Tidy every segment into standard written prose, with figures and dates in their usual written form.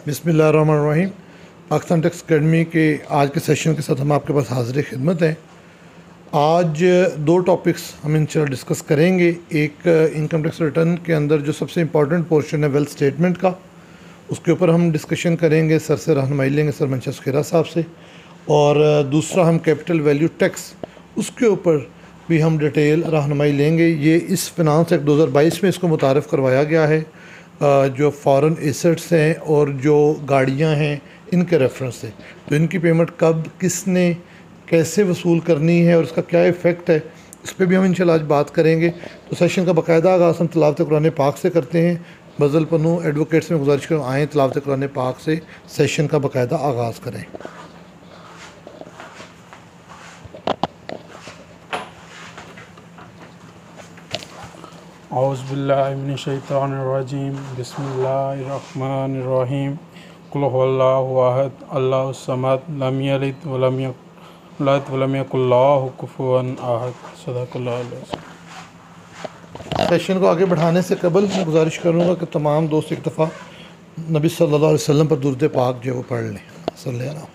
बिस्मिल्लाहिर्रहमानिर्रहीम। Pakistan tax academy के आज के सेशन के साथ हम आपके पास हाजिर खिदमत हैं। आज दो टॉपिक्स हम इंशाल्लाह डिस्कस करेंगे। एक इनकम टैक्स रिटर्न के अंदर जो सबसे इम्पॉर्टेंट पोर्शन है वेल्थ स्टेटमेंट का, उसके ऊपर हम डिस्कशन करेंगे, सर से रहनुमाई लेंगे, सर मंशा सुखेरा साहब से। और दूसरा हम कैपिटल वैल्यू टैक्स, उसके ऊपर भी हम डिटेल रहनुमाई लेंगे। ये इस फिनांस एक्ट 2022 में इसको मुतारफ़ करवाया गया है, जो फ़ॉरेन एसेट्स हैं और जो गाड़ियां हैं इनके रेफरेंस से। तो इनकी पेमेंट कब, किसने, कैसे वसूल करनी है और इसका क्या इफ़ेक्ट है, इस पर भी हम इंशाल्लाह आज बात करेंगे। तो सेशन का बाकायदा आगाज़ हम तिलावत कुरान पाक से करते हैं। बज़ल पन्नू एडवोकेट्स में गुजारिश करूँ, आएँ तिलावत कुरान पाक से सेशन का बाकायदा आगाज़ करें। औज़ुबिल्लाहिमिनश्शैतानिर्रजीम बिस्मिल्लाहिर्रहमानिर्रहीम कुल हुवल्लाहु अहद अल्लाहुस समद लम यलिद वलम यूलद वलम यकुल लहु कुफुवन अहद। सदक़ल्लाहुल अज़ीज़। सेशन को आगे बढ़ाने से कबल मैं गुजारिश करूँगा कि तमाम दोस्त एक दफ़ा नबी सल्लल्लाहु अलैहि वसल्लम पर दुरूद पाक जो है वो पढ़ लें। सल्लल्लाहु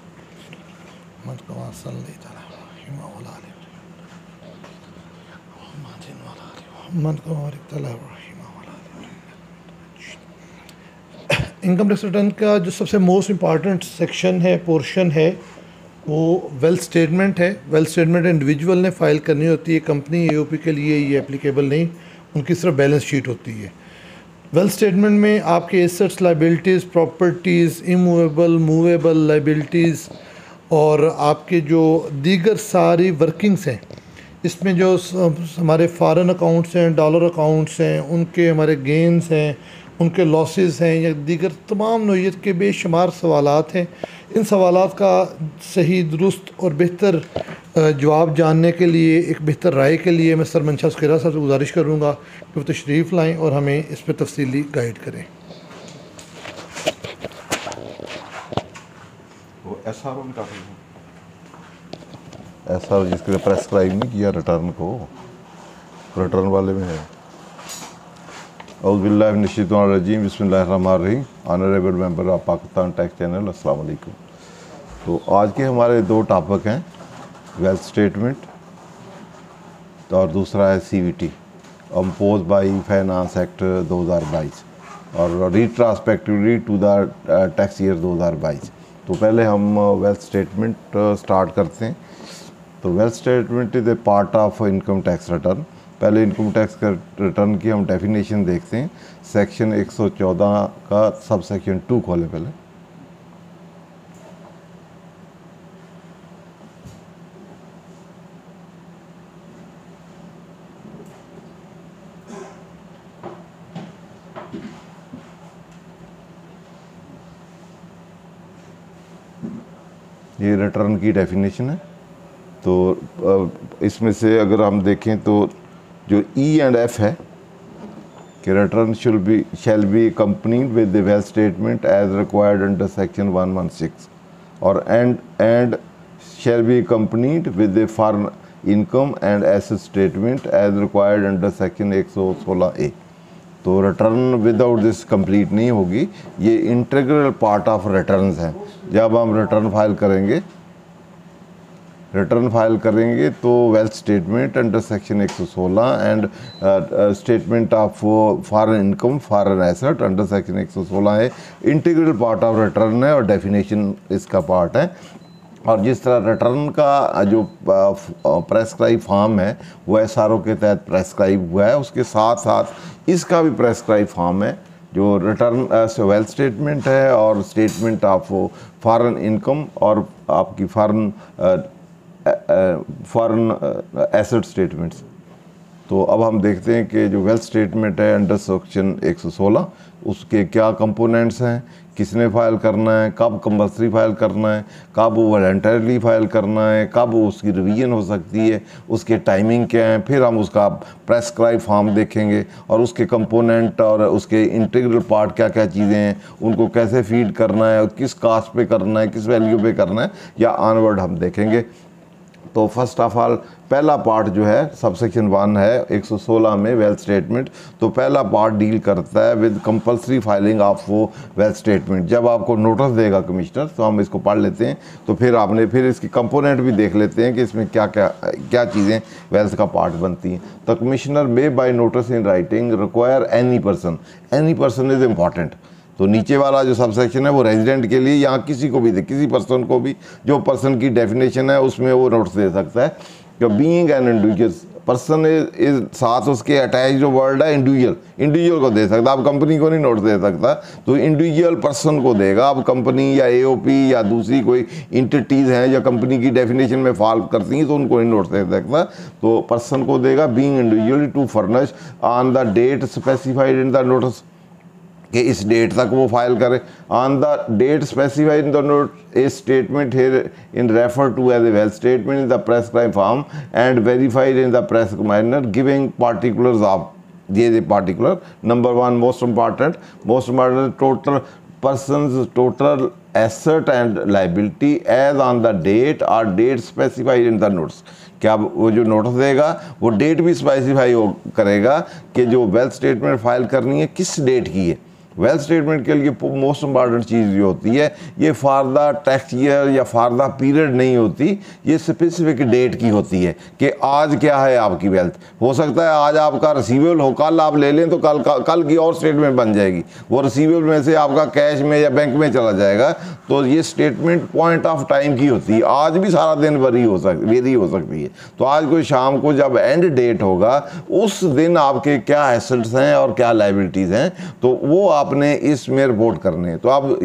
इनकम टैक्स रिटर्न का जो सबसे मोस्ट इम्पॉर्टेंट सेक्शन है, पोर्शन है, वो वेल्थ स्टेटमेंट है। वेल्थ स्टेटमेंट इंडिविजुअल ने फ़ाइल करनी होती है, कंपनी एओपी के लिए ये एप्लीकेबल नहीं, उनकी सिर्फ बैलेंस शीट होती है। वेल्थ स्टेटमेंट में आपके assets, liabilities, properties, immovable, movable liabilities और आपके जो दीगर सारी वर्किंग्स हैं, इसमें जो हमारे फ़ॉरेन अकाउंट्स हैं, डॉलर अकाउंट्स हैं, उनके हमारे गेंस हैं, उनके लॉसेस हैं या दीगर तमाम नौइयत के बेशुमार सवालात हैं। इन सवालात का सही, दुरुस्त और बेहतर जवाब जानने के लिए, एक बेहतर राय के लिए मैं सर मंशा सुखेरा साहब से गुजारिश करूँगा कि वो तशरीफ़ लाएँ और हमें इस पर तफसीली गाइड करें। वो ऐसा जिसके लिए प्रेस्क्राइब नहीं किया रिटर्न को, रिटर्न वाले में है। औज़ुबिल्लाहिमिनश्शैतानिर्रजीम बिस्मिल्लाहिर्रहमानिर्रहीम। Honourable member of Pakistan tax channel, अस्सलाम वालेकुम। तो आज के हमारे दो टॉपिक हैं, वेल्थ स्टेटमेंट और दूसरा है CVT impose by finance act 2022 और retrospectively to the tax year 2022। तो पहले हम वेल्थ स्टेटमेंट स्टार्ट करते हैं। तो wealth statement is a part of income tax return. पहले इनकम टैक्स रिटर्न की हम डेफिनेशन देखते हैं। सेक्शन 114 का सब सेक्शन 2 खोलें पहले। ये रिटर्न की डेफिनेशन है। तो इसमें से अगर हम देखें तो जो ई एंड एफ है कि return shall be accompanied with the wealth statement as required under section 116 और and shall be accompanied with the foreign income and asset statement as required under section 116A। तो return without this complete नहीं होगी। ये integral part of returns हैं। जब हम return file करेंगे तो wealth statement under section 116 and statement of foreign income, foreign asset under section 116 है, इंटीग्रल पार्ट ऑफ रिटर्न है और डेफिनेशन इसका पार्ट है। और जिस तरह रिटर्न का जो प्रेस्क्राइब फॉर्म है वो एसआरओ के तहत प्रेस्क्राइब हुआ है, उसके साथ साथ इसका भी प्रेस्क्राइब फॉर्म है जो रिटर्न वेल्थ स्टेटमेंट है और स्टेटमेंट ऑफ फॉरेन इनकम और आपकी फॉरेन एसेट स्टेटमेंट्स। तो अब हम देखते हैं कि जो वेल्थ स्टेटमेंट है अंडर सेक्शन 116 उसके क्या कंपोनेंट्स हैं, किसने फ़ाइल करना है, कब कंपल्सरी फ़ाइल करना है, कब वॉलंटरली फ़ाइल करना है, कब उसकी रिवीजन हो सकती है, उसके टाइमिंग क्या है। फिर हम उसका प्रेस्क्राइब फॉर्म देखेंगे और उसके कंपोनेंट और उसके इंटीग्रल पार्ट क्या क्या चीज़ें हैं, उनको कैसे फीड करना है, किस कास्ट पे करना है, किस वैल्यू पे करना है, या ऑनवर्ड हम देखेंगे। तो फर्स्ट ऑफ ऑल पहला पार्ट जो है सबसेक्शन 1 है 116 में वेल्थ स्टेटमेंट। तो पहला पार्ट डील करता है विद कंपलसरी फाइलिंग ऑफ वो वेल्थ स्टेटमेंट। जब आपको नोटिस देगा कमिश्नर, तो हम इसको पढ़ लेते हैं, तो फिर इसकी कंपोनेंट भी देख लेते हैं कि इसमें क्या चीज़ें वेल्थ का पार्ट बनती हैं। तो commissioner may by notice in writing require any person is important. तो नीचे वाला जो सबसेक्शन है वो रेजिडेंट के लिए, यहाँ किसी को भी किसी पर्सन को भी, जो पर्सन की डेफिनेशन है उसमें वो नोटिस दे सकता है। कि being an individual person is साथ उसके अटैच जो वर्ड है इंडिविजुअल को दे सकता, आप कंपनी को नहीं नोटिस दे सकता, तो इंडिविजुअल पर्सन को देगा। अब कंपनी या एओपी या दूसरी कोई इंटिटीज़ हैं या कंपनी की डेफिनेशन में फॉल करती हैं तो उनको नहीं नोटिस दे सकता, तो पर्सन को देगा। Being individual to furnish on the date specified in the notice, कि इस डेट तक वो फाइल करे। On the date specified in the note a statement here in refer to as a wealth statement in the prescribed form and verified in the prescribed manner giving particulars of ये particular. Number 1 most important total persons total asset and liability as on the date और date specified in the notes. क्या वो जो notice देगा वो date भी specify करेगा कि जो वेल्थ स्टेटमेंट फाइल करनी है किस डेट की है। वेल्थ स्टेटमेंट के लिए मोस्ट इम्पॉर्टेंट चीज़ जो होती है, ये फॉर द टैक्स ईयर या फॉर द पीरियड नहीं होती, ये स्पेसिफिक डेट की होती है कि आज क्या है आपकी वेल्थ। हो सकता है आज आपका रिसीवेबल हो, कल आप ले लें तो कल की और स्टेटमेंट बन जाएगी, वो रिसीवेबल में से आपका कैश में या बैंक में चला जाएगा। तो ये स्टेटमेंट पॉइंट ऑफ टाइम की होती है, आज भी सारा दिन वेरी हो सकती है। तो आज कोई शाम को जब एंड डेट होगा उस दिन आपके क्या एसेट्स हैं और क्या लाइबिलिटीज़ हैं, तो वो आपने इसमें रिपोर्ट करने हैं। तो अब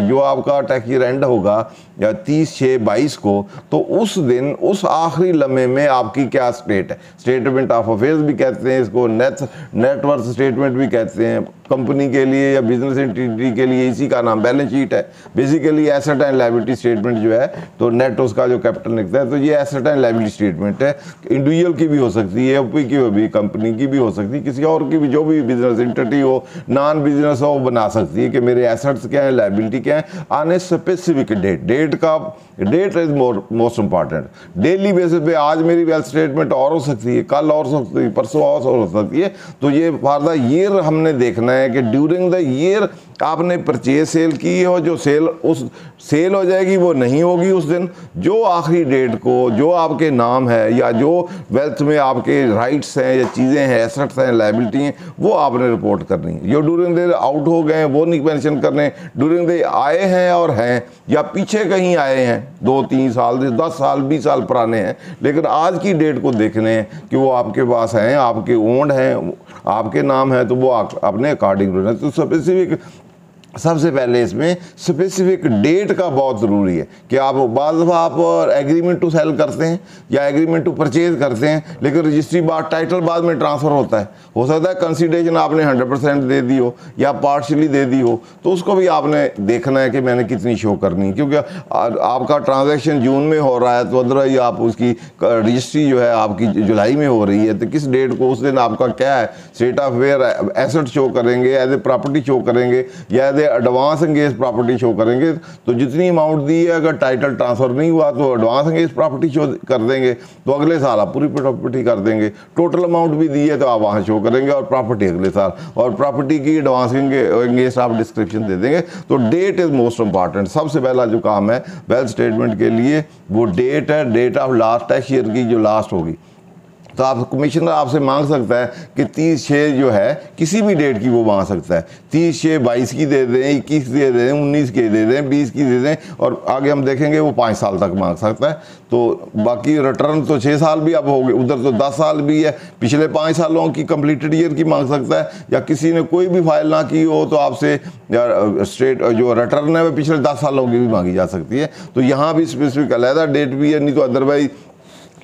जो आपका टैक्स ईयर एंड होगा या 30/6/22 को, तो उस दिन उस आखिरी लम्हे में आपकी क्या स्टेट है, स्टेटमेंट ऑफ अफेयर्स भी कहते हैं इसको, नेटवर्थ स्टेटमेंट भी कहते हैं। कंपनी के लिए या बिजनेस एंटिटी के लिए इसी का नाम बैलेंस शीट है। Basically asset and liability statement जो है, तो नेट उसका जो कैपिटल निकलता है, तो ये एसेट एंड लायबिलिटी स्टेटमेंट है। इंडिविजुअल की भी हो सकती है, ओपी की भी, कंपनी की भी हो सकती है, किसी और की भी, जो भी बिजनेस एंटिटी हो, नॉन बिजनेस हो, वो बना सकती है कि मेरे एसेट्स क्या है, लायबिलिटी क्या है, on a specific date is most important. Daily basis पे आज मेरी वेल्थ स्टेटमेंट और हो सकती है, कल और हो सकती है, परसों और हो सकती है। तो ये फॉर द ईयर हमने देखना है कि ड्यूरिंग द ईयर आपने परचेज सेल की हो, जो सेल हो जाएगी वो नहीं होगी उस दिन, जो आखिरी डेट को जो आपके नाम है या जो वेल्थ में आपके राइट्स हैं या चीज़ें हैं, एसेट्स हैं, लायबिलिटी हैं, वो आपने रिपोर्ट करनी है। जो ड्यूरिंग द आउट हो गए हैं वो नहीं मेंशन करने, ड्यूरिंग द आए हैं और हैं या पीछे कहीं आए हैं 2-3 साल 10 साल 20 साल पुराने हैं, लेकिन आज की डेट को देखने हैं कि वो आपके पास हैं, आपके ओन्ड हैं, आपके नाम है, तो वो अपने अकॉर्डिंग। तो स्पेसिफिक सबसे पहले इसमें स्पेसिफिक डेट का बहुत ज़रूरी है कि आप बाद दफ़ा आप एग्रीमेंट टू सेल करते हैं या एग्रीमेंट टू परचेज करते हैं, लेकिन रजिस्ट्री बाद टाइटल बाद में ट्रांसफ़र होता है। हो सकता है कंसीडरेशन आपने 100% दे दी हो या पार्शली दे दी हो, तो उसको भी आपने देखना है कि मैंने कितनी शो करनी है, क्योंकि आपका ट्रांजैक्शन जून में हो रहा है तो अदरवाइज आप उसकी रजिस्ट्री जो है आपकी जुलाई में हो रही है, तो किस डेट को उस दिन आपका क्या है state of where asset show करेंगे, एज ए प्रॉपर्टी शो करेंगे या एज एडवांस अंगेज प्रॉपर्टी शो करेंगे। तो जितनी अमाउंट दी है, अगर टाइटल ट्रांसफर नहीं हुआ तो एडवांस अंगेज प्रॉपर्टी शो कर देंगे, तो अगले साल आप पूरी प्रॉपर्टी कर देंगे। टोटल अमाउंट भी दी है तो आप वहाँ शो करेंगे और प्रॉपर्टी अगले साल, और प्रॉपर्टी की एडवांस अंगेज आप डिस्क्रिप्शन दे देंगे। तो डेट इज मोस्ट इंपॉर्टेंट। सबसे पहला जो काम है वेल्थ स्टेटमेंट के लिए वो डेट है, date of last tax year की जो लास्ट होगी। तो आप कमिश्नर आपसे मांग सकता है कि 30/6 जो है किसी भी डेट की वो मांग सकता है, 30/6/22 की दे दें, 21 दे दें, 19 की दे दें, 20 की दे दें, और आगे हम देखेंगे वो 5 साल तक मांग सकता है। तो बाकी रिटर्न तो 6 साल भी अब हो गए, उधर तो 10 साल भी है, पिछले 5 सालों की कंप्लीटेड ईयर की मांग सकता है, या किसी ने कोई भी फाइल ना की हो तो आपसे स्टेट जो रिटर्न है वो पिछले 10 सालों की भी मांगी जा सकती है। तो यहाँ भी स्पेसिफिक अलहदा डेट भी है, नहीं तो अदरवाइज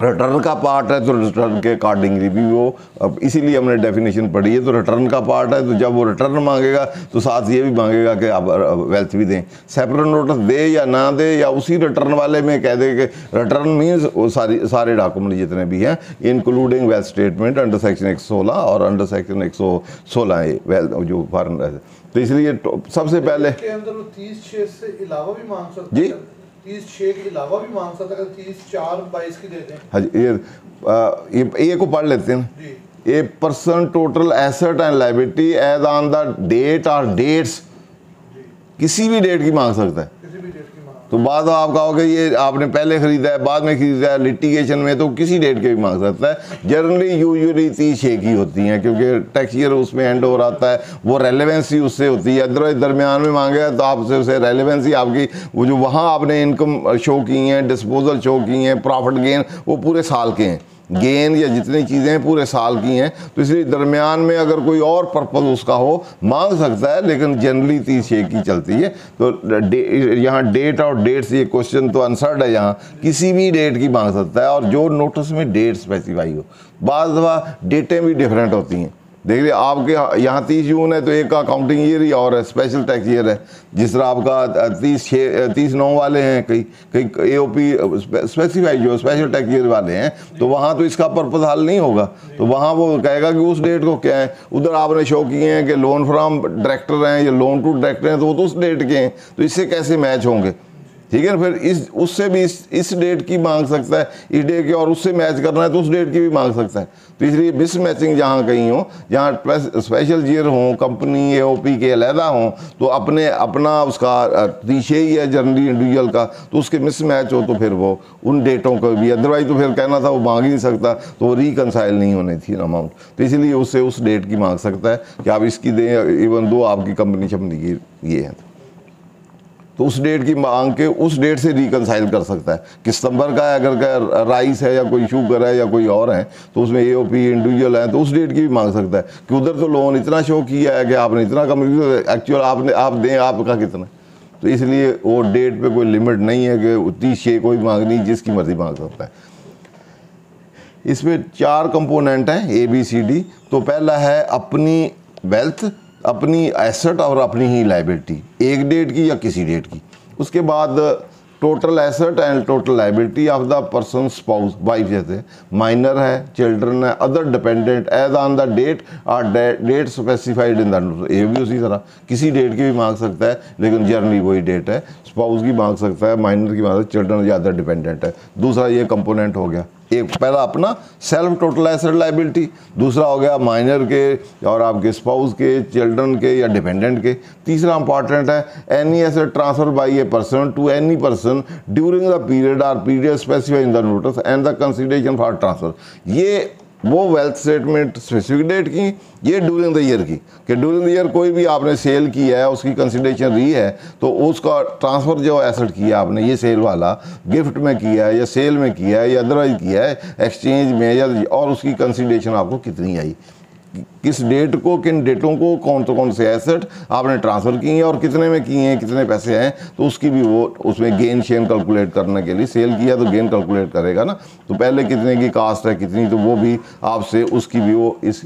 रिटर्न का पार्ट है तो रिटर्न के अकॉर्डिंगली भी वो, अब इसीलिए हमने डेफिनेशन पढ़ी है। तो रिटर्न का पार्ट है, तो जब वो रिटर्न मांगेगा तो साथ ये भी मांगेगा कि आप वेल्थ भी दें। सेपरेट नोटिस दे या ना दे, या उसी रिटर्न वाले में कह दे कि रिटर्न मीन्स वो सारे डॉक्यूमेंट जितने भी हैं including wealth statement under section 116 और अंडर सेक्शन 116 वेल्थ जो फॉरेन। तो इसलिए सबसे पहले के अंदर वो 30/6 से अलावा भी मांग सकते जी 30/6 के अलावा भी मांग सकता है, 30/4/22 की दे दें। हाँ जी, ये को पढ़ लेते हैं। G a person total asset and liability as on the date और डेट्स, किसी भी डेट की मांग सकता है। किसी भी डेट की मांग। तो बाद आप कहोगे ये आपने पहले खरीदा है, बाद में खरीदा है, लिटिगेशन में, तो किसी डेट के भी मांग सकता है। जनरली यूजुअली 30/6 की होती हैं, क्योंकि टैक्स ईयर उसमें एंड ओवर आता है, वो रेलेवेंसी उससे होती है। अदरवाइज दरमियान में मांगे तो आपसे उसे रेलेवेंसी आपकी वो जो वहाँ आपने इनकम शो की हैं, डिस्पोजल शो की हैं, प्रॉफिट गेन, वो पूरे साल के हैं, गेन या जितनी चीज़ें पूरे साल की हैं। तो इसलिए दरमियान में अगर कोई और पर्पज़ उसका हो मांग सकता है, लेकिन जनरली 30/6 की चलती है। तो यहाँ डेट और डेट्स, ये क्वेश्चन तो आंसर्ड है, यहाँ किसी भी डेट की मांग सकता है, और जो नोटिस में डेट स्पेसिफाई हो। बाज़ दफ़ा डेटें भी डिफरेंट होती हैं। देखिए आपके यहाँ 30 जून है तो एक का अकाउंटिंग ईयर ही और है, स्पेशल टैक्स ईयर है। जिस तरह आपका 30/9 वाले हैं, कई कई AOP स्पेसिफाई जो स्पेशल टैक्स ईयर वाले हैं, तो वहाँ तो इसका पर्पज़ हल नहीं होगा। तो वहाँ वो कहेगा कि उस डेट को क्या है। उधर आपने शो किए हैं कि लोन फ्रॉम डायरेक्टर हैं या लोन टू डायरेक्टर हैं, तो वो तो उस डेट के हैं, तो इससे कैसे मैच होंगे। ठीक है ना, फिर उससे भी इस डेट की मांग सकता है, इस डेट की, और उससे मैच करना है तो उस डेट की भी मांग सकता है। तो इसलिए मिस मैचिंग जहाँ कहीं हो, जहाँ स्पेशल ईयर हो, कंपनी AOP के अलहदा हों, तो अपना उसका 30 ही है जनरली इंडिविजुअल का, तो उसके मिस मैच हो तो फिर वो उन डेटों को भी, अदरवाइज तो फिर कहना था वो मांग ही नहीं सकता, तो वो रिकनसाइल नहीं होनी थी अमाउंट। तो इसलिए उससे उस डेट की मांग सकता है कि आप इसकी दें, इवन दो आपकी कंपनी शम्पनी की ये है, तो उस डेट की मांग के उस डेट से रिकनसाइल कर सकता है। कि सितंबर का है, अगर का राइस है या कोई शुगर है या कोई और है, तो उसमें AOP इंडिविजुअल है, तो उस डेट की भी मांग सकता है कि उधर तो लोन इतना शो किया है कि आपने इतना कम, एक्चुअल आप दें आपका कितना। तो इसलिए वो डेट पे कोई लिमिट नहीं है कि 30/6 कोई मांग नहीं, जिसकी मर्जी मांग सकता है। इसमें 4 कंपोनेंट हैं ABCD। तो पहला है अपनी वेल्थ, अपनी एसेट और अपनी ही लायबिलिटी, एक डेट की या किसी डेट की। उसके बाद total asset and total liability of the person spouse, wife जैसे, माइनर है, चिल्ड्रन है, other dependent as on the date और डेट स्पेसिफाइड इन द, ये भी उसी तरह किसी डेट की भी मांग सकता है, लेकिन जनरली वही डेट है। स्पाउस की मांग सकता है, माइनर की मांग सकता है, चिल्ड्रन या अदर डिपेंडेंट है। दूसरा ये कंपोनेंट हो गया, एक पहला अपना सेल्फ टोटल एसेट लायबिलिटी, दूसरा हो गया माइनर के और आपके स्पाउस के, चिल्ड्रन के या डिपेंडेंट के। तीसरा इंपॉर्टेंट है any asset transfer by a person to any person during the period और period specified in the notice and the consideration for transfer. ये वो वेल्थ स्टेटमेंट स्पेसिफिक डेट की, ये ड्यूरिंग द ईयर की, कि ड्यूरिंग द ईयर कोई भी आपने सेल किया है, उसकी कंसिडरेशन रही है, तो उसका ट्रांसफ़र जो एसेट किया आपने, ये सेल वाला गिफ्ट में किया है या सेल में किया है या अदरवाइज किया है एक्सचेंज में, या और उसकी कंसिडरेशन आपको कितनी आई, किस डेट को, किन डेटों को, कौन से एसेट आपने ट्रांसफ़र किए हैं और कितने में किए हैं, कितने पैसे हैं, तो उसकी भी वो उसमें गेन शेन कैलकुलेट करने के लिए, सेल किया तो गेन कैलकुलेट करेगा ना, तो पहले कितने की कास्ट है कितनी, तो वो भी आपसे उसकी भी वो इस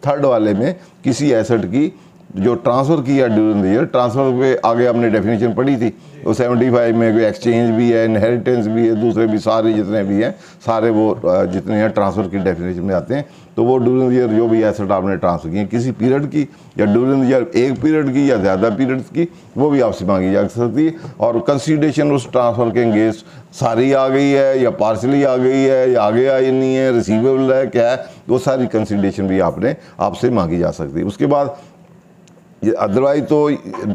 थर्ड वाले में किसी एसेट की जो ट्रांसफ़र किया ड्यूरिंग द ईयर, ट्रांसफ़र पे आगे आपने डेफिनेशन पढ़ी थी, वो 75 में कोई एक्सचेंज भी है, इनहेरिटेंस भी है, दूसरे भी सारे जितने भी हैं सारे वो जितने हैं ट्रांसफ़र की डेफिनेशन में आते हैं। तो वो ड्यूरिंग द ईयर जो भी एसेट आपने ट्रांसफ़र किए किसी पीरियड की या ड्यूरिंग द ईयर एक पीरियड की या ज़्यादा पीरियड्स की, वो भी आपसे मांगी जा सकती है। और कंसिडरेशन उस ट्रांसफ़र के एंगेंस्ट सारी आ गई है या पार्सली आ गई है या आगे आई नहीं है, रिसीवेबल है क्या है, वो सारी कंसिडरेशन भी आपसे मांगी जा सकती है। उसके बाद अदरवाइज तो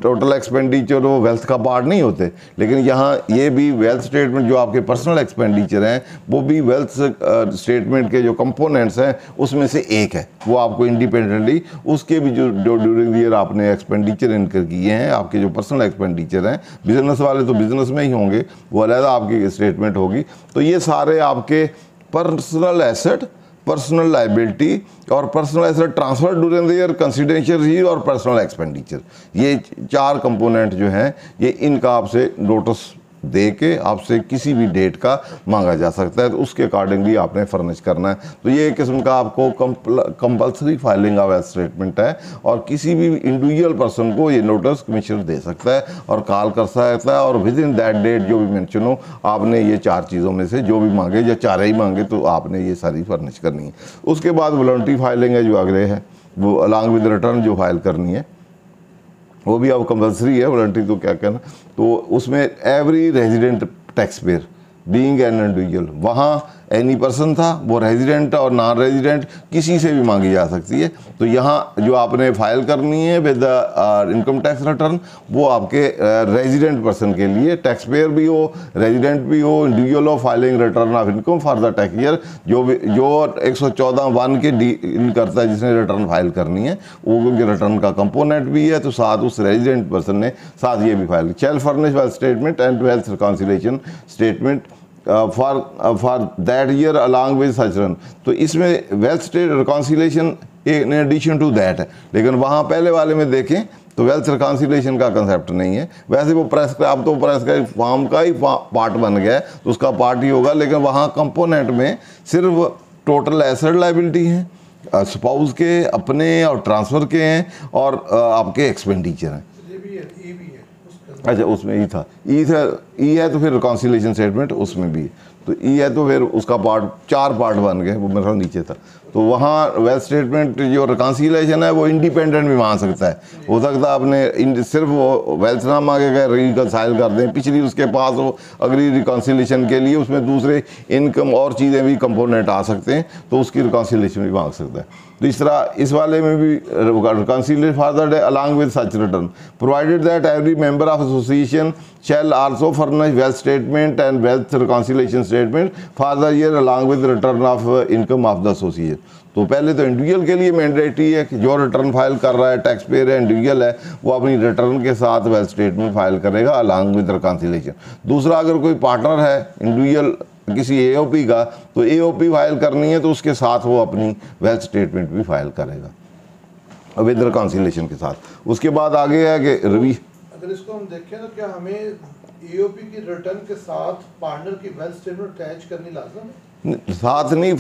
टोटल एक्सपेंडिचर वो वेल्थ का पार्ट नहीं होते, लेकिन यहाँ ये भी वेल्थ स्टेटमेंट जो आपके पर्सनल एक्सपेंडिचर हैं वो भी वेल्थ स्टेटमेंट के जो कंपोनेंट्स हैं उसमें से एक है, वो आपको इंडिपेंडेंटली उसके भी जो ड्यूरिंग द ईयर आपने एक्सपेंडिचर इनकर किए हैं, आपके जो पर्सनल एक्सपेंडिचर हैं, बिजनेस वाले तो बिजनेस में ही होंगे, वो अलग आपकी स्टेटमेंट होगी। तो ये सारे आपके पर्सनल एसेट, पर्सनल लायबिलिटी और personal asset transfer during the year, consideration receive और पर्सनल एक्सपेंडिचर, ये 4 कंपोनेंट जो हैं ये इनका आपसे नोटिस दे के आपसे किसी भी डेट का मांगा जा सकता है, तो उसके अकॉर्डिंगली आपने फर्निश करना है। तो ये एक किस्म का आपको compulsory filing of wealth statement है, और किसी भी इंडिविजुअल पर्सन को ये नोटिस कमिश्नर दे सकता है और कॉल कर सकता है, और विद इन दैट डेट जो भी मेंशन हो आपने ये 4 चीज़ों में से जो भी मांगे या 4 ही मांगे तो आपने ये सारी फर्निश करनी है। उसके बाद वॉलंटरी फाइलिंग है जो आगे है, वो अलॉन्ग विद रिटर्न जो फाइल करनी है, वो भी अब कंपल्सरी है, वॉलंटरी तो क्या कहना। तो उसमें every resident tax payer being an individual, वहाँ एनी पर्सन था, वो रेजिडेंट और नॉन रेजिडेंट किसी से भी मांगी जा सकती है। तो यहाँ जो आपने फाइल करनी है विद इनकम टैक्स रिटर्न, वो आपके रेजिडेंट पर्सन के लिए, टैक्स पेयर भी हो, रेजिडेंट भी हो, इंडिविजुअल हो, filing return of income for the tax year, जो 114(1) के डील करता है जिसने रिटर्न फाइल करनी है, वो क्योंकि रिटर्न का कंपोनेंट भी है, तो साथ उस रेजिडेंट पर्सन ने साथ ये भी file shall furnish wealth statement and wealth reconciliation statement for that year along with such return. तो इसमें wealth state reconciliation in addition to that है, लेकिन वहाँ पहले वाले में देखें तो वेल्थ रिकॉन्सिलेशन का कंसेप्ट नहीं है। वैसे वो अब तो प्रेस्क्राइब फॉर्म का ही पार्ट बन गया है, तो उसका पार्ट ही होगा, लेकिन वहाँ कंपोनेंट में सिर्फ टोटल एसेट लायबिलिटी है, स्पाउस के, अपने और ट्रांसफ़र के हैं, और आपके एक्सपेंडिचर हैं। अच्छा, उसमें ई था, ई है तो फिर रिकॉन्सिलेशन स्टेटमेंट उसमें भी है, तो ई है तो फिर उसका पार्ट 4 पार्ट बन गए, वो मेरा नीचे था। तो वहाँ वेल्थ स्टेटमेंट जो रिकॉन्सिलेशन है वो इंडिपेंडेंट भी मान सकता है, हो सकता है आपने सिर्फ वो वेल्थ ना मांगे गए रिकॉन्साइल कर दें, पिछली उसके पास हो अगली रिकॉन्सिलेशन के लिए, उसमें दूसरे इनकम और चीज़ें भी कंपोनेंट आ सकते हैं, तो उसकी रिकॉन्सिलेशन भी मांग सकता है। तो इस तरह इस वाले में भी reconciliation father day along with such return provided that every member of association shall also furnish wealth statement and wealth reconciliation statement for the year along with return of income of the association। तो पहले तो individual के लिए mandatory है कि जो return file कर रहा है, टैक्स पेयर है, इंडिविजुअल है, वो अपनी रिटर्न के साथ वेल्थ स्टेटमेंट फाइल करेगा अलॉन्ग विद रिकॉन्सिलेशन। दूसरा, अगर कोई पार्टनर है इंडिविजुअल किसी एओपी का, तो एओपी फाइल करनी है तो उसके साथ वो अपनी वेल्थ स्टेटमेंट भी फाइल करेगा विद रिकॉन्सिलेशन के साथ। उसके बाद आगे है कि रवि, अगर इसको हम देखें तो क्या हमें ईओपी की रिटर्न के साथ पार्टनर की वेल्थ स्टेटमेंट अटैच करनी लाज़िम है? साथ नहीं,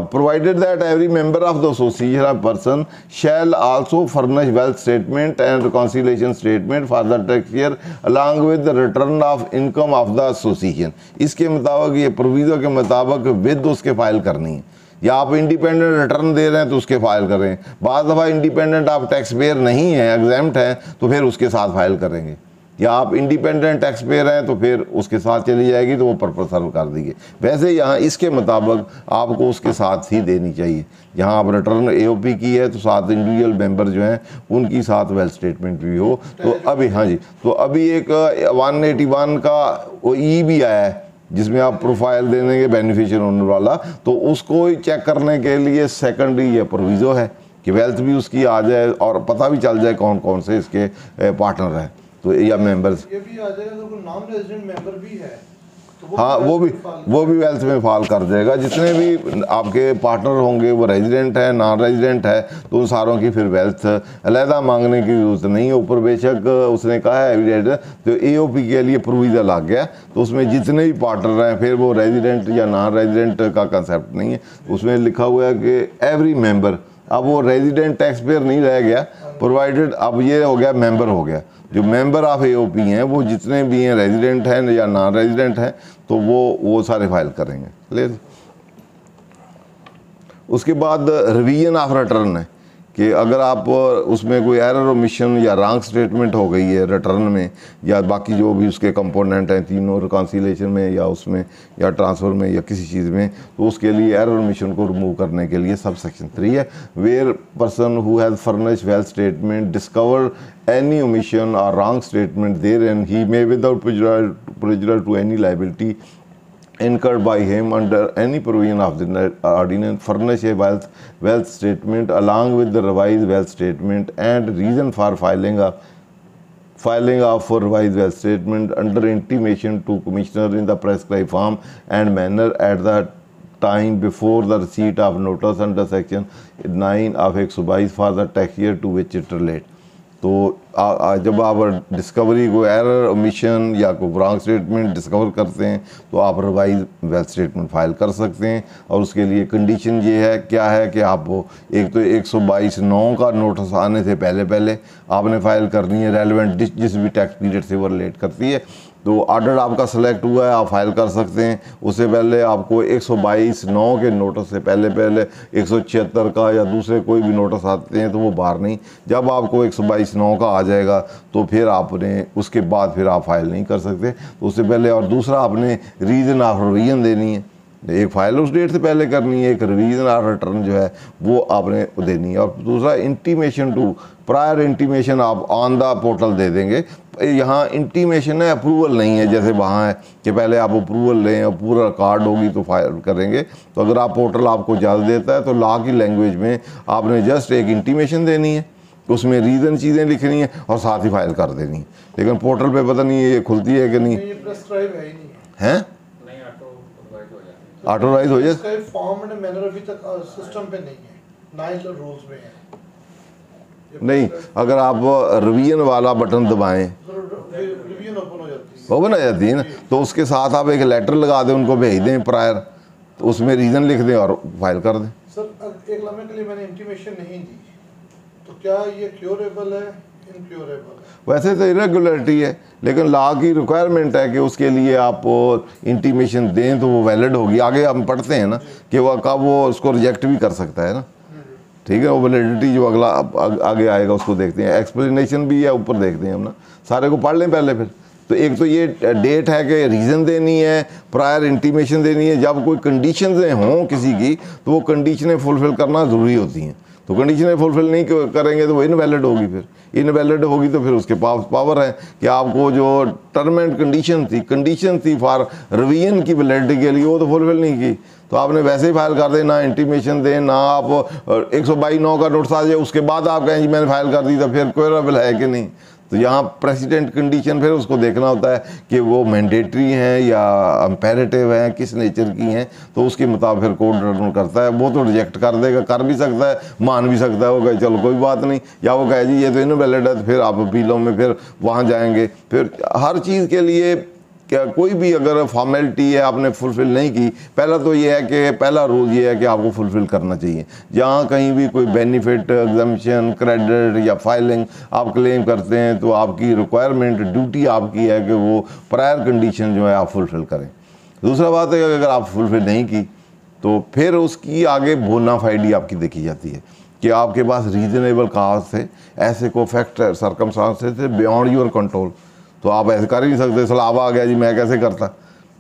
provided that every member of the association person shall also furnish wealth statement and reconciliation statement for the tax year along with the return of income of the association. इसके मुताबिक, ये proviso के मुताबिक with उसके file करनी है, या आप इंडिपेंडेंट रिटर्न दे रहे हैं तो उसके फाइल करें। बाद दफ़ा इंडिपेंडेंट आप टैक्स पेयर नहीं है, एग्जाम्प्ट है, तो फिर उसके साथ फाइल करेंगे, या आप इंडिपेंडेंट टैक्स पेयर हैं तो फिर उसके साथ चली जाएगी, तो वो पर्पस सर्व कर देंगे। वैसे यहाँ इसके मुताबिक आपको उसके साथ ही देनी चाहिए। यहाँ आप रिटर्न एओपी की है तो साथ इंडिविजुअल मेंबर जो हैं उनकी साथ वेल्थ स्टेटमेंट भी हो। तो अभी, हाँ जी, तो अभी एक 181 का वो ई भी आया है जिसमें आप प्रोफाइल देने के बेनिफिशियल ओनर वाला, तो उसको चेक करने के लिए सेकेंडरी ये प्रोविज़ो है कि वेल्थ भी उसकी आ जाए और पता भी चल जाए कौन कौन से इसके पार्टनर हैं, तो या मेंबर्स। ये भी आ जाएगा, तो नॉन रेजिडेंट मेंबर भी है तो हाँ, वो भी वेल्थ में फाल कर देगा। जितने भी आपके पार्टनर होंगे वो रेजिडेंट है, नॉन रेजिडेंट है, तो उन सारों की फिर वेल्थ अलहदा मांगने की जरूरत नहीं है। ऊपर बेशक उसने कहा है एविडेंट, तो एओपी के लिए प्रोविजन लग गया, तो उसमें जितने भी पार्टनर हैं, फिर वो रेजिडेंट या नॉन रेजिडेंट का कंसेप्ट नहीं है। उसमें लिखा हुआ है कि एवरी मेंबर, अब वो रेजिडेंट टैक्स पेयर नहीं रह गया, प्रोवाइडेड अब ये हो गया मेंबर हो गया। जो मेंबर ऑफ एओपी हैं वो जितने भी हैं, रेजिडेंट हैं या नॉन रेजिडेंट हैं, तो वो सारे फाइल करेंगे। ले उसके बाद रिवीजन ऑफ रिटर्न है कि अगर आप उसमें कोई एरर ओमिशन या रॉन्ग स्टेटमेंट हो गई है रिटर्न में, या बाकी जो भी उसके कंपोनेंट हैं तीनों, रिकॉन्सिलेशन में या उसमें या ट्रांसफ़र में या किसी चीज़ में, तो उसके लिए एरर ओमिशन को रिमूव करने के लिए सब सेक्शन 3 है। Where person who has furnished wealth statement discover any omission or wrong statement therein, he may without prejudice to any liability incurred by him under any provision of the ordinance furnish a wealth statement along with the revised wealth statement and reason for filing of revised wealth statement under intimation to commissioner in the prescribed form and manner at the time before the receipt of notice under section 9 of 122 for the tax year to which it relates। तो जब आप discovery को error omission या कोई wrong statement discover करते हैं तो आप रिवाइज वेल्थ स्टेटमेंट फाइल कर सकते हैं। और उसके लिए कंडीशन ये है, क्या है कि आप एक तो 122(9) का नोटिस आने से पहले आपने फ़ाइल करनी है, रेलिवेंट जिस भी टैक्स पीरियड से वो रिलेट करती है। तो ऑर्डर आपका सेलेक्ट हुआ है, आप फाइल कर सकते हैं। उससे पहले आपको 122(9) के नोटिस से पहले 176 का या दूसरे कोई भी नोटिस आते हैं तो वो बाहर नहीं। जब आपको 122(9) का आ जाएगा तो फिर आपने उसके बाद फिर आप फाइल नहीं कर सकते। तो उससे पहले, और दूसरा आपने रीज़न ऑफ रिवीजन देनी है, एक फाइल उस डेट से पहले करनी है, एक रिवीजन ऑफ रिटर्न जो है वो आपने देनी है। और दूसरा इंटीमेशन टू, प्रायर इंटीमेशन आप ऑन द पोर्टल दे देंगे। यहाँ इंटीमेशन है, अप्रूवल नहीं है जैसे वहाँ है कि पहले आप अप्रूवल लें और पूरा कार्ड होगी तो फाइल करेंगे। तो अगर आप पोर्टल आपको ज़्यादा देता है तो लॉ की लैंग्वेज में आपने जस्ट एक इंटीमेशन देनी है, उसमें रीज़न चीज़ें लिखनी है और साथ ही फाइल कर देनी है। लेकिन पोर्टल पे पता नहीं ये खुलती है कि नहीं, है ऑटोराइज हो जाए। फॉर्म एंड मैनर अभी तक सिस्टम पे नहीं है, ना ही तो रूल्स में है। नहीं, अगर आप रिवीजन वाला बटन दबाएं रिवीजन ओपन हो जाती है, ओपन हो जाती है ना, तो उसके साथ आप एक लेटर लगा दें, उनको भेज दें प्रायर, तो उसमें रीज़न लिख दें और फाइल कर दें। सर एक लम्हे के लिए मैंने इंटीमेशन नहीं दी, तो क्या ये क्योरेबल है, इनक्योरेबल? वैसे तो इरेगुलरिटी है, लेकिन लॉ की रिक्वायरमेंट है कि उसके लिए आप इंटीमेशन दें तो वो वैलिड होगी। आगे हम पढ़ते हैं ना कि वो कब वो उसको रिजेक्ट भी कर सकता है ना, ठीक है। वो वैलिडिटी जो अगला आगे आएगा उसको देखते हैं, एक्सप्लेनेशन भी है ऊपर देखते हैं हम ना, सारे को पढ़ लें पहले फिर। तो एक तो ये डेट है कि रीज़न देनी है, प्रायर इंटीमेशन देनी है। जब कोई कंडीशंस हों किसी की तो वो कंडीशनें फुलफ़िल करना ज़रूरी होती हैं। तो कंडीशनें फुलफ़िल नहीं करेंगे तो वो इनवैलिड होगी, फिर इनवैलिड होगी तो फिर उसके पास पावर है कि आपको जो टर्म एंड कंडीशन थी फॉर रिवीजन की वैलिडिटी के लिए वो तो फुलफ़िल नहीं की, तो आपने वैसे ही फाइल कर दें, ना इंटीमेशन दें, ना आप 122(9) का नोटिस आ जाए उसके बाद आप कहें जी मैंने फाइल कर दी, तो फिर क्योरेबल है कि नहीं। तो यहाँ प्रेसिडेंट कंडीशन फिर उसको देखना होता है कि वो मैंडेटरी हैं या इम्पेरेटिव हैं, किस नेचर की हैं, तो उसके मुताबिक फिर कोड रिटर्न करता है। वो तो रिजेक्ट कर देगा, कर भी सकता है, मान भी सकता है, वो कहे चलो कोई बात नहीं, या वो कहे जी ये तो इनवैलिड है, तो फिर आप अपीलों में फिर वहाँ जाएंगे। फिर हर चीज़ के लिए क्या कोई भी अगर फॉर्मेलिटी है आपने फुलफ़िल नहीं की, पहला तो ये है कि पहला रूल ये है कि आपको फुलफ़िल करना चाहिए। जहाँ कहीं भी कोई बेनिफिट, एग्जामिशन, क्रेडिट या फाइलिंग आप क्लेम करते हैं तो आपकी रिक्वायरमेंट, ड्यूटी आपकी है कि वो प्रायर कंडीशन जो है आप फुलफ़िल करें। दूसरा बात है कि अगर आप फुलफ़िल नहीं की तो फिर उसकी आगे बोनाफाइडी आपकी देखी जाती है कि आपके पास रीज़नेबल काज थे, ऐसे को फैक्ट सर्कमस्टांसेस थे बियॉन्ड योर कंट्रोल, तो आप ऐसे कर ही नहीं सकते, सलाब आ गया जी मैं कैसे करता,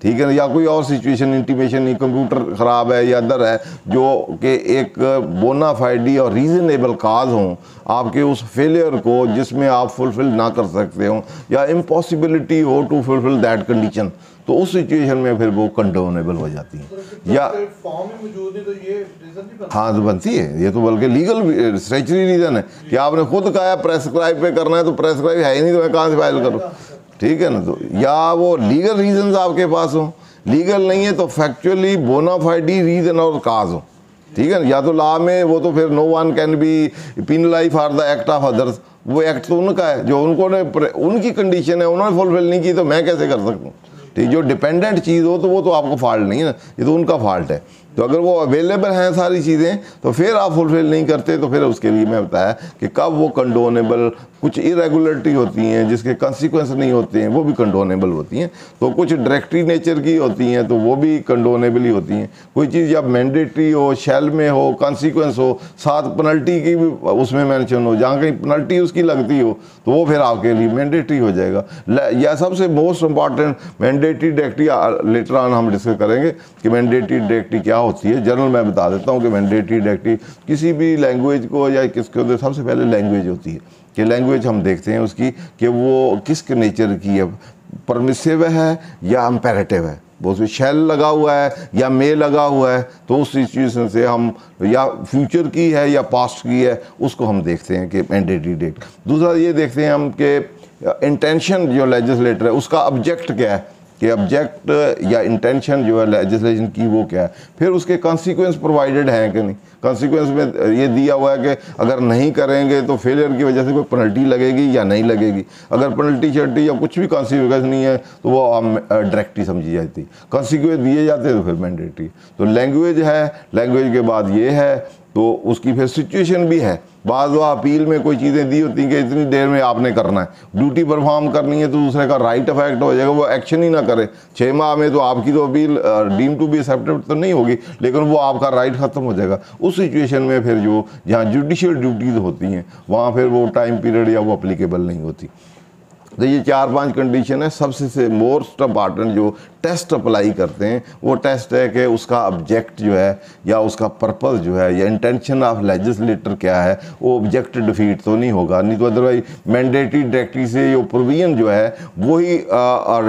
ठीक है ना। या कोई और सिचुएशन, इंटीमेशन नहीं, कंप्यूटर ख़राब है या अदर है, जो कि एक बोनाफाइडी और रीज़नेबल काज हों आपके उस फेलियर को जिसमें आप फुलफ़िल ना कर सकते हो, या इम्पॉसिबिलिटी हो टू फुलफ़िल दैट कंडीशन, तो उस सिचुएशन में फिर वो कंडोनेबल हो जाती है। या फॉर्म में मौजूद है तो ये रीज़न नहीं बनता। हाँ तो बनती है, ये तो बल्कि लीगल स्टेचुरी रीज़न है कि आपने खुद कहा है प्रेस्क्राइब पे करना है, तो प्रेस्क्राइब है ही नहीं तो मैं कहाँ से फाइल करूँ, ठीक है ना। तो या वो लीगल रीजंस आपके पास हो, लीगल नहीं है तो फैक्चुअली बोनाफाइडी रीज़न और काज हो, ठीक है ना। या तो लॉ में वो तो फिर no one can be penalise for the act of others, वो एक्ट तो उनका है जो उनकी कंडीशन है, उन्होंने फुलफिल नहीं की तो मैं कैसे कर सकूँ, ठीक। जो डिपेंडेंट चीज़ हो तो वो तो आपको फॉल्ट नहीं है ना, ये तो उनका फॉल्ट है। तो अगर वो अवेलेबल हैं सारी चीज़ें तो फिर आप फुलफिल नहीं करते, तो फिर उसके लिए मैं बताया कि कब वो कंडोनेबल, कुछ इरेगुलरिटी होती हैं जिसके कंसिक्वेंस नहीं होते हैं वो भी कंडोनेबल होती हैं, तो कुछ डायरेक्टरी नेचर की होती हैं तो वो भी कंडोनेबल ही होती हैं। कोई चीज़ जब मैंडेटरी हो, शेल में हो, कंसिक्वेंस हो, साथ पेनल्टी की भी उसमें मेंशन हो, जहाँ कहीं पेनल्टी उसकी लगती हो तो वो फिर आपके लिए मैंडेटरी हो जाएगा। या सबसे most important mandatory directory, later on हम डिस्कस करेंगे कि मैंडेटरी डायरेक्टरी क्या होती है। जनरल मैं बता देता हूँ कि मैंडेटरी डायरेक्टरी किसी भी लैंग्वेज को या किसके होते सबसे पहले लैंग्वेज होती है कि लैंग्वेज हम देखते हैं उसकी कि वो किस नेचर की है, परमिसिव है या इम्पेरेटिव है, वो उसमें शेल लगा हुआ है या मे लगा हुआ है, तो उस सिचुएशन से हम या फ्यूचर की है या पास्ट की है उसको हम देखते हैं कि मैंडेटरी डेट। दूसरा ये देखते हैं हम कि इंटेंशन जो लेजिस्लेटर है उसका ऑब्जेक्ट क्या है, कि ऑब्जेक्ट या इंटेंशन जो है लेजिस्लेशन की वो क्या है। फिर उसके कॉन्सिक्वेंस प्रोवाइडेड हैं कि नहीं, कॉन्सिक्वेंस में ये दिया हुआ है कि अगर नहीं करेंगे तो फेलियर की वजह से कोई पेनल्टी लगेगी या नहीं लगेगी। अगर पेनल्टी शर्टी या कुछ भी कॉन्सिक्वेंस नहीं है तो वो डायरेक्टली समझी जाती, कॉन्सिक्वेंस दिए जाते हैं तो फिर मैंडेटरी। तो लैंग्वेज है, लैंग्वेज के बाद ये है तो उसकी फिर सिचुएशन भी है। बाद वो अपील में कोई चीज़ें दी होती हैं कि इतनी देर में आपने करना है, ड्यूटी परफॉर्म करनी है, तो दूसरे का राइट अफेक्ट हो जाएगा, वो एक्शन ही ना करे 6 माह में, तो आपकी तो appeal deem to be accepted तो नहीं होगी, लेकिन वो आपका राइट ख़त्म हो जाएगा। उस सिचुएशन में फिर जो जहाँ जुडिशियल ड्यूटीज़ होती हैं वहाँ फिर वो टाइम पीरियड या वो अप्लीकेबल नहीं होती। तो ये 4-5 कंडीशन है। सबसे मोस्ट इम्पॉर्टेंट जो टेस्ट अप्लाई करते हैं वो टेस्ट है कि उसका ऑब्जेक्ट जो है या उसका पर्पस जो है या इंटेंशन ऑफ लेजिस्लेटर क्या है, वो ऑब्जेक्ट डिफीट तो नहीं होगा, नहीं तो अदरवाइज मैंडेटरी डायरेक्टरी से जो प्रोविजन जो है वही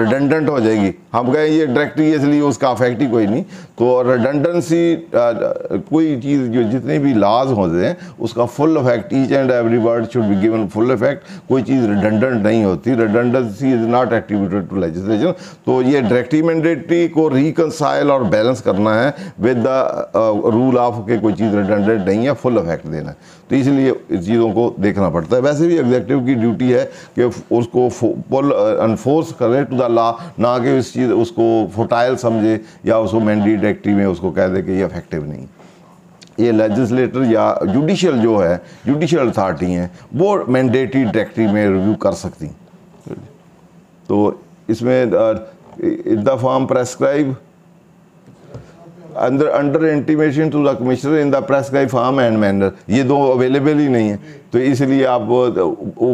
रिडंडेंट हो जाएगी। हम कहें ये डायरेक्टरी इसलिए उसका अफेक्ट ही कोई नहीं, तो रिडंडेंसी कोई चीज़ जो जितने भी लॉज होते हैं उसका full effect, each and every word should be given full effect. कोई चीज़ रिडंडेंट नहीं होती, redundancy is not attributed to legislation. तो ये डायरेक्टरी मैंडेटरी को रिकंसाइल और बैलेंस करना है विद द रूल ऑफ के कोई चीज़ रिडंडेंट नहीं है, फुल इफेक्ट देना है, तो इसलिए इस चीज़ों को देखना पड़ता है। वैसे भी एग्जीक्यूटिव की ड्यूटी है कि उसको फुल अनफोर्स करे टू द लॉ, ना कि इस चीज़ उसको फुटाइल समझे या उसको मैंडेटरी डायरेक्टरी में उसको कह दे कि ये इफेक्टिव नहीं। ये लेजिस्लेटर या जुडिशियल जो है, जुडिशियल अथॉरिटी हैं, वो मैंडेटरी डायरेक्टरी में रिव्यू कर सकती। तो इसमें in the form prescribe under intimation to the commissioner in the prescribe form and manner, ये दो अवेलेबल ही नहीं है, तो इसलिए आप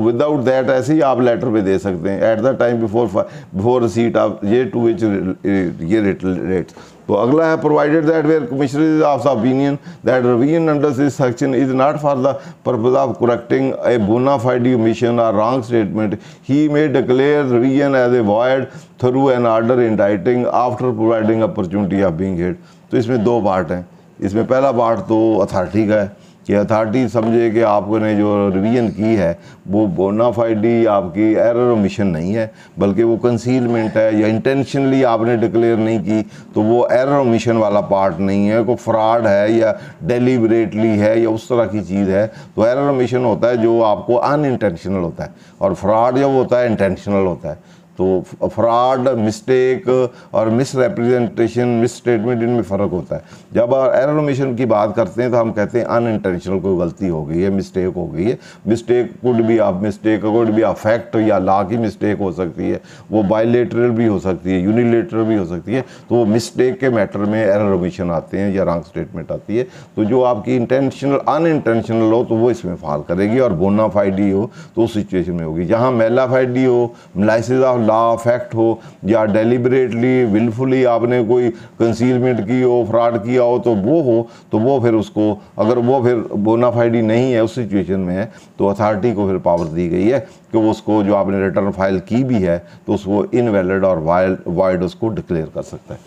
विदाउट दैट ऐसे ही आप लेटर पे दे सकते हैं at the time before receipt of ये टू विच ये रेट्स। तो अगला है provided that where commissioner is of the opinion that revision under this section is not for the purpose of correcting a bona fide omission और wrong statement, he may declare revision as a void through an order inditing after providing opportunity of being heard. तो इसमें दो part हैं। इसमें पहला part तो authority का है कि अथॉरिटी समझे कि आपने जो रिवीजन की है वो बोनाफाइडी आपकी एरर ओमिशन नहीं है, बल्कि वो कंसीलमेंट है या इंटेंशनली आपने डिक्लेयर नहीं की, तो वो एरर ओमिशन वाला पार्ट नहीं है, कोई फ्रॉड है या डेलिबरेटली है या उस तरह की चीज़ है। तो एरर ओमिशन होता है जो आपको अनइंटेंशनल होता है, और फ्रॉड जब होता है इंटेंशनल होता है। तो फ्रॉड, मिस्टेक और मिस रिप्रेजेंटेशन, मिस स्टेटमेंट, इनमें फ़र्क होता है। जब एरर ओमिशन की बात करते हैं तो हम कहते हैं अनइंटेंशनल कोई गलती हो गई है, मिस्टेक हो गई है। मिस्टेक कुड बी अफेक्ट या लॉ की मिस्टेक हो सकती है, वो बायलेटरल भी हो सकती है, यूनिलेटरल भी हो सकती है। तो वो मिस्टेक के मैटर में एरर ओमिशन आते हैं या रॉन्ग स्टेटमेंट आती है। तो जो आपकी इंटेंशनल अनइंटेंशनल हो तो वो इसमें फॉल करेगी, और बोनाफाइडी हो तो उस सिचुएशन में होगी। जहाँ मेलाफाइडी हो, लाइसेंस ऑफ लॉ अफेक्ट हो, या डेलिबरेटली विलफुली आपने कोई कंसीलमेंट की हो, फ्रॉड किया हो, तो वो फिर उसको, अगर वो फिर बोनाफाइडी नहीं है, उस सिचुएशन में है, तो अथॉरिटी को फिर पावर दी गई है कि वो उसको जो आपने रिटर्न फाइल की भी है तो उसको इनवैलिड और वाइड उसको डिक्लेयर कर सकता है।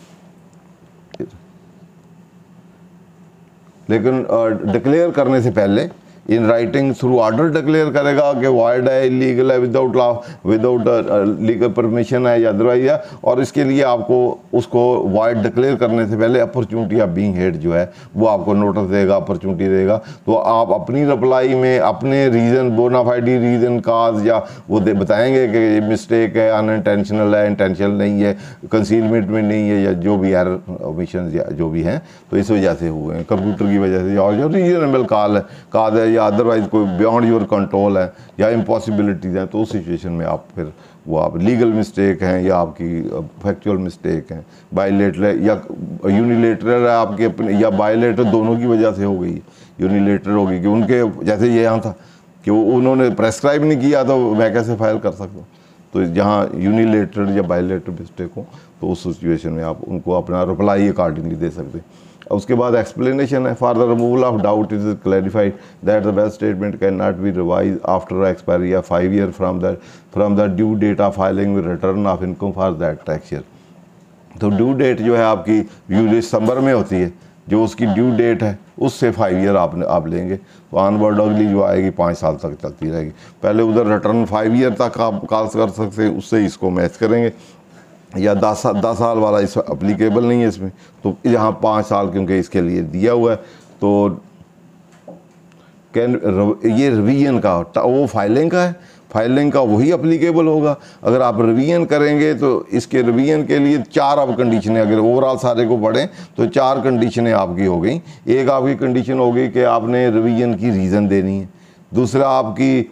लेकिन डिक्लेयर करने से पहले in writing through order declare करेगा कि वाइड है, इलीगल है, without law, without legal permission है या अदरवाइज है। और इसके लिए आपको उसको वाइड डिक्लेयर करने से पहले अपॉर्चुनिटी ऑफ बीइंग हेड जो है वो आपको नोटिस देगा, अपॉर्चुनिटी देगा। तो आप अपनी रिप्लाई में अपने रीज़न, बोनाफाइडी रीज़न, काज या वो बताएंगे कि ये मिस्टेक है, अनइंटेंशनल है, इंटेंशनल नहीं है, कंसीलमेंट में नहीं है, या जो भी एरर ओमिशन या जो भी हैं तो इस वजह से हुए हैं, कंप्यूटर की वजह से, और जो रीजनेबल काज है या अदरवाइज कोई बियॉन्ड योर कंट्रोल है या इम्पॉसिबिलिटीज़ हैं, तो उस सिचुएशन में आप फिर वो आप लीगल मिस्टेक हैं या आपकी फैक्चुअल मिस्टेक हैं, बायलेटरल या यूनिलेटरल है आपके अपने, या बायलेटरल दोनों की वजह से हो गई। यूनिलेटरल होगी कि उनके जैसे ये यहाँ था कि वो उन्होंने प्रेस्क्राइब नहीं किया तो मैं कैसे फाइल कर सकता हूँ। तो जहाँ यूनिलेटरल या बायलेटरल मिस्टेक हो तो उस सिचुएशन में आप उनको अपना रिप्लाई अकॉर्डिंगली दे सकते हैं। उसके बाद एक्सप्लेनेशन है, for the removal of doubt is clarified that the wealth statement can not be revise after expiry या 5 year from the due date of filing with return of income for that tax year. तो due date जो है आपकी दिसंबर में होती है, जो उसकी ड्यू डेट है उससे 5 ईयर आप लेंगे, तो ऑनवर्ड अगली जो आएगी 5 साल तक चलती रहेगी। पहले उधर रिटर्न 5 ईयर तक आप कॉल कर सकते हैं, उससे इसको मैच करेंगे, या 10 साल वाला इस अप्लीकेबल नहीं है इसमें, तो यहाँ 5 साल क्योंकि इसके लिए दिया हुआ है। तो कैन ये रिवीजन का वो फाइलिंग का है, फाइलिंग का वही अप्लीकेबल होगा। अगर आप रिवीजन करेंगे तो इसके रिवीजन के लिए 4 अब कंडीशनें, अगर ओवरऑल सारे को पढ़ें तो 4 कंडीशनें आपकी हो गई। एक आपकी कंडीशन हो गई कि आपने रिवीजन की रीज़न देनी है, दूसरा आपकी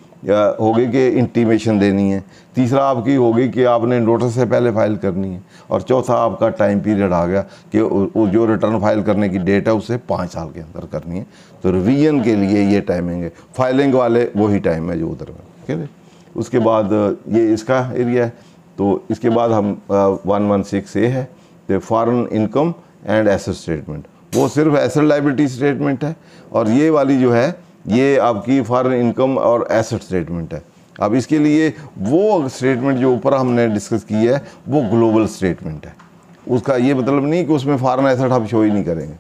होगी कि इंटीमेशन देनी है, तीसरा आपकी होगी कि आपने नोटिस से पहले फाइल करनी है, और चौथा आपका टाइम पीरियड आ गया कि जो रिटर्न फाइल करने की डेट है उसे 5 साल के अंदर करनी है। तो रिवीजन के लिए ये टाइमिंग है, फाइलिंग वाले वही टाइम है जो उधर में, ठीक है। उसके बाद ये इसका एरिया है। तो इसके बाद हम 116A है, तो foreign income and asset statement, वो सिर्फ एसेट लायबिलिटी स्टेटमेंट है, और ये वाली जो है ये आपकी फॉरेन इनकम और एसेट स्टेटमेंट है। अब इसके लिए वो स्टेटमेंट जो ऊपर हमने डिस्कस की है वो ग्लोबल स्टेटमेंट है। उसका ये मतलब नहीं कि उसमें फॉरेन एसेट हम शो ही नहीं करेंगे,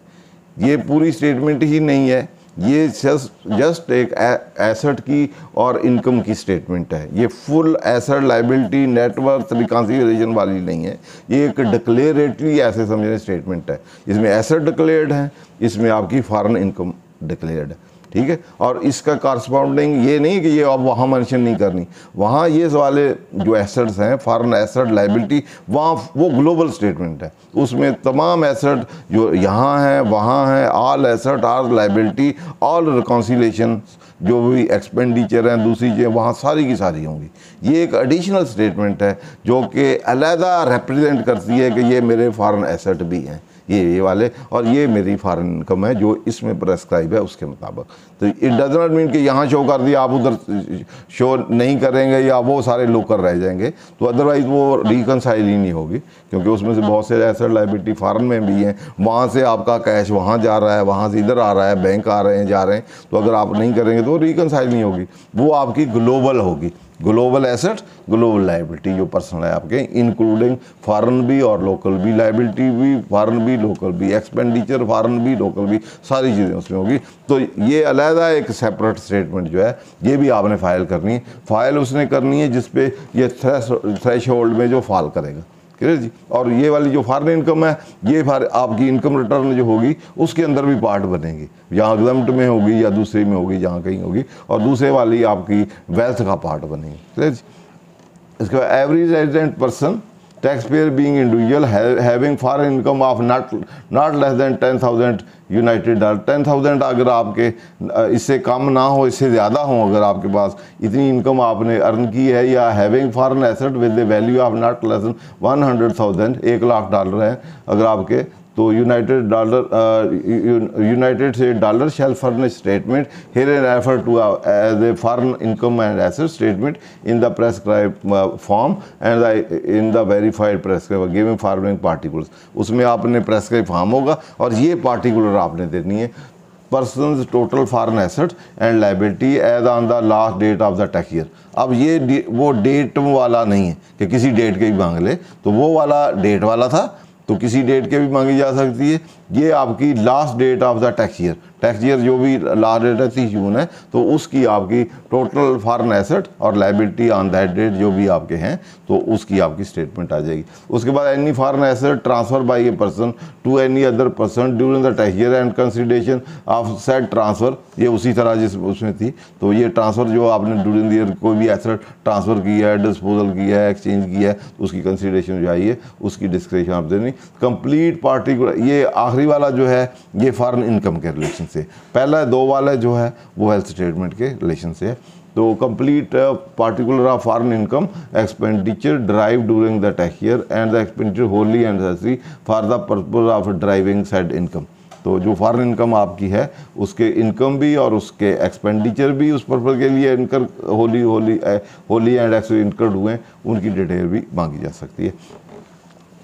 ये पूरी स्टेटमेंट ही नहीं है, ये जस्ट एक एसेट की और इनकम की स्टेटमेंट है। ये full asset liability net worth reconciliation वाली नहीं है, ये एक डिक्लेरेटरी ऐसे समझने स्टेटमेंट है। इसमें एसेट डिक्लेयर्ड है, इसमें आपकी फॉरेन इनकम डिक्लेयर्ड है, ठीक है। और इसका कॉरस्पॉन्डिंग ये नहीं कि ये अब वहाँ मेंशन नहीं करनी, वहाँ ये वाले जो एसेट्स हैं फॉरेन एसेट लायबिलिटी, वहाँ वो ग्लोबल स्टेटमेंट है, उसमें तमाम एसेट जो यहाँ हैं वहाँ हैं, all asset all liability all reconciliation जो भी एक्सपेंडिचर हैं दूसरी चीज़ें वहाँ सारी की सारी होंगी। ये एक एडिशनल स्टेटमेंट है जो कि अलहदा रिप्रेजेंट करती है कि ये मेरे फॉरेन एसेट भी हैं, ये वाले, और ये मेरी फॉरेन इनकम है जो इसमें प्रेस्क्राइब है उसके मुताबिक। तो इट डज नॉट मीन कि यहाँ शो कर दिया आप उधर शो नहीं करेंगे या वो सारे लोकल रह जाएंगे, तो अदरवाइज़ वो रिकनसाइल ही नहीं होगी, क्योंकि उसमें से बहुत से एसेट लायबिलिटी फॉरेन में भी हैं, वहाँ से आपका कैश वहाँ जा रहा है, वहाँ से इधर आ रहा है, बैंक आ रहे हैं जा रहे हैं, तो अगर आप नहीं करेंगे तो रिकनसाइल नहीं होगी, वो आपकी ग्लोबल होगी। ग्लोबल एसेट ग्लोबल लायबिलिटी जो पर्सनल है आपके, इंक्लूडिंग फॉरेन भी और लोकल भी, लायबिलिटी भी फॉरेन भी लोकल भी, एक्सपेंडिचर फॉरेन भी लोकल भी, सारी चीज़ें उसमें होगी। तो ये अलहदा एक सेपरेट स्टेटमेंट जो है ये भी आपने फाइल करनी है। फाइल उसने करनी है जिस पे ये थ्रेश होल्ड में जो फाल करेगा, क्लियर जी। और ये वाली जो फॉरेन इनकम है ये आपकी इनकम रिटर्न जो होगी उसके अंदर भी पार्ट बनेगी, यहाँ एग्जम्प्ट में होगी या दूसरे में होगी, जहाँ कहीं होगी, और दूसरे वाली आपकी वेल्थ का पार्ट बनेगी, क्लियर जी। इसके बाद average resident person taxpayer being individual having foreign income of not less than 10,000 United dollar. 10,000 अगर आपके इससे कम ना हो, इससे ज़्यादा हो, अगर आपके पास इतनी इनकम आपने अर्न की है, या having foreign asset with the value of not less than 100,000, 1 lakh dollar है अगर आपके, तो United State dollar shall furnish statement here an refer to as a foreign income and asset statement in the prescribe form and in the verified prescribe giving following particulars. उसमें आपने prescribe form होगा और ये particular आपने देनी है। Person's total foreign asset and liability as on the last date of the tax year. अब ये वो डेट वाला नहीं है कि किसी डेट के भी मांग ले, तो वो वाला डेट वाला था तो किसी डेट के भी मांगी जा सकती है। ये आपकी last date of the tax year जो भी लास्ट डेट है 30 जून है, तो उसकी आपकी टोटल फॉरेन एसेट और लायबिलिटी ऑन दैट डेट जो भी आपके हैं तो उसकी आपकी स्टेटमेंट आ जाएगी। उसके बाद any foreign asset transfer by a person to any other person during the tax year and consideration of set transfer, ये उसी तरह जिस उसमें थी। तो ये ट्रांसफ़र जो आपने ड्यूरिंग द ईयर कोई भी एसेट ट्रांसफ़र किया है, डिस्पोजल किया है, एक्सचेंज किया है, तो उसकी कंसिडरेशन जो आई है उसकी डिस्क्रिप्शन आप देनी। कंप्लीट पार्टिकुलर, ये आखिरी वाला जो है ये फॉरेन इनकम के रिलेशन से, पहला 2 वाला जो है वो हेल्थ स्टेटमेंट के रिलेशन से है। तो complete particular of foreign income expenditure drive during the tax year and the expenditure Holi and necessary for the purpose of driving said income. तो जो फॉरेन इनकम आपकी है उसके इनकम भी और उसके एक्सपेंडिचर भी उस पर्पज के लिए इनकर होली एंड एक्सपेंडिचर इनकर्ड हुए, उनकी डिटेल भी मांगी जा सकती है।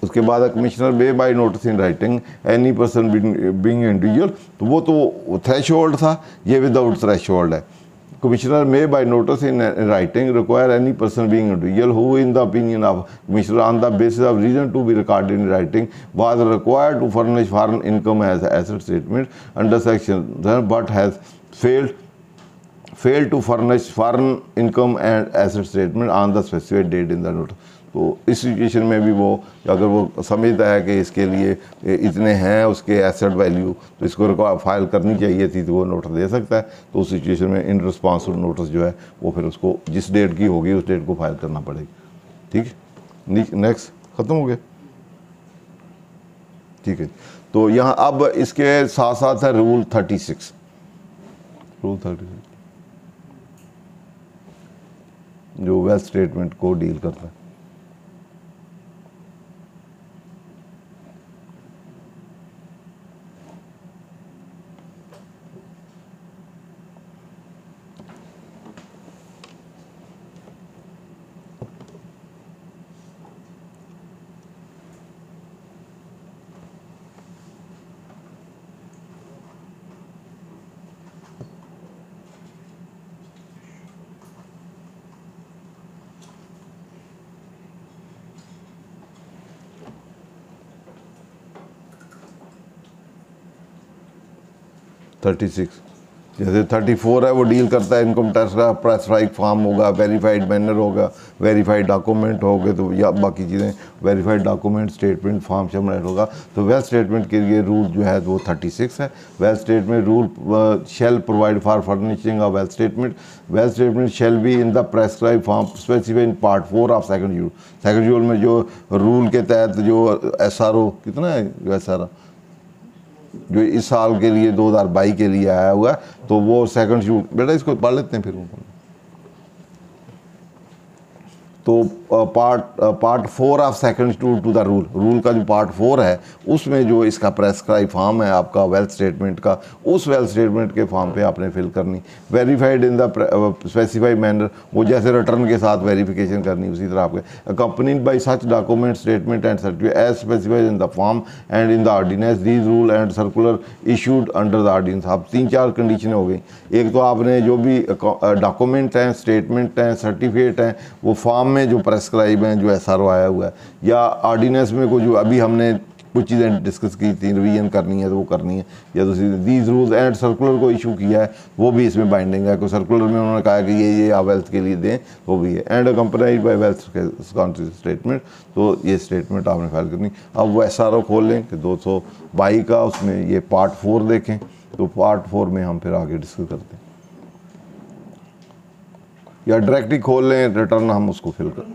उसके बाद commissioner may by notice in writing any person being individual, तो वो तो थ्रेश होल्ड था, ये विदाउट थ्रेश होल्ड है। Commissioner may by notice in writing require any person being individual who in the opinion of commissioner on the basis of reason to be recorded in writing was required to furnish foreign income as asset statement under section but has failed to furnish foreign income and asset statement on the specified date in the notice। तो इस situation में भी वो अगर वो समझता है कि इसके लिए इतने हैं उसके एसेट वैल्यू, तो इसको फाइल करनी चाहिए थी, तो वो नोटिस दे सकता है। तो उस सिचुएशन में इन रिस्पॉन्स नोटिस जो है वो फिर उसको जिस डेट की होगी उस डेट को फाइल करना पड़ेगी। ठीक है, नेक्स्ट ख़त्म हो गया। ठीक है, तो यहाँ अब इसके साथ साथ है रूल 36। रूल 36 जो वेल्थ स्टेटमेंट को डील करता है। थर्टी सिक्स जैसे 34 है वो डील करता है इनकम टैक्स का प्रेस्क्राइब फॉर्म होगा, वेरीफाइड मैनर होगा, वेरीफाइड डॉक्यूमेंट होंगे, तो या बाकी चीज़ें वेरीफाइड डॉक्यूमेंट स्टेटमेंट फॉर्म शमूलियत होगा। तो वेल्थ स्टेटमेंट के लिए रूल जो है वो 36 है। Wealth statement rule shall provide for furnishing of wealth statement. Wealth statement shall be in the prescribe form specified in part 4 of second schedule. Second schedule में जो रूल के तहत जो SRO कितना है, SRO जो इस साल के लिए 2022 के लिए आया हुआ है, तो वो सेकंड शेड्यूल, बेटा इसको पढ़ लेते हैं फिर उनको। तो part 4 of second schedule to the rule का जो पार्ट 4 है उसमें जो इसका प्रेस्क्राइब फॉर्म है आपका वेल्थ स्टेटमेंट का, उस वेल्थ स्टेटमेंट के फॉर्म पे आपने फिल करनी। Verified in the specified manner, वो जैसे रिटर्न के साथ वेरिफिकेशन करनी उसी तरह आपके। Accompanied by such document statement and certificate as specified in the form and in the ordinance these rule and circular issued under the ordinance. आप 3-4 कंडीशनें हो गई। एक तो आपने जो भी डॉक्यूमेंट हैं, स्टेटमेंट हैं, सर्टिफिकेट हैं, वो फॉर्म में जो प्रेस्क्राइब हैं, जो SRO आया हुआ है, या ऑर्डिनेंस में कोई जो अभी हमने कुछ चीज़ें डिस्कस की थी, रिवीजन करनी है तो वो करनी है, या तो दीज रूल्स एंड सर्कुलर को इशू किया है वो भी इसमें बाइंडिंग है। कोई सर्कुलर में उन्होंने कहा कि ये आप वेल्थ के लिए दें तो भी है। एंड अकम्पनाइड बाय वेल्थ स्टेटमेंट, तो ये स्टेटमेंट आपने फाइल करनी। अब वो SRO खोल लें कि 222 का, उसमें ये पार्ट 4 देखें, तो पार्ट 4 में हम फिर आगे डिस्कस करते हैं, या डायरेक्टली खोल लें रिटर्न हम उसको फिल कर,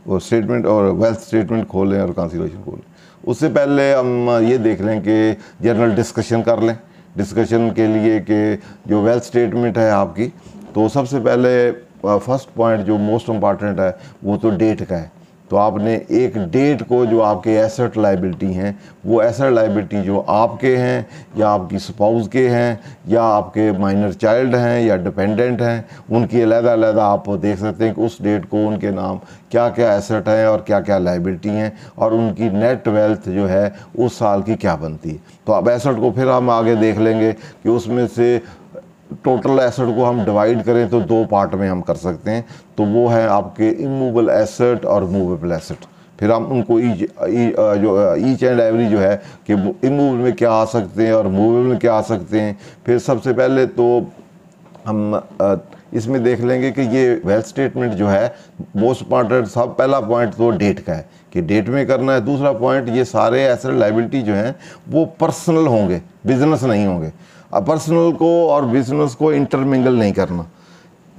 और स्टेटमेंट और वेल्थ स्टेटमेंट खोल लें और कंसीडरेशन खोल लें। उससे पहले हम ये देख लें कि जनरल डिस्कशन कर लें। डिस्कशन के लिए कि जो वेल्थ स्टेटमेंट है आपकी, तो सबसे पहले फर्स्ट पॉइंट जो मोस्ट इम्पॉर्टेंट है वो तो डेट का है। तो आपने एक डेट को जो आपके एसेट लाइबिलिटी हैं, वो एसेट लाइबिलिटी जो आपके हैं या आपकी स्पाउस के हैं या आपके माइनर चाइल्ड हैं या डिपेंडेंट हैं, उनकी अलग-अलग आप देख सकते हैं कि उस डेट को उनके नाम क्या क्या एसेट हैं और क्या क्या लाइबिलिटी हैं, और उनकी नेट वेल्थ जो है उस साल की क्या बनती है। तो अब एसेट को फिर हम आगे देख लेंगे कि उसमें से टोटल एसेट को हम डिवाइड करें तो 2 पार्ट में हम कर सकते हैं। तो वो है आपके इमूवेबल एसेट और मूवेबल एसेट। फिर हम उनको ईच एंड एवरी जो है कि इमूवेबल में क्या आ सकते हैं और मूवेबल में क्या आ सकते हैं। फिर सबसे पहले तो हम इसमें देख लेंगे कि ये वेल्थ स्टेटमेंट जो है मोस्ट इम्पॉर्टेंट, सब पहला पॉइंट तो डेट का है कि डेट में करना है। दूसरा पॉइंट, ये सारे एसेट लाइबिलिटी जो हैं वो पर्सनल होंगे, बिजनेस नहीं होंगे। पर्सनल को और बिजनेस को इंटरमिंगल नहीं करना।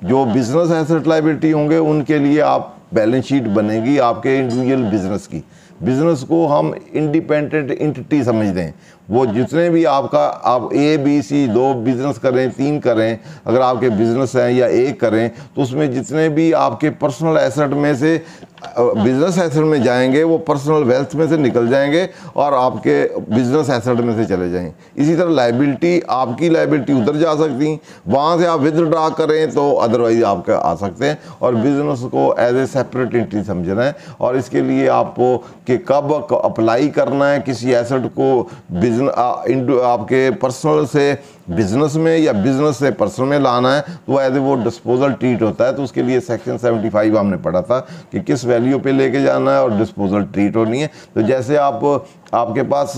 जो बिजनेस एसेट लाइबिलिटी होंगे उनके लिए आप बैलेंस शीट बनेगी आपके इंडिविजुअल बिजनेस की। बिजनेस को हम इंडिपेंडेंट एंटिटी समझते हैं। वो जितने भी आपका आप ABC 2 बिजनेस करें, 3 करें, अगर आपके बिजनेस हैं या 1 करें, तो उसमें जितने भी आपके पर्सनल एसेट में से बिजनेस एसेट में जाएंगे वो पर्सनल वेल्थ में से निकल जाएंगे और आपके बिजनेस एसेट में से चले जाएंगे। इसी तरह लाइबिलिटी, आपकी लाइबिलिटी उधर जा सकती, वहाँ से आप विदड्रा करें तो अदरवाइज आपके आ सकते हैं। और बिजनेस को एज ए सेपरेट एंटिटी समझना है, और इसके लिए आपको कि कब अप्लाई करना है किसी एसेट को आपके पर्सनल से बिजनेस में या बिजनेस से पर्सनल में लाना है तो एज ए वो डिस्पोजल ट्रीट होता है। तो उसके लिए सेक्शन 75 हमने पढ़ा था कि किस वैल्यू पे लेके जाना है और डिस्पोजल ट्रीट होनी है। तो जैसे आपके पास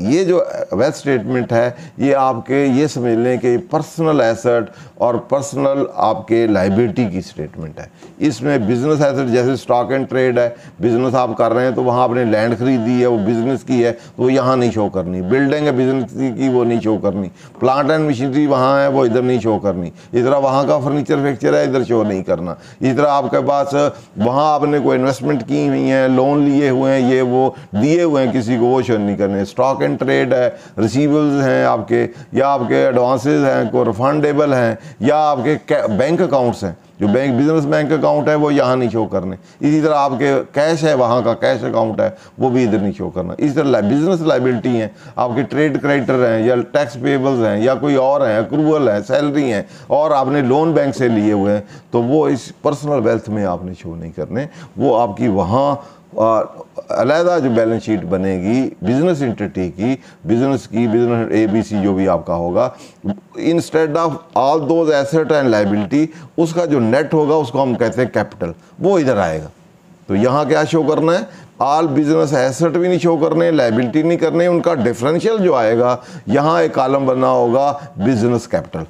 ये जो वेल्थ स्टेटमेंट है ये आपके ये समझ लें कि पर्सनल एसेट और पर्सनल आपके लाइबिलिटी की स्टेटमेंट है। इसमें बिजनेस एसेट जैसे स्टॉक एंड ट्रेड है, बिजनेस आप कर रहे हैं तो वहाँ आपने लैंड खरीदी है, वो बिजनेस की है तो वो यहाँ नहीं शो करनी। बिल्डिंग है बिजनेस की, वो नहीं शो करनी। प्लांट एंड मशीनरी वहाँ है, वो इधर नहीं शो करनी। इस तरह वहाँ का फर्नीचर फैक्चर है, इधर शो नहीं करना। इस तरह आपके पास वहाँ आपने कोई इन्वेस्टमेंट की हुई है, लोन लिए हुए हैं, ये वो दिए हुए हैं किसी को, वो शो नहीं करने। स्टॉक एंड ट्रेड है, रिसीवेबल्स हैं आपके, या आपके एडवांसेस हैं, कोई रिफंडेबल हैं, या आपके बैंक अकाउंट्स हैं, जो बैंक बिजनेस बैंक अकाउंट है वो यहाँ नहीं शो करने। इसी तरह आपके कैश है, वहाँ का कैश अकाउंट है वो भी इधर नहीं शो करना। इसी तरह बिजनेस लाइबिलिटी हैं, आपके ट्रेड क्रेडिटर हैं, या टैक्स पेबल्स हैं, या कोई और हैं, अक्रूवल है, सैलरी हैं, और आपने लोन बैंक से लिए हुए हैं, तो वो इस पर्सनल वेल्थ में आपने शो नहीं करने। वो आपकी वहाँ अलहदा जो बैलेंस शीट बनेगी बिजनेस एंटिटी की, बिजनेस ABC जो भी आपका होगा, instead of all those asset and liability, उसका जो नेट होगा उसको हम कहते हैं कैपिटल, वो इधर आएगा। तो यहाँ क्या शो करना है, ऑल बिजनेस एसेट भी नहीं शो करने, लाइबिलिटी नहीं करने, उनका डिफरेंशियल जो आएगा यहाँ एक कॉलम बनना होगा बिजनेस कैपिटल।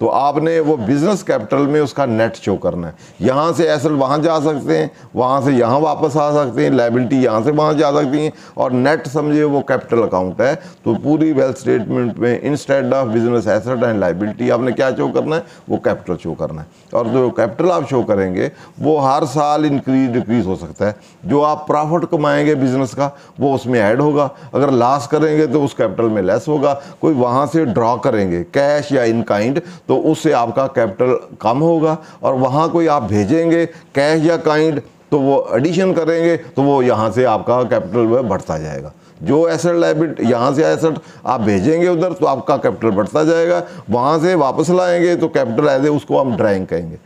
तो आपने वो बिजनेस कैपिटल में उसका नेट शो करना है। यहाँ से एसेट वहाँ जा सकते हैं, वहाँ से यहाँ वापस आ सकते हैं, लाइबिलिटी यहाँ से वहाँ जा सकती हैं, और नेट समझिए वो कैपिटल अकाउंट है। तो पूरी वेल्थ स्टेटमेंट में instead of business asset and liability आपने क्या शो करना है, वो कैपिटल शो करना है। और जो कैपिटल आप शो करेंगे वो हर साल इंक्रीज डिक्रीज हो सकता है। जो आप प्रॉफिट कमाएंगे बिजनेस का वो उसमें ऐड होगा, अगर लॉस करेंगे तो उस कैपिटल में लेस होगा। कोई वहाँ से ड्रॉ करेंगे कैश या इन काइंड तो उससे आपका कैपिटल कम होगा, और वहाँ कोई आप भेजेंगे कैश या काइंड तो वो एडिशन करेंगे तो वो यहाँ से आपका कैपिटल में बढ़ता जाएगा। जो एसेट लाइबिलिटी यहाँ से एसेट आप भेजेंगे उधर तो आपका कैपिटल बढ़ता जाएगा, वहाँ से वापस लाएंगे तो कैपिटल एज ए उसको हम ड्राइंग कहेंगे।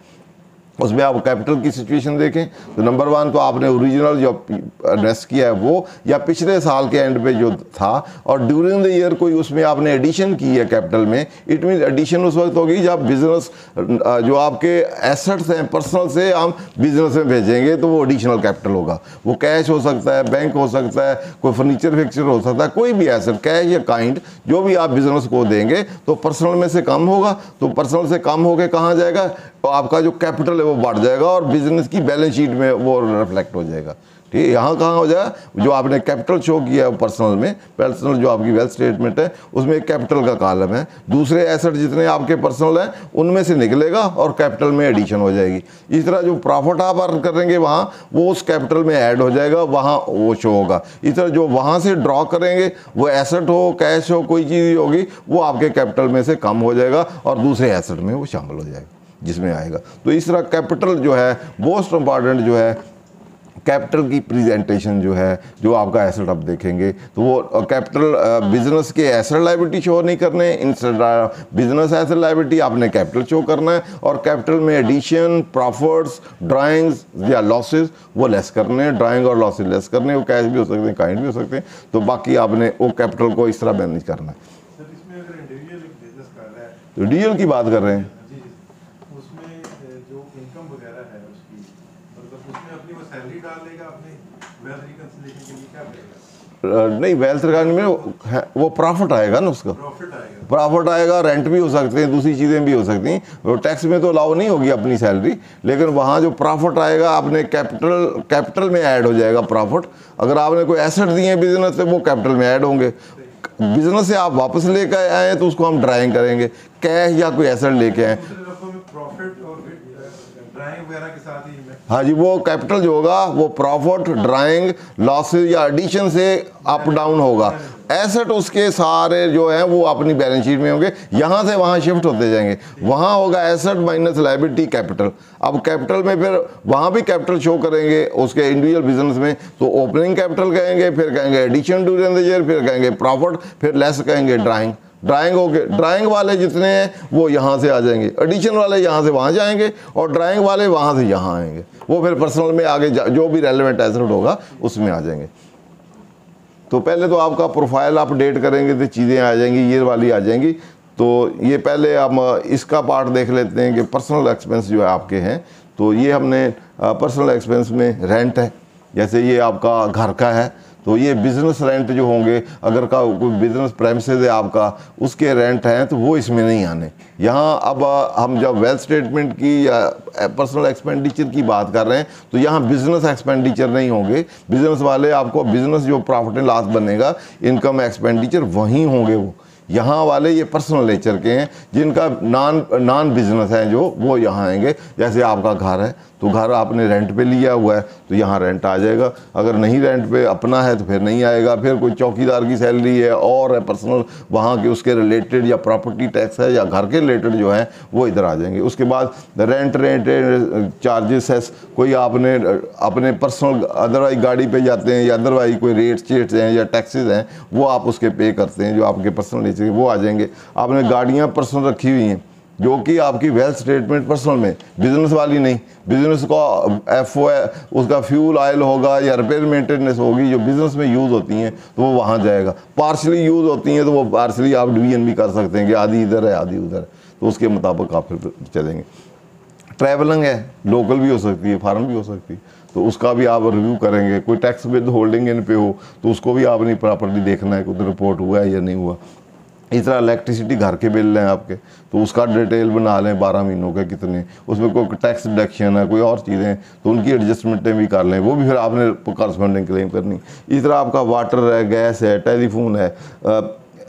उसमें आप कैपिटल की सिचुएशन देखें तो नंबर 1 तो आपने ओरिजिनल जो इन्वेस्ट किया है वो, या पिछले साल के एंड पे जो था, और ड्यूरिंग द ईयर कोई उसमें आपने एडिशन की है कैपिटल में। इट मीन एडिशन उस वक्त होगी जब बिजनेस जो आपके एसेट्स हैं पर्सनल से हम बिजनेस में भेजेंगे तो वो एडिशनल कैपिटल होगा। वो कैश हो सकता है, बैंक हो सकता है, कोई फर्नीचर फिक्चर हो सकता है, कोई भी एसेट कैश या काइंड जो भी आप बिजनेस को देंगे तो पर्सनल में से कम होगा। तो पर्सनल से कम होकर कहाँ जाएगा, तो आपका जो कैपिटल है वो बढ़ जाएगा और बिजनेस की बैलेंस शीट में वो रिफ्लेक्ट हो जाएगा। ठीक है, यहाँ कहाँ हो जाए, जो आपने कैपिटल शो किया है पर्सनल में, पर्सनल जो आपकी वेल्थ स्टेटमेंट है उसमें एक कैपिटल का कॉलम है, दूसरे एसेट जितने आपके पर्सनल हैं उनमें से निकलेगा और कैपिटल में एडिशन हो जाएगी। इस तरह जो प्रॉफिट आप अर्न करेंगे वहाँ वो उस कैपिटल में ऐड हो जाएगा, वहाँ वो शो होगा। इस तरह जो वहाँ से ड्रॉ करेंगे वो एसेट हो, कैश हो, कोई चीज़ होगी, वो आपके कैपिटल में से कम हो जाएगा और दूसरे एसेट में वो शामिल हो जाएगा जिसमें आएगा। तो इस तरह कैपिटल जो है मोस्ट इम्पॉर्टेंट जो है, कैपिटल की प्रेजेंटेशन जो है, जो आपका एसेट आप देखेंगे तो वो कैपिटल बिजनेस के एसेट लाइबिलिटी शो नहीं करने, इंस्टेड बिजनेस एसेट लाइबिलिटी आपने कैपिटल शो करना है, और कैपिटल में एडिशन, प्रॉफिट्स, ड्राइंग्स या लॉसेस वो लेस करने, ड्राइंग और लॉसेस लेस करने, वो कैश भी हो सकते हैं, काइंड भी हो सकते हैं। तो बाकी आपने वो कैपिटल को इस तरह मैनेज करना है। तो इंडिविजुअल की बात कर रहे हैं, नहीं वेल्थ रिकॉर्ड में वो प्रॉफिट आएगा ना, उसका प्रॉफिट आएगा, रेंट भी हो सकते हैं, दूसरी चीज़ें भी हो सकती हैं। वो टैक्स में तो अलाउ नहीं होगी अपनी सैलरी, लेकिन वहाँ जो प्रॉफिट आएगा आपने कैपिटल में ऐड हो जाएगा प्रॉफिट। अगर आपने कोई एसेट दिए हैं बिजनेस से वो कैपिटल में ऐड होंगे। बिजनेस से आप वापस लेकर आए तो उसको हम ड्राइंग करेंगे, कैश या कोई एसेट लेके आए, हाँ जी, वो कैपिटल जो होगा वो प्रॉफिट, ड्राइंग, लॉसेस या एडिशन से अप डाउन होगा। एसेट उसके सारे जो हैं वो अपनी बैलेंस शीट में होंगे, यहाँ से वहाँ शिफ्ट होते जाएंगे। वहाँ होगा एसेट माइनस लायबिलिटी कैपिटल। अब कैपिटल में फिर वहाँ भी कैपिटल शो करेंगे उसके इंडिविजुअल बिजनेस में, तो ओपनिंग कैपिटल कहेंगे, फिर कहेंगे एडिशन ड्यूरिंग द ईयर, फिर कहेंगे प्रॉफिट, फिर लेस कहेंगे ड्राइंग। ड्राइंग हो गए, ड्राइंग वाले जितने हैं वो यहाँ से आ जाएंगे, एडिशन वाले यहाँ से वहाँ जाएंगे, और ड्राइंग वाले वहाँ से यहाँ आएंगे। वो फिर पर्सनल में आगे जो भी रेलेवेंट एसेट होगा उसमें आ जाएंगे। तो पहले तो आपका प्रोफाइल अपडेट करेंगे तो चीज़ें आ जाएंगी, ये वाली आ जाएंगी। तो ये पहले हम इसका पार्ट देख लेते हैं कि पर्सनल एक्सपेंस जो है आपके हैं। तो ये हमने पर्सनल एक्सपेंस में रेंट है, जैसे ये आपका घर का है तो ये बिज़नेस रेंट जो होंगे, अगर का कोई बिज़नेस प्रेमिसेस है आपका, उसके रेंट हैं तो वो इसमें नहीं आने। यहाँ अब हम जब वेल्थ स्टेटमेंट की या पर्सनल एक्सपेंडिचर की बात कर रहे हैं तो यहाँ बिज़नेस एक्सपेंडिचर नहीं होंगे। बिज़नेस वाले आपको बिज़नेस जो प्रॉफिट एंड लॉस बनेगा, इनकम एक्सपेंडिचर वहीं होंगे। वो यहाँ वाले ये पर्सनल नेचर के हैं, जिनका नॉन बिजनेस है जो, वो यहाँ आएंगे। जैसे आपका घर है तो घर आपने रेंट पे लिया हुआ है तो यहाँ रेंट आ जाएगा, अगर नहीं रेंट पे अपना है तो फिर नहीं आएगा। फिर कोई चौकीदार की सैलरी है और है पर्सनल, वहाँ के उसके रिलेटेड या प्रॉपर्टी टैक्स है या घर के रिलेटेड जो है वो इधर आ जाएंगे। उसके बाद रेंट चार्जेस है, कोई आपने अपने पर्सनल अदरवाइज गाड़ी पे जाते हैं या अदरवाइज कोई रेट्स हैं या टैक्सेस हैं, वो आप उसके पे करते हैं जो आपके पर्सनल नेचर के, वो आ जाएंगे। आपने गाड़ियाँ पर्सनल रखी हुई हैं जो कि आपकी वेल्थ स्टेटमेंट पर्सनल में, बिजनेस वाली नहीं। बिजनेस का एफओ है, उसका फ्यूल ऑयल होगा या रिपेयर मेंटेनेंस होगी जो बिजनेस में यूज़ होती हैं तो वो वहाँ जाएगा। पार्शली यूज़ होती हैं तो वो पार्शली आप डिवीजन भी कर सकते हैं कि आधी इधर है आधी उधर है, तो उसके मुताबिक आप फिर चलेंगे। ट्रैवलिंग है, लोकल भी हो सकती है, फॉरेन भी हो सकती है, तो उसका भी आप रिव्यू करेंगे। कोई टैक्स विद होल्डिंग इन पे हो तो उसको भी आपने प्रॉपर्ली देखना है कि उधर रिपोर्ट हुआ है या नहीं हुआ। इस तरह इलेक्ट्रिसिटी घर के बिल हैं आपके तो उसका डिटेल बना लें 12 महीनों के कितने, उसमें कोई टैक्स डिडक्शन है, कोई और चीज़ें, तो उनकी एडजस्टमेंटें भी कर लें, वो भी फिर आपने कॉरस्पॉन्डिंग क्लेम करनी। इस तरह आपका वाटर है, गैस है, टेलीफोन है,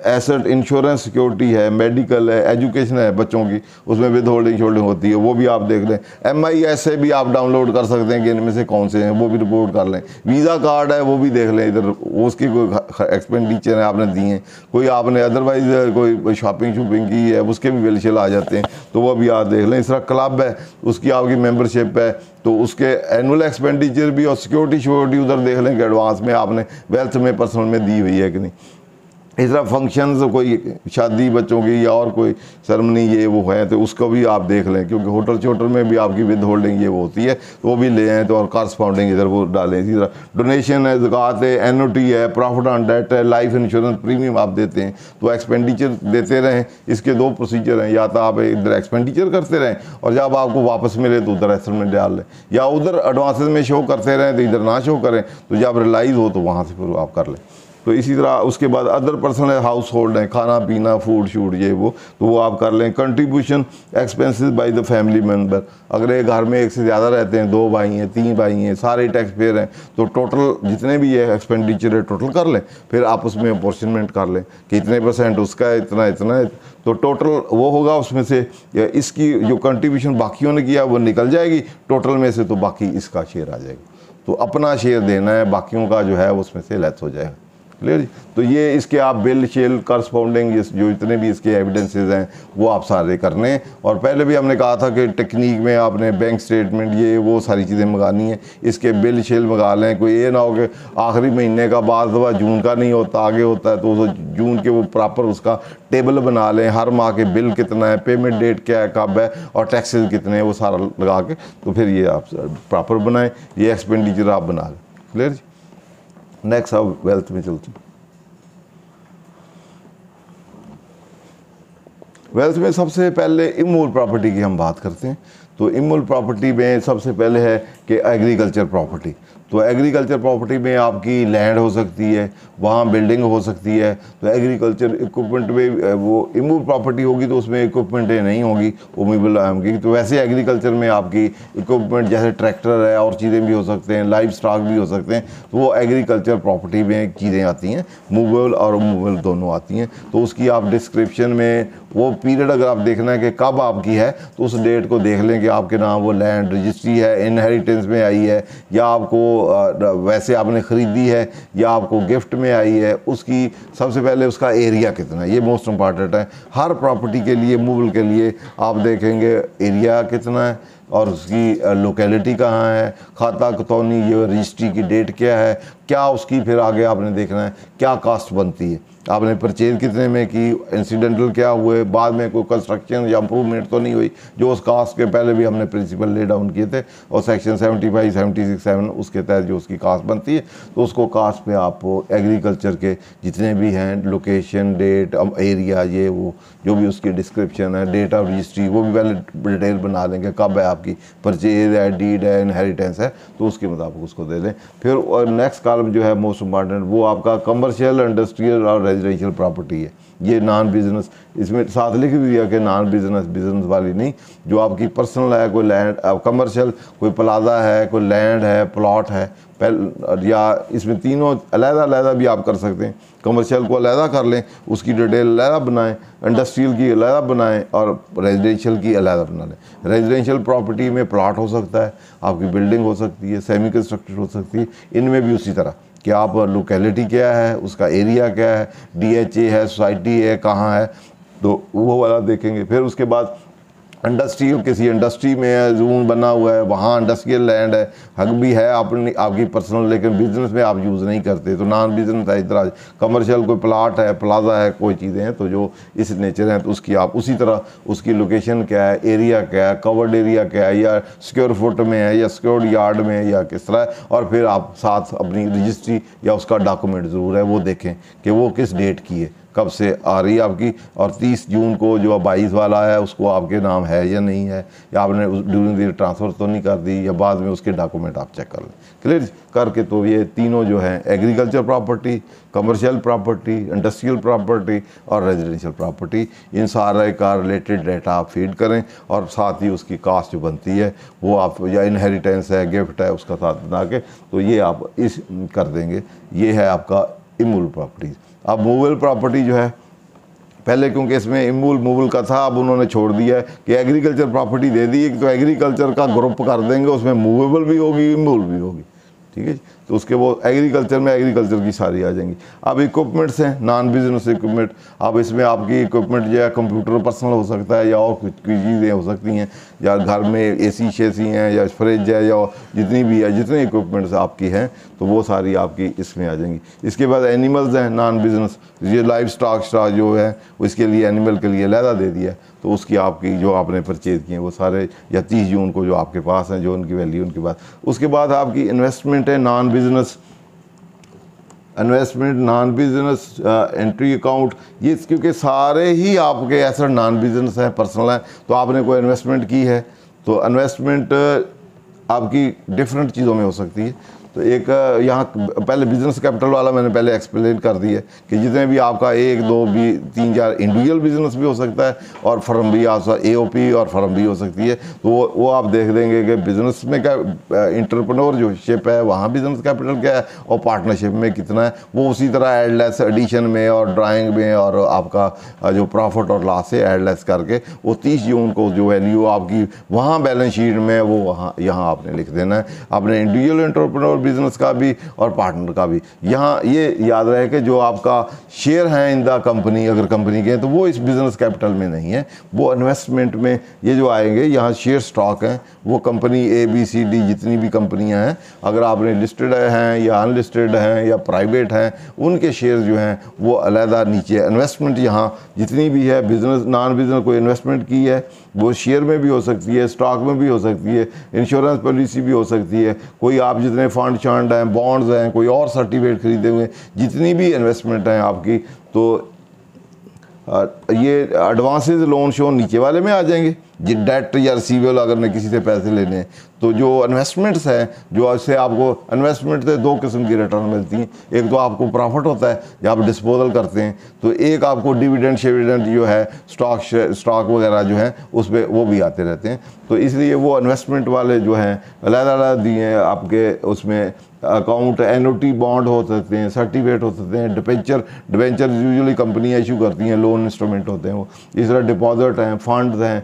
एसेट इंश्योरेंस सिक्योरिटी है, मेडिकल है, एजुकेशन है बच्चों की, उसमें विद होल्डिंग शोल्डिंग होती है, वो भी आप देख लें। MIS से भी आप डाउनलोड कर सकते हैं कि इनमें से कौन से हैं, वो भी रिपोर्ट कर लें। वीज़ा कार्ड है वो भी देख लें, इधर उसकी कोई एक्सपेंडिचर है आपने दिए हैं, कोई आपने अदरवाइज कोई शॉपिंग की है उसके भी बिल शिल आ जाते हैं तो वो भी आप देख लें। इस तरह क्लब है उसकी आपकी मेंबरशिप है तो उसके एनुअल एक्सपेंडिचर भी और सिक्योरिटी उधर देख लें कि एडवांस में आपने वेल्थ में पर्सनल में दी हुई है कि नहीं। इस तरह फंक्शंस, कोई शादी बच्चों की या और कोई सेरेमनी ये वो है तो उसको भी आप देख लें, क्योंकि होटल चोटल में भी आपकी विद होल्डिंग ये वो होती है तो वो भी ले आएँ तो, और कॉरस्पॉन्डिंग इधर वो डालें। इसी तरह डोनेशन है, ज़कात है, एनुटी है, प्रॉफिट ऑन डेट है, लाइफ इंश्योरेंस प्रीमियम आप देते हैं तो एक्सपेंडिचर देते रहें। इसके 2 प्रोसीजर हैं, या तो आप इधर एक्सपेंडिचर करते रहें और जब आपको वापस मिले तो उधर एसेट में डाल लें, या उधर एडवांसेस में शो करते रहें तो इधर ना शो करें, तो जब रिलाइज़ हो तो वहाँ से फिर आप कर लें। तो इसी तरह उसके बाद अदर पर्सनल हाउस होल्ड है, खाना पीना फूड शूड ये वो, तो वो आप कर लें। Contribution expenses by the family member, अगर एक घर में एक से ज़्यादा रहते हैं, 2 भाई हैं 3 भाई हैं, सारे टैक्स पेयर हैं, तो टोटल जितने भी ये एक्सपेंडिचर है टोटल कर लें, फिर आप उसमें अपोर्शनमेंट कर लें कि इतने % उसका है, इतना इतना है, तो टोटल वो होगा उसमें से इसकी जो कंट्रीब्यूशन बाकियों ने किया वो निकल जाएगी टोटल में से, तो बाकी इसका शेयर आ जाएगा। तो अपना शेयर देना है, बाकियों का जो है उसमें से लेस हो जाएगा। क्लियर जी। तो ये इसके आप बिल शेल करस्पॉन्डिंग जो इतने भी इसके एविडेंसेस हैं वो आप सारे करने हैं। और पहले भी हमने कहा था कि टेक्निक में आपने बैंक स्टेटमेंट ये वो सारी चीज़ें मंगानी हैं, इसके बिल शेल मंगा लें। कोई ये ना हो कि आखिरी महीने का बाद दफ़ा जून का नहीं होता आगे होता है, तो जून के वो प्रॉपर उसका टेबल बना लें, हर माह के बिल कितना है, पेमेंट डेट क्या है, कब है और टैक्सेस कितने हैं, वो सारा लगा के तो फिर ये आप प्रॉपर बनाएं, ये एक्सपेंडिचर आप बना लें। क्लियर जी। नेक्स्ट अब वेल्थ में चलते हैं। वेल्थ में सबसे पहले इमूवेबल प्रॉपर्टी की हम बात करते हैं। तो इमूवेबल प्रॉपर्टी में सबसे पहले है कि एग्रीकल्चर प्रॉपर्टी। तो एग्रीकल्चर प्रॉपर्टी में आपकी लैंड हो सकती है, वहाँ बिल्डिंग हो सकती है, तो एग्रीकल्चर इक्विपमेंट में वो इमूवेबल प्रॉपर्टी होगी तो उसमें इक्विपमेंट नहीं होगी, वो मूवेबल होगी। तो वैसे एग्रीकल्चर में आपकी इक्विपमेंट जैसे ट्रैक्टर है और चीज़ें भी हो सकते हैं, लाइव स्टॉक भी हो सकते हैं, तो वो एग्रीकल्चर प्रॉपर्टी में चीज़ें आती हैं, मूवेबल और इमूवेबल दोनों आती हैं। तो उसकी आप डिस्क्रिप्शन में वो पीरियड अगर आप देखना है कि कब आपकी है तो उस डेट को देख लें कि आपके नाम वो लैंड रजिस्ट्री है, इनहेरिटेंस में आई है, या आपको वैसे आपने ख़रीदी है, या आपको गिफ्ट में आई है। उसकी सबसे पहले उसका एरिया कितना है, ये मोस्ट इम्पॉर्टेंट है। हर प्रॉपर्टी के लिए मूवेबल के लिए आप देखेंगे एरिया कितना है और उसकी लोकेलिटी कहाँ है, खाता खतौनी ये रजिस्ट्री की डेट क्या है, क्या उसकी फिर आगे आपने देखना है क्या कास्ट बनती है, आपने परचेज कितने में की, इंसिडेंटल क्या हुए, बाद में कोई कंस्ट्रक्शन या इंप्रूवमेंट तो नहीं हुई, जो उस कास्ट के पहले भी हमने प्रिंसिपल ले डाउन किए थे, और सेक्शन 75, 76, 7 उसके तहत जो उसकी कास्ट बनती है, तो उसको कास्ट पे आप एग्रीकल्चर के जितने भी हैं लोकेशन, डेट, एरिया, ये वो जो भी उसकी डिस्क्रिप्शन है, डेट ऑफ रजिस्ट्री, वो भी पहले डिटेल बना लेंगे, कब है आपकी परचेज है, डीड है, इनहेरिटेंस है, तो उसके मुताबिक उसको दे दें। फिर नेक्स्ट कॉलम जो है मोस्ट इंपॉर्टेंट, वो आपका कमर्शियल, इंडस्ट्रियल और रेजिडेंशियल प्रॉपर्टी है। ये नॉन बिजनेस, इसमें साथ लिख दिया कि नॉन बिजनेस, बिजनेस वाली नहीं, जो आपकी पर्सनल है, कोई लैंड, कमर्शियल कोई प्लाजा है, कोई लैंड है, प्लॉट है, या इसमें तीनों अलग-अलग भी आप कर सकते हैं। कमर्शियल को अलग कर लें, उसकी डिटेल अलग बनाएं, इंडस्ट्रियल की अलग बनाएं और रेजिडेंशियल की अलग बना लें। रेजिडेंशियल प्रॉपर्टी में प्लॉट हो सकता है, आपकी बिल्डिंग हो सकती है, सेमी कंस्ट्रक्टेड हो सकती है, इनमें भी उसी तरह कि आप लोकेलिटी क्या है, उसका एरिया क्या है, DHA है, सोसाइटी है, कहाँ है, तो वो वाला देखेंगे। फिर उसके बाद इंडस्ट्री, किसी इंडस्ट्री में है, जोन बना हुआ है, वहाँ इंडस्ट्रियल लैंड है, हक भी है अपनी आपकी पर्सनल, लेकिन बिजनेस में आप यूज़ नहीं करते, तो नॉन बिजनेस है। इधर कमर्शियल कोई प्लाट है, प्लाजा है, कोई चीज़ें हैं तो जो इस नेचर हैं, तो उसकी आप उसी तरह उसकी लोकेशन क्या है, एरिया क्या है, कवर्ड एरिया क्या है, या स्क्वायर फुट में है या स्क्वायर यार्ड में है या किस तरह है, और फिर आप साथ अपनी रजिस्ट्री या उसका डॉक्यूमेंट ज़रूर है वो देखें कि वो किस डेट की है, कब से आ रही है आपकी, और 30 जून को जो 22 वाला है उसको आपके नाम है या नहीं है, या आपने ड्यूरिंग द ट्रांसफ़र तो नहीं कर दी, या बाद में उसके डॉक्यूमेंट आप चेक कर लें। क्लियर करके तो ये तीनों जो हैं, agriculture property, commercial property, industrial property और रेजिडेंशियल प्रॉपर्टी, इन सारे का रिलेटेड डाटा आप फीड करें, और साथ ही उसकी कास्ट जो बनती है वो आप, या इनहेरिटेंस है, गिफ्ट है, उसका साथ बना के तो ये आप इस कर देंगे। ये है आपका इमूवेबल प्रॉपर्टीज़। अब मूवेबल प्रॉपर्टी जो है, पहले क्योंकि इसमें मूवेबल का था, अब उन्होंने छोड़ दिया है कि एग्रीकल्चर प्रॉपर्टी दे दी, तो एग्रीकल्चर का ग्रुप कर देंगे, उसमें मूवेबल भी होगी, इमूवेबल भी होगी, ठीक है। तो उसके वो एग्रीकल्चर में एग्रीकल्चर की सारी आ जाएंगी। अब इक्विपमेंट्स हैं, नॉन बिजनेस इक्विपमेंट, अब इसमें आपकी इक्विपमेंट जो है कंप्यूटर पर्सनल हो सकता है, या और कुछ चीज़ें हो सकती हैं, या घर में AC शेसी हैं, या फ्रिज है, या जितनी भी है, जितने इक्विपमेंट्स आपकी हैं तो वो सारी आपकी इसमें आ जाएंगी। इसके बाद एनिमल्स हैं, नॉन बिजनेस, ये लाइव स्टॉक जो है उसके लिए एनिमल के लिए अलहदा दे दिया, तो उसकी आपकी जो आपने परचेज़ किए वो सारे, या 30 जून को जो आपके पास हैं, जो उनकी वैल्यू उनके पास। उसके बाद आपकी इन्वेस्टमेंट है, non business investment, non business entry account, ये क्योंकि सारे ही आपके एसेट नॉन बिजनेस हैं, पर्सनल हैं, तो आपने कोई इन्वेस्टमेंट की है, तो इन्वेस्टमेंट आपकी डिफरेंट चीज़ों में हो सकती है। तो एक यहाँ पहले बिजनेस कैपिटल वाला मैंने पहले एक्सप्लेन कर दिया कि जितने भी आपका 1, 2, 3, 4 इंडिविजुअल बिजनेस भी हो सकता है, और फर्म भी AOP और फर्म भी हो सकती है, तो वो आप देख देंगे कि बिजनेस में क्या इंटरप्रेन्योर जो शिप है वहाँ बिजनेस कैपिटल क्या है, और पार्टनरशिप में कितना है, वो उसी तरह एडलेस एडिशन में और ड्राइंग में और आपका जो प्रॉफिट और लॉस है एडलेस करके वो 30 जून को जो वैल्यू आपकी वहाँ बैलेंस शीट में वो वहाँ यहाँ आपने लिख देना है, आपने इंडिविजुअल एंटरप्रेन्योर बिजनेस का भी और पार्टनर का भी। यहाँ ये याद रहे कि जो आपका शेयर है इन द कंपनी, अगर कंपनी के हैं तो वो इस बिजनेस कैपिटल में नहीं है, वो इन्वेस्टमेंट में ये जो आएंगे, यहाँ शेयर स्टॉक हैं, वो कंपनी ABCD जितनी भी कंपनियां हैं, अगर आपने लिस्टेड हैं या अनलिस्टेड हैं या प्राइवेट हैं, उनके शेयर जो हैं वो अलहदा नीचे। इन्वेस्टमेंट यहाँ जितनी भी है, बिजनेस नॉन बिजनेस कोई इन्वेस्टमेंट की है वो शेयर में भी हो सकती है, स्टॉक में भी हो सकती है, इंश्योरेंस पॉलिसी भी हो सकती है, कोई आप जितने फंड शंड हैं, बॉन्ड्स हैं, कोई और सर्टिफिकेट खरीदे हुए, जितनी भी इन्वेस्टमेंट हैं आपकी, तो ये एडवांसेस लोन शो नीचे वाले में आ जाएंगे। जी डेट या रिसीवेबल अगर ने किसी से पैसे लेने हैं, तो जो इन्वेस्टमेंट्स हैं, जो इससे आपको इन्वेस्टमेंट से 2 किस्म की रिटर्न मिलती हैं। एक तो आपको प्रॉफिट होता है जब आप डिस्पोजल करते हैं, तो एक आपको डिविडेंड शेविडेंड जो है, स्टॉक वगैरह जो है उस पर वो भी आते रहते हैं। तो इसलिए वो इन्वेस्टमेंट वाले जो हैं अलग-अलग दिए हैं आपके, उसमें अकाउंट एनओटी बॉन्ड हो सकते हैं, सर्टिफिकेट हो सकते हैं, डिबेंचर यूजुअली कंपनियाँ इशू करती हैं, लोन इंस्ट्रूमेंट होते हैं वो। इस तरह डिपॉजिट हैं, फंड्स हैं,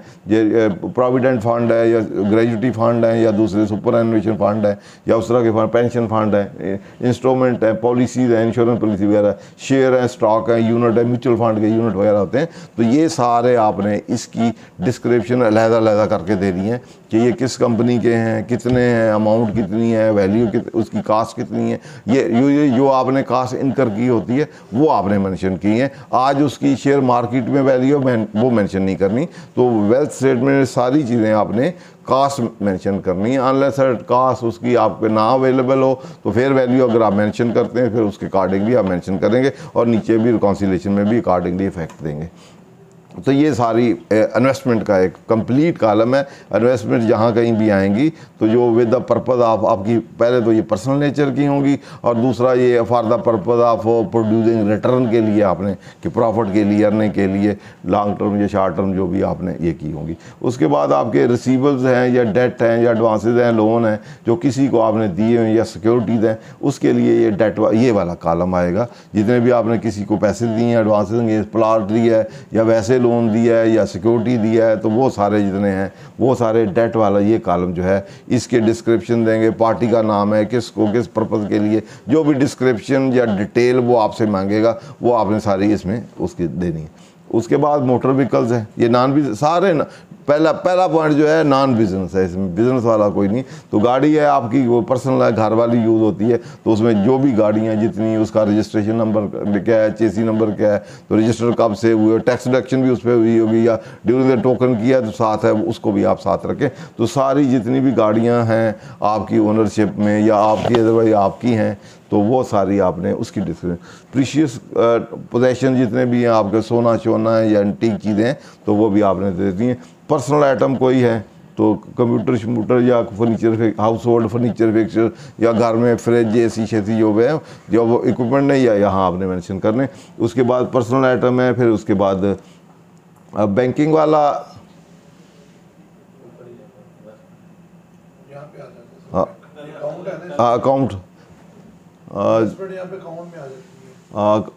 प्रोविडेंट फंड है या ग्रेजुटी फंड है या दूसरे सुपर एनुएशन फंड है या उस तरह के फंड, पेंशन फंड है, इंस्ट्रूमेंट है, पॉलिसीज़ हैं, इंश्योरेंस पॉलिसी वगैरह, शेयर हैं, स्टॉक है, यूनिट है, म्यूचुअल फंड के यूनिट वगैरह होते हैं। तो ये सारे आपने इसकी डिस्क्रिप्शन अलहदा करके दे दी है कि ये किस कंपनी के हैं, कितने हैं, अमाउंट कितनी है, वैल्यू उसकी कास्ट कितनी है, ये जो आपने कास्ट इनकर की होती है वो आपने मेंशन की है। आज उसकी शेयर मार्केट में वैल्यू वो मेंशन नहीं करनी। तो वेल्थ स्टेटमेंट में सारी चीज़ें आपने कास्ट मेंशन करनी है। अनलेस कास्ट उसकी आपके ना अवेलेबल हो तो फेयर वैल्यू अगर आप मेंशन करते हैं फिर उसके अकॉर्डिंगली आप मेंशन करेंगे और नीचे भी रिकॉन्सिलेशन में भी अकॉर्डिंगली इफेक्ट देंगे। तो ये सारी इन्वेस्टमेंट का एक कंप्लीट कॉलम है। इन्वेस्टमेंट जहाँ कहीं भी आएंगी तो जो विद द पर्पज़ आपकी पहले तो ये पर्सनल नेचर की होंगी और दूसरा ये for the purpose of producing return के लिए आपने कि प्रॉफिट के लिए, अर्निंग के लिए, लॉन्ग टर्म या शॉर्ट टर्म जो भी आपने ये की होंगी। उसके बाद आपके रिसीवेबल्स हैं या डेट हैं या एडवांसेज हैं, लोन हैं जो किसी को आपने दिए हुए या सिक्योरिटीज़ हैं, उसके लिए ये डेट ये वाला कॉलम आएगा। जितने भी आपने किसी को पैसे दिए हैं, एडवांसेज, प्लाट दिया है या वैसे लोन दिया है या सिक्योरिटी दिया है, तो वो सारे जितने हैं वो सारे डेट वाला ये कॉलम जो है इसके डिस्क्रिप्शन देंगे, पार्टी का नाम है, किसको किस पर्पज़ के लिए, जो भी डिस्क्रिप्शन या डिटेल वो आपसे मांगेगा वो आपने सारी इसमें उसकी देनी है। उसके बाद मोटर व्हीकल्स हैं, ये नॉन बिजनेस सारे पहला पॉइंट जो है नॉन बिजनेस है, इसमें बिजनेस वाला कोई नहीं। तो गाड़ी है आपकी वो पर्सनल है, घर वाली यूज़ होती है, तो उसमें जो भी गाड़ियाँ जितनी उसका रजिस्ट्रेशन नंबर क्या है, चेसी नंबर क्या है, तो रजिस्टर कब से हुए, टैक्स डिडक्शन भी उस पर हुई होगी या ड्यूरिंग द टोकन किया तो साथ है, उसको भी आप साथ रखें। तो सारी जितनी भी गाड़ियाँ हैं आपकी ओनरशिप में या आपकी अदरवाइज आपकी हैं तो वो सारी आपने उसकी डिस्क्रिप्शन। प्रीशियस पोजेशन जितने भी हैं आपके, सोना चोना है या एंटीक चीज़ें हैं तो वो भी आपने दे दी हैं। पर्सनल आइटम कोई है तो कंप्यूटर शम्प्यूटर या furniture, house hold furniture fixer या घर में फ्रिज एसी शेसी जो है जो वो इक्विपमेंट नहीं है यहाँ आपने मेंशन करने। उसके बाद पर्सनल आइटम है, फिर उसके बाद बैंकिंग वाला अकाउंट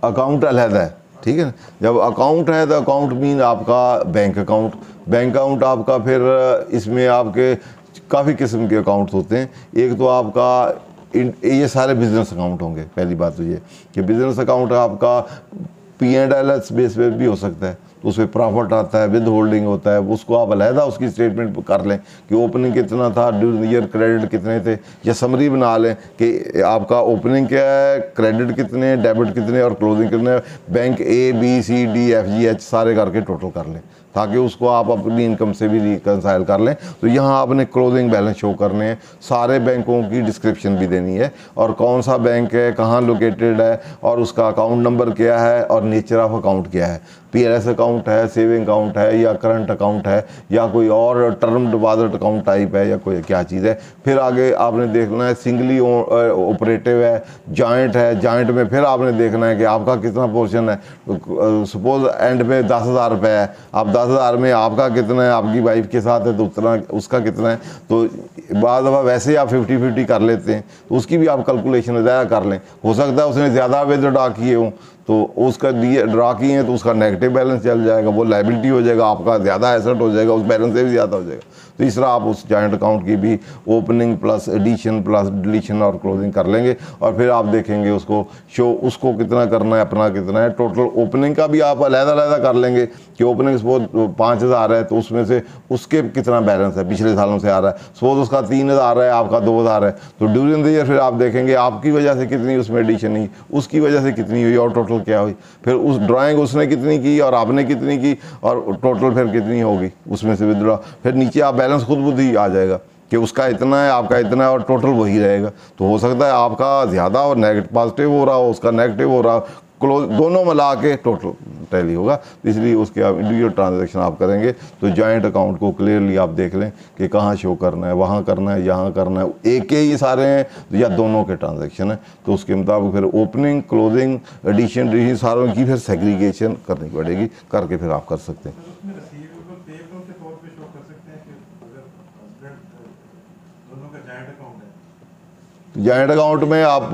अकाउंट अलहदा है, ठीक है। जब अकाउंट है तो अकाउंट मीन आपका बैंक अकाउंट, बैंक अकाउंट आपका फिर इसमें आपके काफ़ी किस्म के अकाउंट्स होते हैं। एक तो आपका ये सारे बिजनेस अकाउंट होंगे। पहली बात तो ये कि बिजनेस अकाउंट आपका P&L बेस पे भी हो सकता है, तो उसमें प्रॉफिट आता है, विद होल्डिंग होता है, उसको आप अलहदा उसकी स्टेटमेंट कर लें कि ओपनिंग कितना था, ड्यूरिंग ईयर क्रेडिट कितने थे, या समरी बना लें कि आपका ओपनिंग क्या है, क्रेडिट कितने, डेबिट कितने और क्लोजिंग कितने, बैंक ABCDFGH सारे करके टोटल कर लें ताकि उसको आप अपनी इनकम से भी रिकंसाइल कर लें। तो यहाँ आपने क्लोजिंग बैलेंस शो करने हैं, सारे बैंकों की डिस्क्रिप्शन भी देनी है और कौन सा बैंक है, कहाँ लोकेटेड है और उसका अकाउंट नंबर क्या है और नेचर ऑफ अकाउंट क्या है, PLS अकाउंट है, सेविंग अकाउंट है या करंट अकाउंट है या कोई और टर्म डिपॉजिट अकाउंट टाइप है या कोई क्या चीज़ है। फिर आगे आपने देखना है सिंगली ऑपरेटिव है, जॉइंट है, जॉइंट में फिर आपने देखना है कि आपका कितना पोर्शन है। सपोज एंड में 10,000 रुपये है, आप 10,000 में आपका कितना है, आपकी वाइफ के साथ है तो उतना उसका कितना है। तो बाद दफ़ा वैसे ही आप 50-50 कर लेते हैं तो उसकी भी आप कैलकुलेशन ज़्यादा कर लें। हो सकता है उसने ज़्यादा विदड्रॉ किए हों तो उसका दिए ड्रा किए हैं तो उसका नेगेटिव बैलेंस चल जाएगा, वो लायबिलिटी हो जाएगा, आपका ज़्यादा एसेट हो जाएगा, उस बैलेंस से भी ज़्यादा हो जाएगा। तो इस तरह आप उस जॉइंट अकाउंट की भी opening plus addition plus deletion और क्लोजिंग कर लेंगे और फिर आप देखेंगे उसको शो उसको कितना करना है, अपना कितना है। टोटल ओपनिंग का भी आप अलग-अलग कर लेंगे कि ओपनिंग सपोज 5,000 है तो उसमें से उसके कितना बैलेंस है, पिछले सालों से आ रहा है। सपोज उसका 3,000 है, आपका 2,000 है, तो ड्यूरिंग द ईयर फिर आप देखेंगे आपकी वजह से कितनी उसमें एडिशन हुई, उसकी वजह से कितनी हुई और टोटल क्या हुई, फिर उस ड्राइंग उसने कितनी की और आपने कितनी की और टोटल फिर कितनी होगी उसमें से विदड्रॉ। फिर नीचे आप बैलेंस खुद बुद ही आ जाएगा कि उसका इतना है, आपका इतना है और टोटल वही रहेगा। तो हो सकता है आपका ज़्यादा और नेगेटिव पॉजिटिव हो रहा हो, उसका नेगेटिव हो रहा हो, क्लोज दोनों मिला के टोटल टैली होगा। इसलिए उसके आप इंडिविजुअल ट्रांजैक्शन आप करेंगे तो जॉइंट अकाउंट को क्लियरली आप देख लें कि कहाँ शो करना है, वहाँ करना है, यहाँ करना है, एक के ही सारे हैं या दोनों के ट्रांजैक्शन है। तो उसके मुताबिक फिर ओपनिंग क्लोजिंग एडिशन डिलीशन सारों की फिर सेग्रीगेशन करनी पड़ेगी, करके फिर आप कर सकते हैं। जॉइंट अकाउंट में आप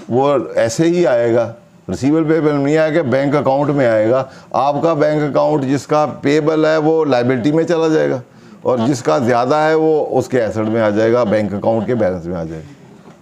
वो ऐसे ही आएगा, रिसीवेबल पेबल नहीं आएगा, बैंक अकाउंट में आएगा। आपका बैंक अकाउंट जिसका पेबल है वो लायबिलिटी में चला जाएगा और जिसका ज़्यादा है वो उसके एसेट में आ जाएगा, बैंक अकाउंट के बैलेंस में आ जाएगा।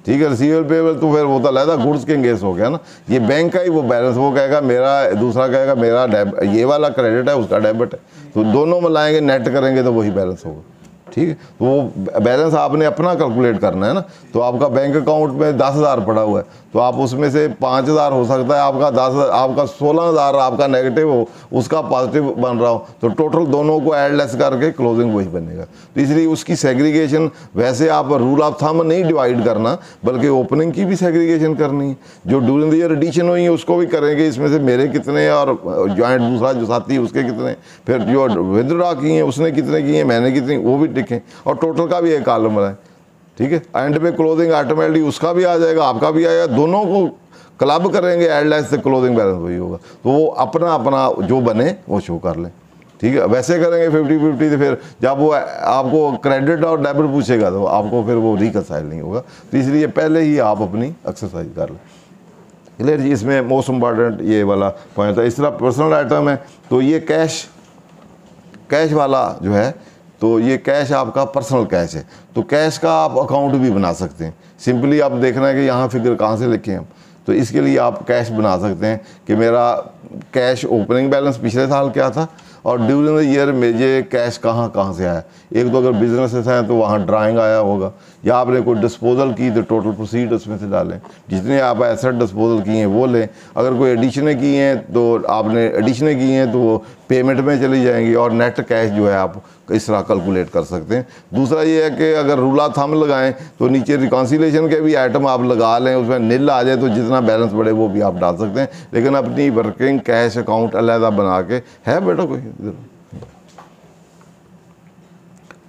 ठीक है। रिसीवेबल पेबल तो फिर वो तो अलग गुड्स के केस हो गया ना, ये बैंक का ही वो बैलेंस, वो कहेगा मेरा, दूसरा कहेगा मेरा ये वाला क्रेडिट है उसका डेबिट है, तो दोनों मिलाएंगे नेट करेंगे तो वही बैलेंस होगा। ठीक है, तो वो बैलेंस आपने अपना कैलकुलेट करना है ना। तो आपका बैंक अकाउंट में 10,000 पड़ा हुआ है, तो आप उसमें से 5,000 हो सकता है आपका 10,000, आपका 16,000 आपका नेगेटिव हो, उसका पॉजिटिव बन रहा हो, तो टोटल दोनों को ऐड लेस करके क्लोजिंग वही बनेगा। तो इसलिए उसकी सेग्रीगेशन, वैसे आप रूल ऑफ थंब नहीं डिवाइड करना, बल्कि ओपनिंग की भी सेग्रीगेशन करनी है। जो ड्यूरिंग द ईयर एडिशन हुई है उसको भी करेंगे, इसमें से मेरे कितने और ज्वाइंट दूसरा जो साथी है उसके कितने, फिर जो विदड्रॉ किए हैं उसने कितने किए, मैंने कितनी, वो भी लिखें, और टोटल का भी एक कॉलम बनाएं। ठीक है, एंड पे क्लोजिंग ऑटोमेटिकली उसका भी आ जाएगा, आपका भी आएगा, दोनों को क्लब करेंगे, एड लेस से क्लोजिंग बैलेंस वही होगा। तो वो अपना अपना जो बने वो शो कर लें। ठीक है, वैसे करेंगे 50-50, तो फिर जब वो आपको क्रेडिट और डेबिट पूछेगा तो आपको फिर वो रिकनसाइल नहीं होगा। तो इसलिए पहले ही आप अपनी एक्सरसाइज कर लें। क्लियर जी, इसमें मोस्ट इम्पॉर्टेंट ये वाला पॉइंट था। इस तरह पर्सनल आइटम है, तो ये कैश वाला जो है, तो ये कैश आपका पर्सनल कैश है, तो कैश का आप अकाउंट भी बना सकते हैं। सिंपली आप देखना है कि यहाँ फिगर कहाँ से लिखें हम, तो इसके लिए आप कैश बना सकते हैं कि मेरा कैश ओपनिंग बैलेंस पिछले साल क्या था और ड्यूरिंग द ईयर मुझे कैश कहाँ से आया। एक तो अगर बिजनेसेस हैं तो वहाँ ड्राइंग आया होगा, या आपने कोई डिस्पोजल की तो टोटल प्रोसीड उसमें से डालें, जितने आप एसेट डिस्पोजल किए हैं वो लें। अगर कोई एडिशनें की हैं तो आपने एडिशनें की हैं तो वो पेमेंट में चली जाएंगी, और नेट कैश जो है आप इस तरह कैलकुलेट कर सकते हैं। दूसरा ये है कि अगर रूल ऑफ थंब लगाएं तो नीचे रिकॉन्सिलेशन के भी आइटम आप लगा लें, उसमें नील आ जाए तो जितना बैलेंस बढ़े वो भी आप डाल सकते हैं, लेकिन अपनी वर्किंग कैश अकाउंट अलहदा बना के है बेटा कोई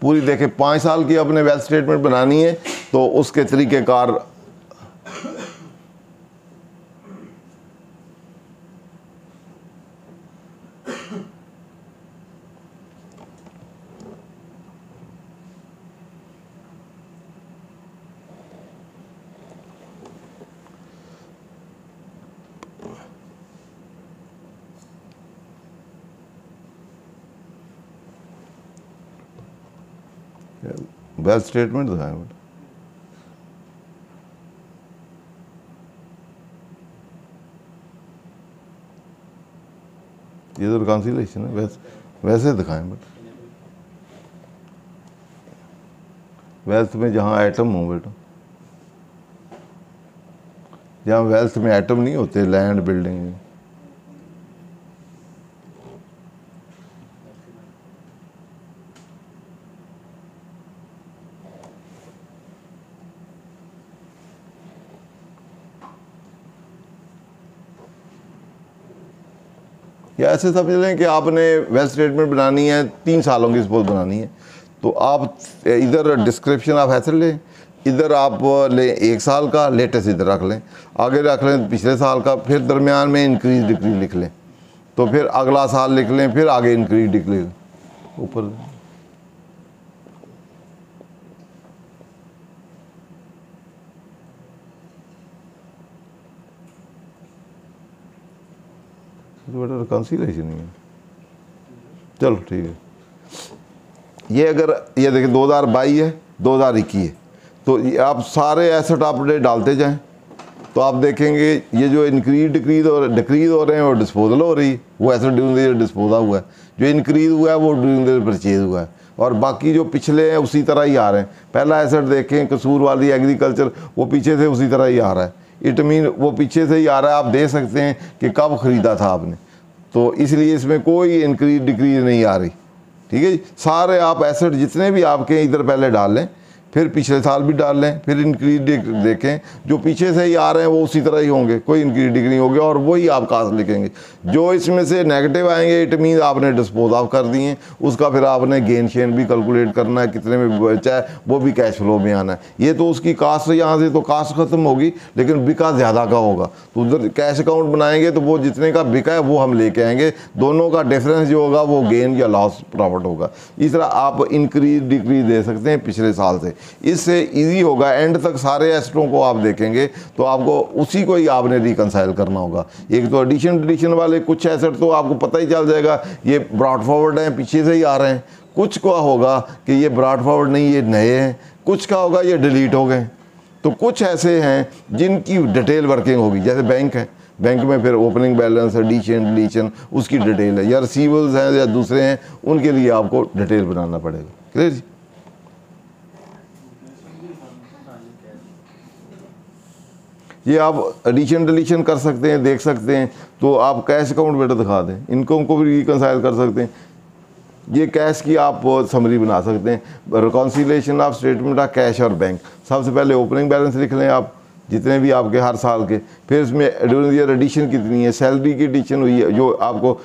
पूरी देखे 5 साल की अपने वेल्थ स्टेटमेंट बनानी है तो उसके तरीक़ेकार वेल्थ स्टेटमेंट दिखाएं बेटा। ये तो रिकॉन्सिलेशन है, वैसे दिखाएं बेटा। वेल्थ में जहाँ आइटम हो बेटा, जहाँ वेल्थ में आइटम नहीं होते, लैंड बिल्डिंग, या ऐसे समझ लें कि आपने वेल्थ स्टेटमेंट बनानी है 3 सालों की सपोज बनानी है, तो आप इधर डिस्क्रिप्शन आप ऐसे लें, इधर आप लें 1 साल का लेटेस्ट इधर रख लें, आगे रख लें पिछले साल का, फिर दरमियान में इंक्रीज डिक्रीज लिख लें, तो फिर अगला साल लिख लें, फिर आगे इंक्रीज डिक्रीज ऊपर। बेटा रिकॉन्सिलेशन नहीं है, चलो ठीक है। ये अगर ये देखिए 2022 है, 2021 है, तो आप सारे एसेट अपडेट डालते जाएं तो आप देखेंगे ये जो इंक्रीज डिक्रीज और डिक्रीज हो रहे हैं वो डिस्पोजल हो रही है, वो एसेट ड्यूरिंग द ईयर डिस्पोजा हुआ है, जो इंक्रीज हुआ है वो ड्यूरिंग द ईयर परचेज हुआ है, और बाकी जो पिछले हैं उसी तरह ही आ रहे हैं। पहला एसेट देखें कसूर वाली एग्रीकल्चर, वो पीछे से उसी तरह ही आ रहा है, इट मीन वो पीछे से ही आ रहा है। आप देख सकते हैं कि कब ख़रीदा था आपने, तो इसलिए इसमें कोई इंक्रीज डिक्रीज नहीं आ रही। ठीक है जी, सारे आप एसेट जितने भी आपके इधर पहले डाल लें, फिर पिछले साल भी डाल लें, फिर इंक्रीज देखें, जो पीछे से ही आ रहे हैं वो उसी तरह ही होंगे, कोई इंक्रीज डिक्रीज होंगे, और वही आप कास्ट लिखेंगे। जो इसमें से नेगेटिव आएंगे इट मीन आपने डिस्पोज ऑफ कर दिए, उसका फिर आपने गेन शेन भी कैलकुलेट करना है, कितने में बचा है वो भी कैश फ्लो में आना है। ये तो उसकी कास्ट, यहाँ से तो कास्ट खत्म होगी, लेकिन बिका ज़्यादा का होगा, तो उधर कैश अकाउंट बनाएंगे तो वो जितने का बिका है वो हम लेके आएंगे, दोनों का डिफरेंस जो होगा वो गेन या लॉस प्रॉफिट होगा। इस तरह आप इंक्रीज डिक्रीज दे सकते हैं पिछले साल से, इससे इजी होगा। एंड तक सारे एसेटों को आप देखेंगे तो आपको उसी को ही आपने रिकनसाइल करना होगा। एक तो एडिशन डिलीशन वाले कुछ एसेट तो आपको पता ही चल जाएगा ये ब्रॉड फॉरवर्ड हैं, पीछे से ही आ रहे हैं, कुछ का होगा कि ये ब्रॉड फॉरवर्ड नहीं, ये नए हैं, कुछ का होगा ये डिलीट हो गए। तो कुछ ऐसे हैं जिनकी डिटेल वर्किंग होगी, जैसे बैंक है, बैंक में फिर ओपनिंग बैलेंस, एडिशन डिलीशन, उसकी डिटेल है, या रिसीवेबल्स हैं या दूसरे हैं, उनके लिए आपको डिटेल बनाना पड़ेगा। क्लियर जी? ये आप एडिशन डिलीशन कर सकते हैं, देख सकते हैं। तो आप कैश अकाउंट बेटा दिखा दें, इनकम को भी रिकंसाइल कर सकते हैं। ये कैश की आप समरी बना सकते हैं, reconciliation of statement of cash और बैंक। सबसे पहले ओपनिंग बैलेंस लिख लें आप, जितने भी आपके हर साल के, फिर इसमें ड्यूरिंग ईयर एडिशन कितनी है, सैलरी की एडिशन हुई है, जो आपको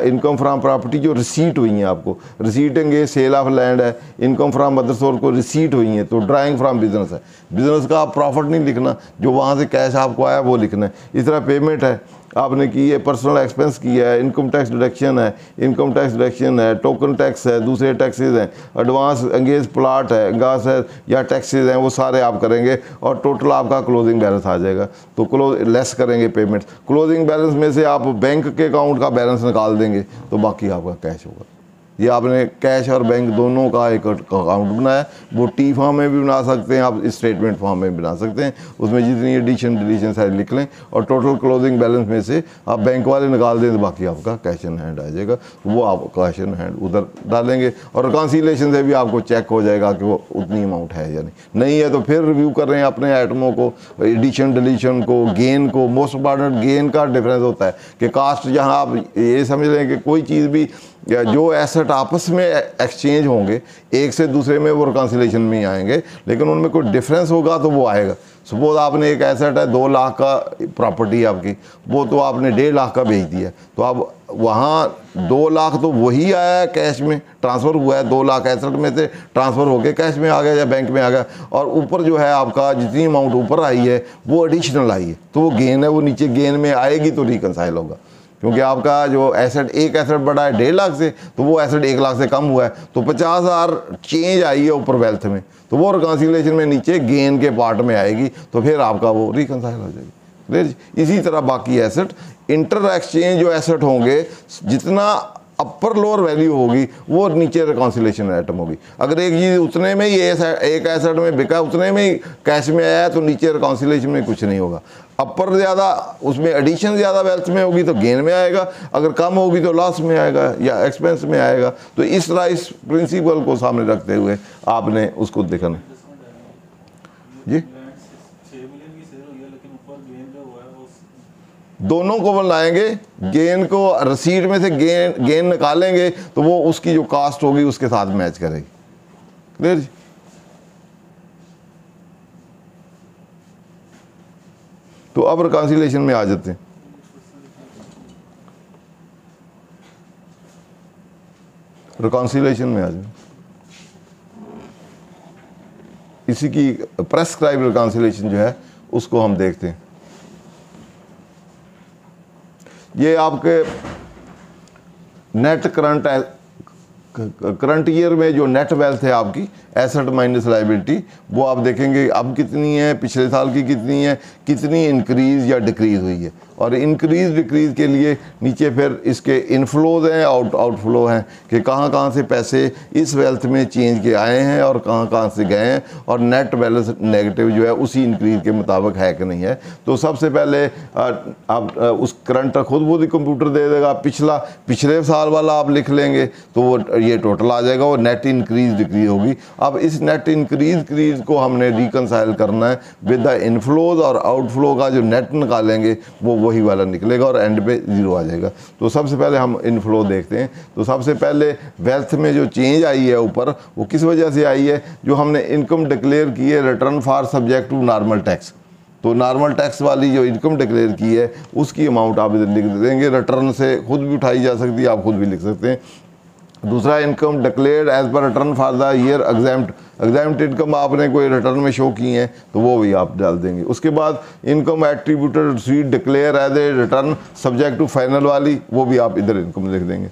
इनकम फ्राम प्रॉपर्टी जो रिसीट हुई है, आपको रिसीटिंग है, सेल ऑफ लैंड है, इनकम फ्राम अदर सोर्स को रिसीट हुई है, तो ड्राइंग फ्राम बिजनेस है, बिजनेस का आप प्रॉफिट नहीं लिखना, जो वहाँ से कैश आपको आया वो लिखना है। इस तरह पेमेंट है आपने की है, पर्सनल एक्सपेंस किया है, इनकम टैक्स डिडक्शन है, इनकम टैक्स डिडक्शन है, टोकन टैक्स है, दूसरे टैक्सेस हैं, एडवांस एंगेज प्लाट है, एंगास है या टैक्सेस हैं, वो सारे आप करेंगे और टोटल आपका क्लोजिंग बैलेंस आ जाएगा। तो लेस करेंगे पेमेंट, क्लोजिंग बैलेंस में से आप बैंक के अकाउंट का बैलेंस निकाल देंगे तो बाकी आपका कैश होगा। ये आपने कैश और बैंक दोनों का एक अकाउंट बनाया, वो टी फॉर्म में भी बना सकते हैं आप, स्टेटमेंट फॉर्म में भी बना सकते हैं। उसमें जितनी एडिशन डिलीशन सारी लिख लें और टोटल क्लोजिंग बैलेंस में से आप बैंक वाले निकाल दें तो बाकी आपका कैश इन हैंड आ जाएगा, वो आप कैश इन हैंड उधर डालेंगे और रिकॉन्सिलेशन से भी आपको चेक हो जाएगा कि वो उतनी अमाउंट है या नहीं है। तो फिर रिव्यू कर रहे हैं अपने आइटमों को, एडिशन डिलीशन को, गेन को। मोस्ट इम्पॉर्टेंट गेन का डिफरेंस होता है कि कास्ट, जहाँ आप ये समझ लें कि कोई चीज़ भी या जो एसेट आपस में एक्सचेंज होंगे एक से दूसरे में, वो रिकॉन्सिलेशन में ही आएंगे, लेकिन उनमें कोई डिफरेंस होगा तो वो आएगा। सपोज आपने एक एसेट है 2 लाख का प्रॉपर्टी आपकी, वो तो आपने 1.5 लाख का बेच दिया, तो अब वहाँ 2 लाख तो वही आया है, कैश में ट्रांसफ़र हुआ है, 2 लाख एसेट में से ट्रांसफ़र होकर कैश में आ गया या बैंक में आ गया, और ऊपर जो है आपका जितनी अमाउंट ऊपर आई है वो एडिशनल आई है, तो वो गेन है, वो नीचे गेन में आएगी तो रिकंसाइल होगा। क्योंकि आपका जो एसेट, एक एसेट बढ़ा है 1.5 लाख से, तो वो एसेट 1 लाख से कम हुआ है, तो 50,000 चेंज आई है ऊपर वेल्थ में, तो वो रिकॉन्सिलेशन में नीचे गेन के पार्ट में आएगी, तो फिर आपका वो रिकंसाइल हो जाएगी। इसी तरह बाकी एसेट, इंटर एक्सचेंज जो एसेट होंगे, जितना अपर लोअर वैल्यू होगी वो नीचे रिकॉन्सिलेशन आइटम होगी। अगर एक चीज़ उतने में ही एक एसेट में बिका, उतने में ही कैश में आया, तो नीचे रिकॉन्सिलेशन में कुछ नहीं होगा। अपर ज़्यादा, उसमें एडिशन ज़्यादा वेल्थ में होगी तो गेन में आएगा, अगर कम होगी तो लॉस में आएगा या एक्सपेंस में आएगा। तो इस तरह इस प्रिंसिपल को सामने रखते हुए आपने उसको देखना जी। दोनों को बनाएंगे, गेन को रसीद में से गेन निकालेंगे तो वो उसकी जो कास्ट होगी उसके साथ मैच करेगी। क्लियर जी? तो अब रिकॉन्सिलेशन में आ जाते हैं। रिकॉन्सिलेशन में आ जाए, इसी की प्रेस्क्राइब रिकॉन्सिलेशन जो है उसको हम देखते हैं। ये आपके नेट करंट ईयर में जो नेट वेल्थ है आपकी, एसेट माइनस लायबिलिटी, वो आप देखेंगे अब कितनी है, पिछले साल की कितनी है, कितनी इंक्रीज़ या डिक्रीज़ हुई है। और इंक्रीज़ डिक्रीज़ के लिए नीचे फिर इसके इनफ्लोज हैं, आउटफ्लो हैं कि कहाँ कहाँ से पैसे इस वेल्थ में चेंज के आए हैं और कहाँ कहाँ से गए हैं, और नेट बैलेंस नेगेटिव जो है उसी इंक्रीज़ के मुताबिक है कि नहीं है। तो सबसे पहले आप उस करंट खुद ही कंप्यूटर दे देगा, पिछले साल वाला आप लिख लेंगे तो वो ये टोटल आ जाएगा और नेट इंक्रीज़ डिक्रीज़ होगी। अब इस नेट इंक्रीज़ को हमने रिकंसाइल करना है विद द इनफ्लोज, और आउटफ्लो का जो नेट निकालेंगे वो वही वाला निकलेगा और एंड पे 0 आ जाएगा। तो सबसे पहले हम इनफ्लो देखते हैं। तो सबसे पहले वेल्थ में जो चेंज आई है ऊपर, वो किस वजह से आई है, जो हमने इनकम डिक्लेयर की है return for subject to normal tax. तो नॉर्मल टैक्स वाली जो इनकम डिक्लेयर की है उसकी अमाउंट आप इधर लिख देंगे, रिटर्न से खुद भी उठाई जा सकती है, आप खुद भी लिख सकते हैं। दूसरा, income declared as per return for the year exempt income आपने कोई रिटर्न में शो की है तो वो भी आप डाल देंगे। उसके बाद income attributed receipt declare as a return subject to final वाली, वो भी आप इधर इनकम लिख देंगे।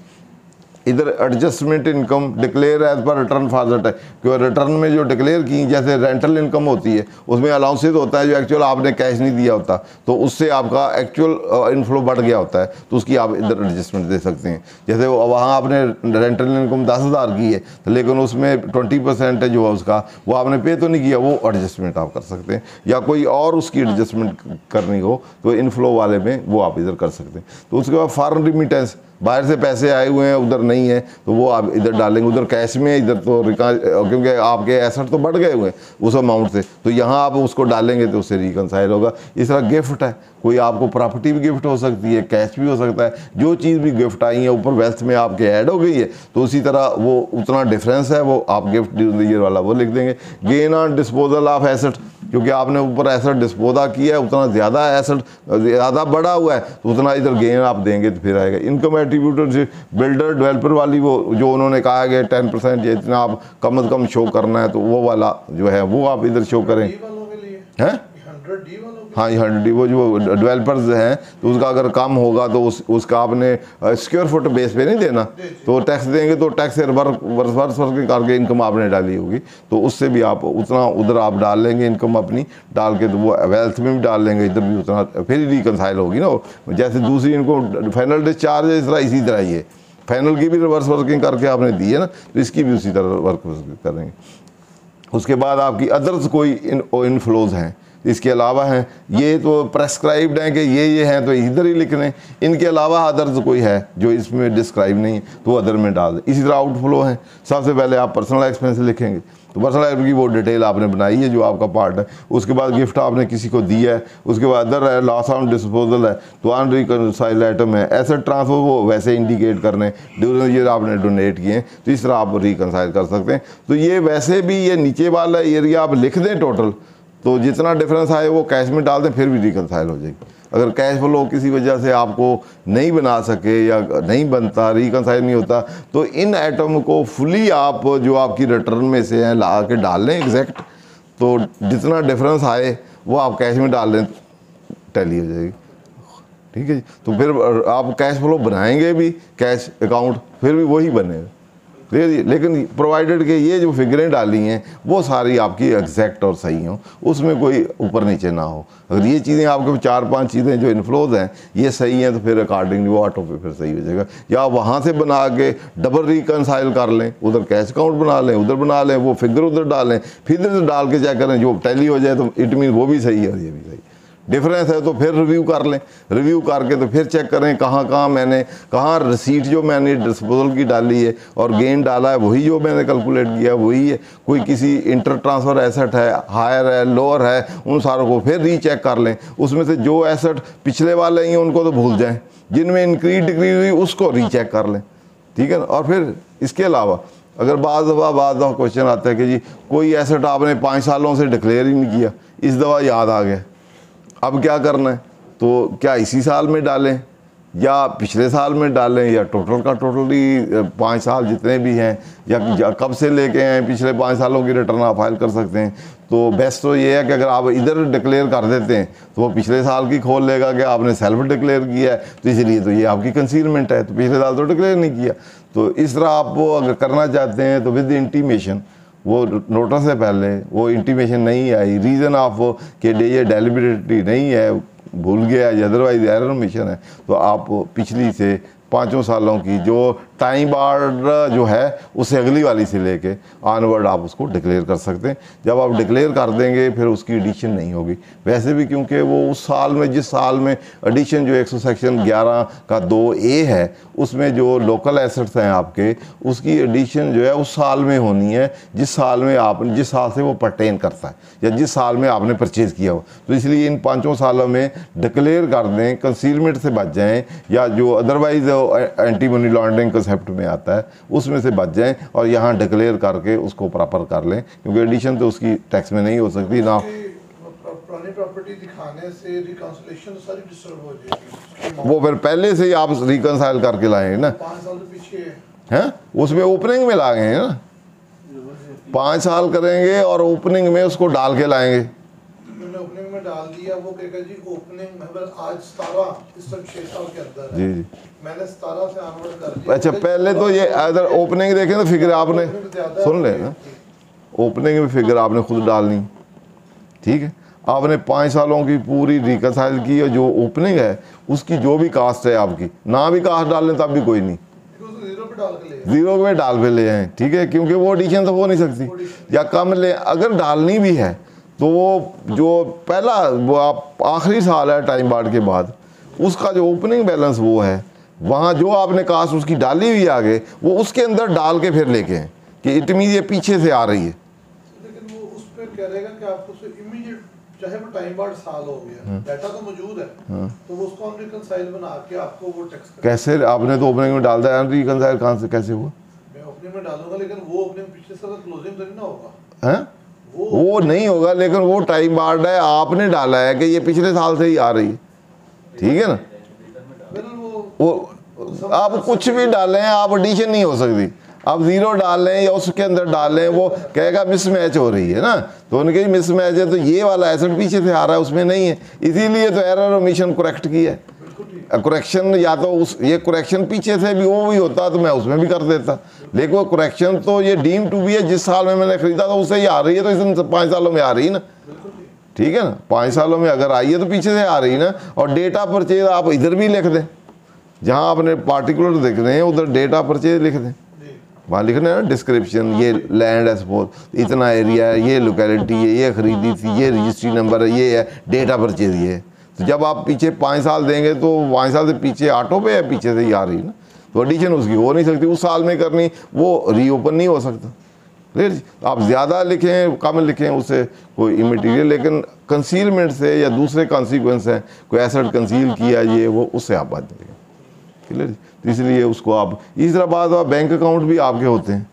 इधर adjustment income declare as per return for the tax, क्योंकि रिटर्न में जो डिक्लेयर की जैसे रेंटल इनकम होती है उसमें अलाउंसेज होता है जो एक्चुअल आपने कैश नहीं दिया होता, तो उससे आपका एक्चुअल इनफ्लो बढ़ गया होता है, तो उसकी आप इधर एडजस्टमेंट दे सकते हैं। जैसे वहाँ आपने रेंटल इनकम 10,000 की है, तो लेकिन उसमें 20% जो है उसका वो आपने पे तो नहीं किया, वो एडजस्टमेंट आप कर सकते हैं। या कोई और उसकी एडजस्टमेंट करनी हो तो इनफ्लो वाले में वो आप इधर कर सकते हैं। तो उसके बाद फॉरेन रिमिटेंस, बाहर से पैसे आए हुए हैं उधर नहीं है तो वो आप इधर डालेंगे, उधर कैश में, इधर तो क्योंकि आपके एसेट तो बढ़ गए हुए हैं उस अमाउंट से, तो यहाँ आप उसको डालेंगे तो उससे रिकनसाइल होगा। इस तरह गिफ्ट है, कोई आपको प्रॉपर्टी भी गिफ्ट हो सकती है, कैश भी हो सकता है, जो चीज़ भी गिफ्ट आई है ऊपर वेल्थ में आपके ऐड हो गई है तो उसी तरह वो उतना डिफरेंस है वो आप गिफ्ट ड्यूरिंग द ईयर वाला वो लिख देंगे। Gain on disposal of asset, क्योंकि आपने ऊपर एसेट डिस्पोजा किया है, उतना ज़्यादा एसेट ज़्यादा बढ़ा हुआ है तो उतना इधर गेन आप देंगे तो फिर आएगा। इनकम एट्रीब्यूटेड बिल्डर डेवलपर वाली वो जो उन्होंने कहा है कि 10% या इतना आप कम से कम शो करना है, तो वो वाला जो है वो आप इधर शो करें हैं। हाँ, ये 100D वो जो डेवलपर्स हैं तो उसका अगर कम होगा तो उसका आपने स्क्वायर फुट बेस पे नहीं देना, तो टैक्स देंगे तो टैक्स से वर्ष करके इनकम आपने डाली होगी तो उससे भी आप उतना उधर आप डाल लेंगे इनकम अपनी डाल के, तो वो वेल्थ में भी डाल लेंगे, इधर भी उतना फिर रिकनसाइल होगी ना। जैसे दूसरी इनको फाइनल डिस्चार्ज है इस तरह इसी तरह ये फाइनल की भी रिवर्स वर्किंग करके आपने दी है ना, तो इसकी भी उसी तरह वर्क करेंगे। उसके बाद आपकी अदर्स कोई इनफ्लोज हैं इसके अलावा हैं, ये तो प्रेस्क्राइब्ड हैं कि ये हैं तो इधर ही लिखने, इनके अलावा अदर्स कोई है जो इसमें डिस्क्राइब नहीं है तो अदर में डाल दें। इसी तरह आउटफ्लो हैं, सबसे पहले आप पर्सनल एक्सपेंस लिखेंगे तो पर्सनल एक्सपेंस की वो डिटेल आपने बनाई है जो आपका पार्ट है। उसके बाद गिफ्ट आपने किसी को दिया है, उसके बाद अदर है, लॉस ऑन डिस्पोजल है, तो अनरिकनसाइल्ड आइटम है, एसेट ट्रांसफर वो वैसे इंडिकेट करने ड्यूरिंग ईयर आपने डोनेट किए हैं तो इस तरह आप रिकनसाइल कर सकते हैं। तो ये वैसे भी ये नीचे वाला एरिया आप लिख दें टोटल, तो जितना डिफरेंस आए वो कैश में डाल दें फिर भी रिकनसाइल हो जाएगी। अगर कैश फ्लो किसी वजह से आपको नहीं बना सके या नहीं बनता, रिकनसाइल नहीं होता, तो इन आइटम को फुली आप जो आपकी रिटर्न में से हैं ला के डाल लें एग्जैक्ट, तो जितना डिफरेंस आए वो आप कैश में डाल लें टैली हो जाएगी। ठीक है जी, तो फिर आप कैश फ्लो बनाएंगे भी कैश अकाउंट फिर भी वही बनेगा, लेकिन प्रोवाइडेड के ये जो फिगरें डाली हैं वो सारी आपकी एग्जैक्ट और सही हों, उसमें कोई ऊपर नीचे ना हो। अगर ये चीज़ें आपके 4-5 चीज़ें जो इन्फ्लोज हैं ये सही हैं तो फिर अकॉर्डिंगली वो ऑटो पे फिर सही हो जाएगा। या वहाँ से बना के डबल रिकनसाइल कर लें, उधर कैश अकाउंट बना लें, उधर बना लें, वो फिगर उधर डालें, फिर इधर डाल के चेक करें, जो टैली हो जाए तो इट मीन वो भी सही है और ये भी सही। डिफरेंस है तो फिर रिव्यू कर लें, रिव्यू करके तो फिर चेक करें कहाँ रिसीट जो मैंने डिस्पोजल की डाली है और गेन डाला है वही जो मैंने कैलकुलेट किया वही है, कोई किसी इंटर ट्रांसफ़र एसेट है, हायर है, लोअर है, उन सारों को फिर रीचेक कर लें। उसमें से जो एसेट पिछले वाले ही हैं उनको तो भूल जाएं, जिनमें इंक्रीज डिक्रीज हुई उसको रीचेक कर लें, ठीक है ना। और फिर इसके अलावा अगर बाद दफ़ा क्वेश्चन आता है कि जी कोई एसेट आपने 5 सालों से डिक्लेयर ही नहीं किया, इस दफ़ा याद आ गया, अब क्या करना है, तो क्या इसी साल में डालें या पिछले साल में डालें या टोटल का टोटल ही 5 साल जितने भी हैं या कब से लेके हैं पिछले 5 सालों की रिटर्न आप फाइल कर सकते हैं। तो बेस्ट तो ये है कि अगर आप इधर डिक्लेयर कर देते हैं तो वो पिछले साल की खोल लेगा कि आपने सेल्फ डिक्लेयर किया है, तो इसलिए तो ये आपकी कंसीलमेंट है, तो पिछले साल तो डिक्लेयर नहीं किया। तो इस तरह आप वो अगर करना चाहते हैं तो विद इंटीमेशन, वो नोटिस से पहले वो इंटीमेशन नहीं आई, रीज़न ऑफ कि ये डेलिबरेटली नहीं है, भूल गया या अदरवाइज एरर मिशन है, तो आप पिछली से 5 सालों की जो टाइम बार जो है उससे अगली वाली से लेके ऑनवर्ड आप उसको डिक्लेयर कर सकते हैं। जब आप डिक्लेयर कर देंगे फिर उसकी एडिशन नहीं होगी वैसे भी, क्योंकि वो उस साल में जिस साल में एडिशन जो 100 सेक्शन 11 का 2A है उसमें जो लोकल एसेट्स हैं आपके, उसकी एडिशन जो है उस साल में होनी है जिस साल में आपने जिस साल से वो पर्टेन करता है या जिस साल में आपने परचेज़ किया हो। तो इसलिए इन 5 सालों में डिक्लेयर कर दें, कंसीलमेंट से बच जाएँ या जो otherwise anti money laundering concept में आता है उसमें से बच जाएं और यहाँ डिक्लेयर करके उसको प्रॉपर कर लें, क्योंकि एडिशन तो उसकी टैक्स में नहीं हो सकती ना। पुरानी प्रॉपर्टी दिखाने से रिकंसिलिएशन सारी डिस्टर्ब हो जाएगी, वो फिर पहले से ही आप रिकंसाइल करके लाएंगे ना, 5 साल पीछे हैं उसमें ओपनिंग में लाएंगे ना, 5 साल करेंगे और ओपनिंग में उसको डाल के लाएंगे। ओपनिंग में में डाल दिया, वो कहेगा जी ओपनिंग मतलब आज 17 इस वक्त 6 साल के अंदर है, जी मैंने 17 से ऑनवर्ड कर दिया। अच्छा, पहले तो ये अगर ओपनिंग देखें तो फिगर आपने सुन ले ना, ओपनिंग में फिगर आपने खुद डालनी, ठीक है। आपने 5 सालों की पूरी रिकनसाइल की, और जो ओपनिंग है उसकी जो भी कास्ट है आपकी, ना भी कास्ट डाल लें तब भी कोई नहीं, जीरो पे डाल पे ले आए, ठीक है, क्योंकि वो एडिशन तो हो नहीं सकती, या कम ले। अगर डालनी भी है तो वो जो पहला वो आप आखिरी साल है टाइम बार्ड के बाद, उसका जो ओपनिंग बैलेंस वो है, वहाँ जो आपने कास्ट उसकी डाली हुई आगे, वो उसके अंदर डाल के फिर लेके आए कि इट मीन ये पीछे से आ रही है। लेकिन वो उस पर कह रहेगा कि आपको इमीडिएट, चाहे वो टाइम बार्ड साल हो गया, डाटा तो मौजूद है, तो वो उसको हम रिकंसाइल बना के आपको वो टैक्स कैसे? आपने तो ओपनिंग में डाल दिया, रिकंसाइल कहाँ से कैसे हुआ? मैं ओपनिंग में डालूंगा, लेकिन वो ओपनिंग पिछले साल क्लोजिंग तो नहीं ना होगा हैं? वो नहीं होगा, लेकिन वो टाइम बार्ड है, आपने डाला है कि ये पिछले साल से ही आ रही है, ठीक है ना। वो आप कुछ भी डालें, आप एडिशन नहीं हो सकती, आप जीरो डाल लें या उसके अंदर डाल लें, वो कहेगा मिसमैच हो रही है ना, तो उनके मिसमैच है, तो ये वाला एसेट पीछे से आ रहा है, उसमें नहीं है, इसीलिए तो एरर ओमिशन करेक्ट किया है। करेक्शन या तो उस ये करेक्शन पीछे से भी वो भी होता तो मैं उसमें भी कर देता, लेकिन वो करेक्शन तो ये डीम टू भी है, जिस साल में मैंने खरीदा था उससे ही आ रही है, तो इस 5 सालों में आ रही है ना, ठीक है ना। 5 सालों में अगर आई है तो पीछे से आ रही है ना। और डेटा परचेज आप इधर भी लिख दें, जहाँ आपने पार्टिकुलर लिख रहे हैं उधर डेटा परचेज लिख दें, वहाँ लिखना है ना डिस्क्रिप्शन, ये लैंड है सपोज, इतना एरिया है, ये लोकेलिटी है, ये खरीदी थी, ये रजिस्ट्री नंबर है, ये है डेटा परचेज ये है। तो जब आप पीछे 5 साल देंगे तो 5 साल से पीछे ऑटो पे है, पीछे से ही आ रही है ना, तो एडिशन उसकी हो नहीं सकती, उस साल में करनी, वो रीओपन नहीं हो सकता। ठीक, आप ज़्यादा लिखें कम लिखें उससे कोई इमेटीरियल, लेकिन कंसीलमेंट से या दूसरे कॉन्सिक्वेंस हैं, कोई एसेट कंसील किया ये वो, उससे आप बात नहीं, क्लियर। तो इसलिए उसको आप इस तरह बात, बैंक अकाउंट भी आपके होते हैं,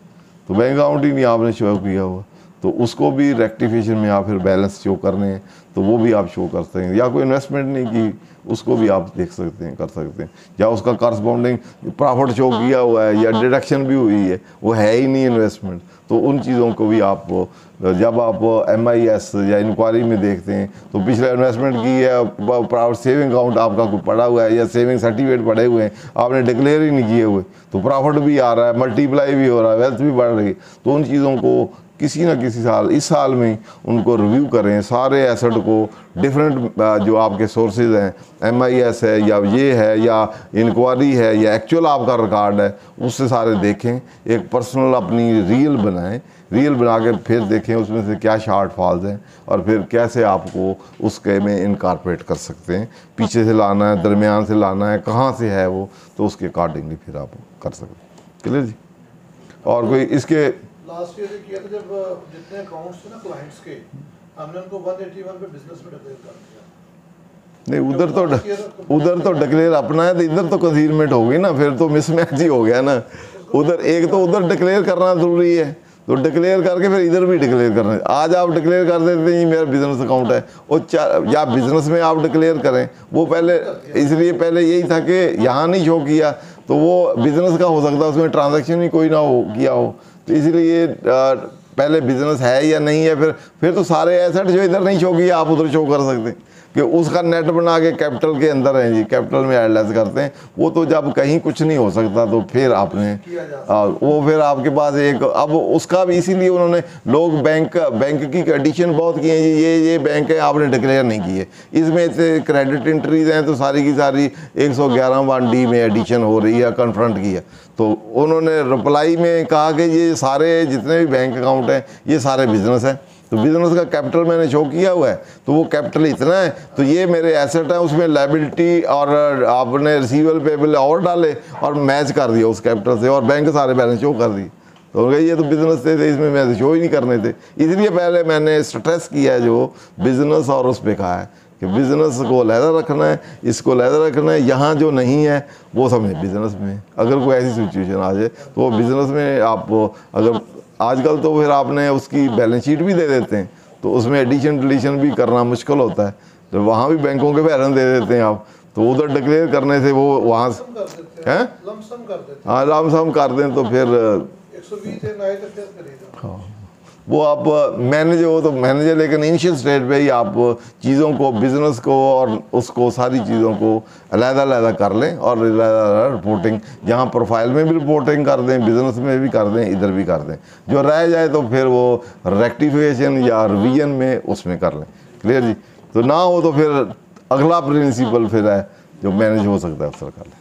तो बैंक अकाउंट ही नहीं आपने शो किया हुआ, तो उसको भी रेक्टिफिकेशन में आप फिर बैलेंस शो करने हैं, तो वो भी आप शो कर सकते हैं, या कोई इन्वेस्टमेंट नहीं की उसको भी आप देख सकते हैं, कर सकते हैं, या उसका करस्पॉन्डिंग प्रॉफिट शो किया हुआ है या डिडक्शन भी हुई है, वो है ही नहीं इन्वेस्टमेंट, तो उन चीज़ों को भी आप जब आप MIS या इंक्वायरी में देखते हैं तो पिछले इन्वेस्टमेंट की है, प्राइवेट सेविंग अकाउंट आपका कोई पड़ा हुआ है या सेविंग सर्टिफिकेट पड़े हुए हैं, आपने डिक्लेयर ही नहीं किए हुए, तो प्रॉफिट भी आ रहा है, मल्टीप्लाई भी हो रहा है, वेल्थ भी बढ़ रही है, तो उन चीज़ों को किसी ना किसी साल, इस साल में उनको रिव्यू करें, सारे एसेट को डिफरेंट जो आपके सोर्सेज हैं, MIS है या ये है या इंक्वायरी है या एक्चुअल आपका रिकॉर्ड है, उससे सारे देखें, एक पर्सनल अपनी रील बनाएं, रील बना के फिर देखें उसमें से क्या शॉर्ट फॉल्स हैं और फिर कैसे आपको उसके में इनकॉर्पोरेट कर सकते हैं, पीछे से लाना है, दरमियान से लाना है, कहाँ से है वो, तो उसके अकॉर्डिंगली फिर आप कर सकते हैं, क्लियर जी। और कोई इसके लास्ट ईयर किया था जब जितने अकाउंट्स थे ना क्लाइंट्स के, हमने उनको 181 पे बिजनेस में डिक्लेयर कर दिया। नहीं, उधर तो डिक्लेयर अपना है, तो इधर तो कंसीलमेंट हो गई ना, फिर तो मिसमैच ही हो गया ना। उधर एक तो उधर डिक्लेयर करना जरूरी है, तो डिक्लेयर करके फिर इधर भी डिक्लेयर करना है। आज आप डिक्लेयर कर देते हैं मेरा बिजनेस अकाउंट है, और या बिजनेस में आप डिक्लेयर करें, वो पहले इसलिए पहले यही था कि यहाँ नहीं शो किया तो वो बिजनेस का हो सकता है, उसमें ट्रांजैक्शन ही कोई ना हो किया हो, तो इसलिए पहले बिजनेस है या नहीं है, फिर तो सारे एसेट जो इधर नहीं शो किया आप उधर शो कर सकते हैं कि उसका नेट बना के कैपिटल के अंदर है जी, कैपिटल में एडलेस करते हैं। वो तो जब कहीं कुछ नहीं हो सकता तो फिर आपने वो फिर आपके पास एक, अब उसका भी इसीलिए उन्होंने लोग बैंक की एडिशन बहुत किए हैं जी, ये बैंक है आपने डिक्लेयर नहीं किए, इसमें से क्रेडिट एंट्रीज हैं तो सारी की सारी 111(1)D में एडिशन हो रही है, कन्फ्रंट की है। तो उन्होंने रिप्लाई में कहा कि ये सारे जितने भी बैंक अकाउंट हैं ये सारे बिजनेस हैं, तो बिजनेस का कैपिटल मैंने शो किया हुआ है, तो वो कैपिटल इतना है, तो ये मेरे एसेट है, उसमें लायबिलिटी और आपने रिसीवेबल पेबल और डाले और मैच कर दिया उस कैपिटल से, और बैंक सारे बैलेंस शो कर दिए। तो उनका ये तो बिजनेस थे, इसमें मैं शो ही नहीं करने थे, इसलिए पहले मैंने स्ट्रेस किया है जो बिजनेस और उस पर कहा है कि बिजनेस को लहदा रखना है, इसको लहदा रखना है, यहाँ जो नहीं है वो समझे बिजनेस में। अगर कोई ऐसी सिचुएशन आ जाए तो वो बिजनेस में आप, अगर आजकल तो फिर आपने उसकी बैलेंस शीट भी दे देते हैं, तो उसमें एडिशन डिलीशन भी करना मुश्किल होता है, तो वहाँ भी बैंकों के बैलेंस दे देते हैं आप, तो उधर डिक्लेयर करने से वो वहाँ हैं हाँ लमसम कर दें तो फिर हाँ, वो आप मैनेज हो तो मैनेज है, लेकिन इनिशियल स्टेज पे ही आप चीज़ों को, बिज़नेस को और उसको सारी चीज़ों को अलग-अलग कर लें और अलग-अलग रिपोर्टिंग, जहाँ प्रोफाइल में भी रिपोर्टिंग कर दें, बिज़नेस में भी कर दें, इधर भी कर दें। जो रह जाए तो फिर वो रेक्टिफिकेशन या रिवीजन में उसमें कर लें। क्लियर जी? तो ना हो तो फिर अगला प्रिंसिपल फिर है जो मैनेज हो सकता है, उसका कर लें।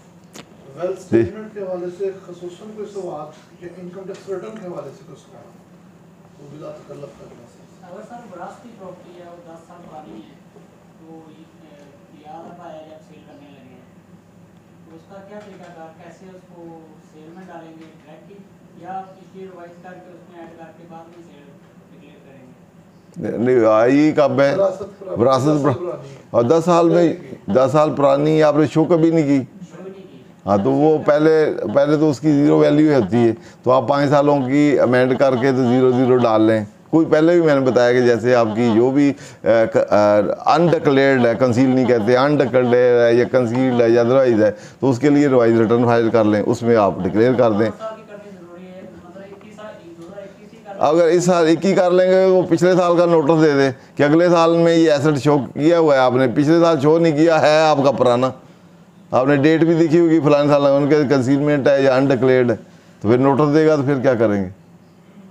वेल्थ स्टेटमेंट के हवाले से ख़ुसूसन कोई सवाल कि इनकम टैक्स रिटर्न के हवाले से कुछ कहा वो बिला तकल्लुफ़ करने से। अगर सर विरासती प्रॉपर्टी है और 10 साल पुरानी है तो याद आया जब सेल करने लगे हैं तो उसका क्या तरीका था, कैसे उसको सेल में डालेंगे डायरेक्ट या पिछली रिवाइज करके उसमें ऐड करके बाद में सेल डिक्लेयर करेंगे? नहीं, आई कब है विरासत, और 10 साल में 10 साल पुरानी आपने शो कभी नहीं की। हाँ, तो वो पहले तो उसकी ज़ीरो वैल्यू होती है, तो आप 5 सालों की अमेंड करके तो 0 डाल लें। कोई पहले भी मैंने बताया कि जैसे आपकी जो भी अनडिक्लेयर्ड है, कंसील नहीं कहते, अनडिक्लेयर्ड है या कंसील्ड है या अदरवाइज है, तो उसके लिए रिवाइज रिटर्न फाइल कर लें, उसमें आप डिक्लेयर कर दें। अगर इस साल 21 कर लेंगे वो पिछले साल का नोटिस दे दें कि अगले साल में ये एसेट शो किया हुआ है, आपने पिछले साल शो नहीं किया है, आपका पुराना, आपने डेट भी देखी होगी फलाने साल उनके कंसीलमेंट है या अनडिक्लेयर्ड है, तो फिर नोटिस देगा तो फिर क्या करेंगे?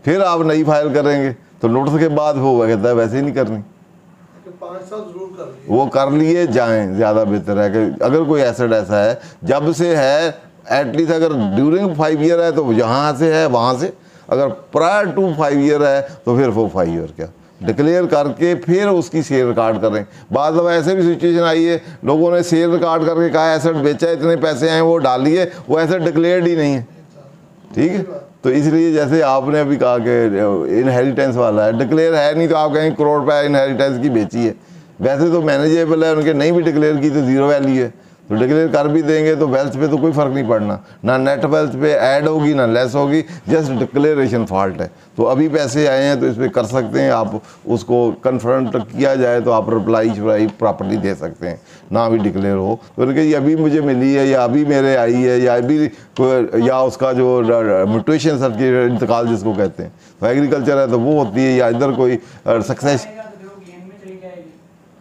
फिर आप नई फाइल करेंगे तो नोटिस के बाद वो कहता है वैसे ही नहीं करनी। 5 साल जरूर कर लिए, वो कर लिए जाएं, ज़्यादा बेहतर है कि अगर कोई एसेट ऐसा है जब से है, एटलीस्ट अगर ड्यूरिंग 5 ईयर है तो जहाँ से है वहाँ से, अगर प्रायर टू 5 ईयर है तो फिर वो 5 ईयर क्या डिक्लेयर करके फिर उसकी सेल रिकॉर्ड करें। बाद में ऐसे भी सिचुएशन आई है, लोगों ने सेल रिकॉर्ड करके कहा एसेट बेचा, इतने पैसे आए, वो डालिए, वो एसेट डिक्लेयर्ड ही नहीं है। ठीक है, तो इसलिए जैसे आपने अभी कहा कि इनहेरिटेंस वाला है, डिक्लेयर है नहीं तो आप कहेंगे करोड़ रुपये इनहेरिटेंस की बेची है, वैसे तो मैनेजेबल है, उनके नहीं भी डिक्लेयर की तो ज़ीरो वैल्यू है, तो डिक्लेयर कर भी देंगे तो वेल्थ पे तो कोई फ़र्क नहीं पड़ना, ना नेट वेल्थ पे ऐड होगी ना लेस होगी, जस्ट डिक्लेरेशन फॉल्ट है। तो अभी पैसे आए हैं तो इस पर कर सकते हैं, आप उसको कन्फ्रंट किया जाए तो आप रिप्लाई प्रॉपर्टी दे सकते हैं, ना भी डिक्लेयर हो तो उनके ये अभी मुझे मिली है या अभी मेरे आई है या अभी या उसका जो म्यूटेशन सर्टिफिकेट इंतकाल जिसको कहते हैं, तो एग्रीकल्चर है तो वो होती है, या इधर कोई सक्सेस।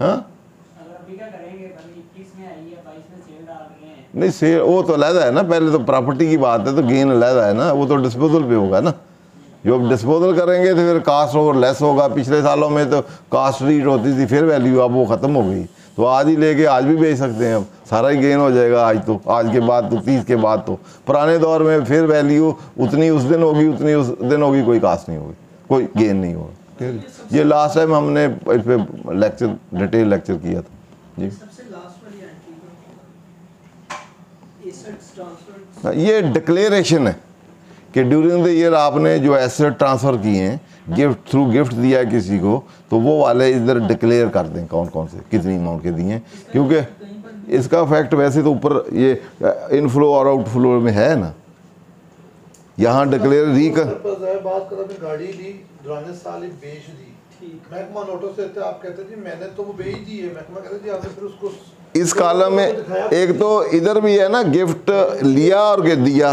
हाँ नहीं, सेल वो तो अलहदा है ना, पहले तो प्रॉपर्टी की बात है तो गेन अलहदा है ना, वो तो डिस्पोजल पे होगा ना। जो डिस्पोजल करेंगे तो फिर कास्ट ओवर लेस होगा। पिछले सालों में तो कास्ट रीट होती थी फिर वैल्यू, अब वो ख़त्म हो गई, तो आज ही लेके आज भी बेच सकते हैं, अब सारा ही गेन हो जाएगा। आज तो आज के बाद तो 30 के बाद तो पुराने दौर में फिर वैल्यू उतनी उस दिन होगी, उतनी उस दिन होगी, कोई कास्ट नहीं होगी, कोई गेन नहीं होगा। ये लास्ट टाइम हमने इस पर लेक्चर डिटेल लेक्चर किया था जी। ये डिक्लेरेशन है कि ड्यूरिंग द ईयर आपने जो एसेट ट्रांसफ़र किए हैं, गिफ्ट थ्रू गिफ्ट दिया है किसी को, तो वो वाले इधर डिक्लेयर कर दें कौन कौन से कितनी अमाउंट के दिए हैं, क्योंकि इसका इफेक्ट वैसे तो ऊपर ये इनफ्लो और आउटफ्लो में है ना, यहाँ डिक्लेयर बात कर गाड़ी ली दुराने साल ही बेच दी, महकमा नोटिस देते आप कहते जी मैंने तो वो बेच दी है, महकमा कहते जी आपने फिर उसको इस कॉलम में एक तो इधर भी है ना, गिफ्ट लिया और दिया,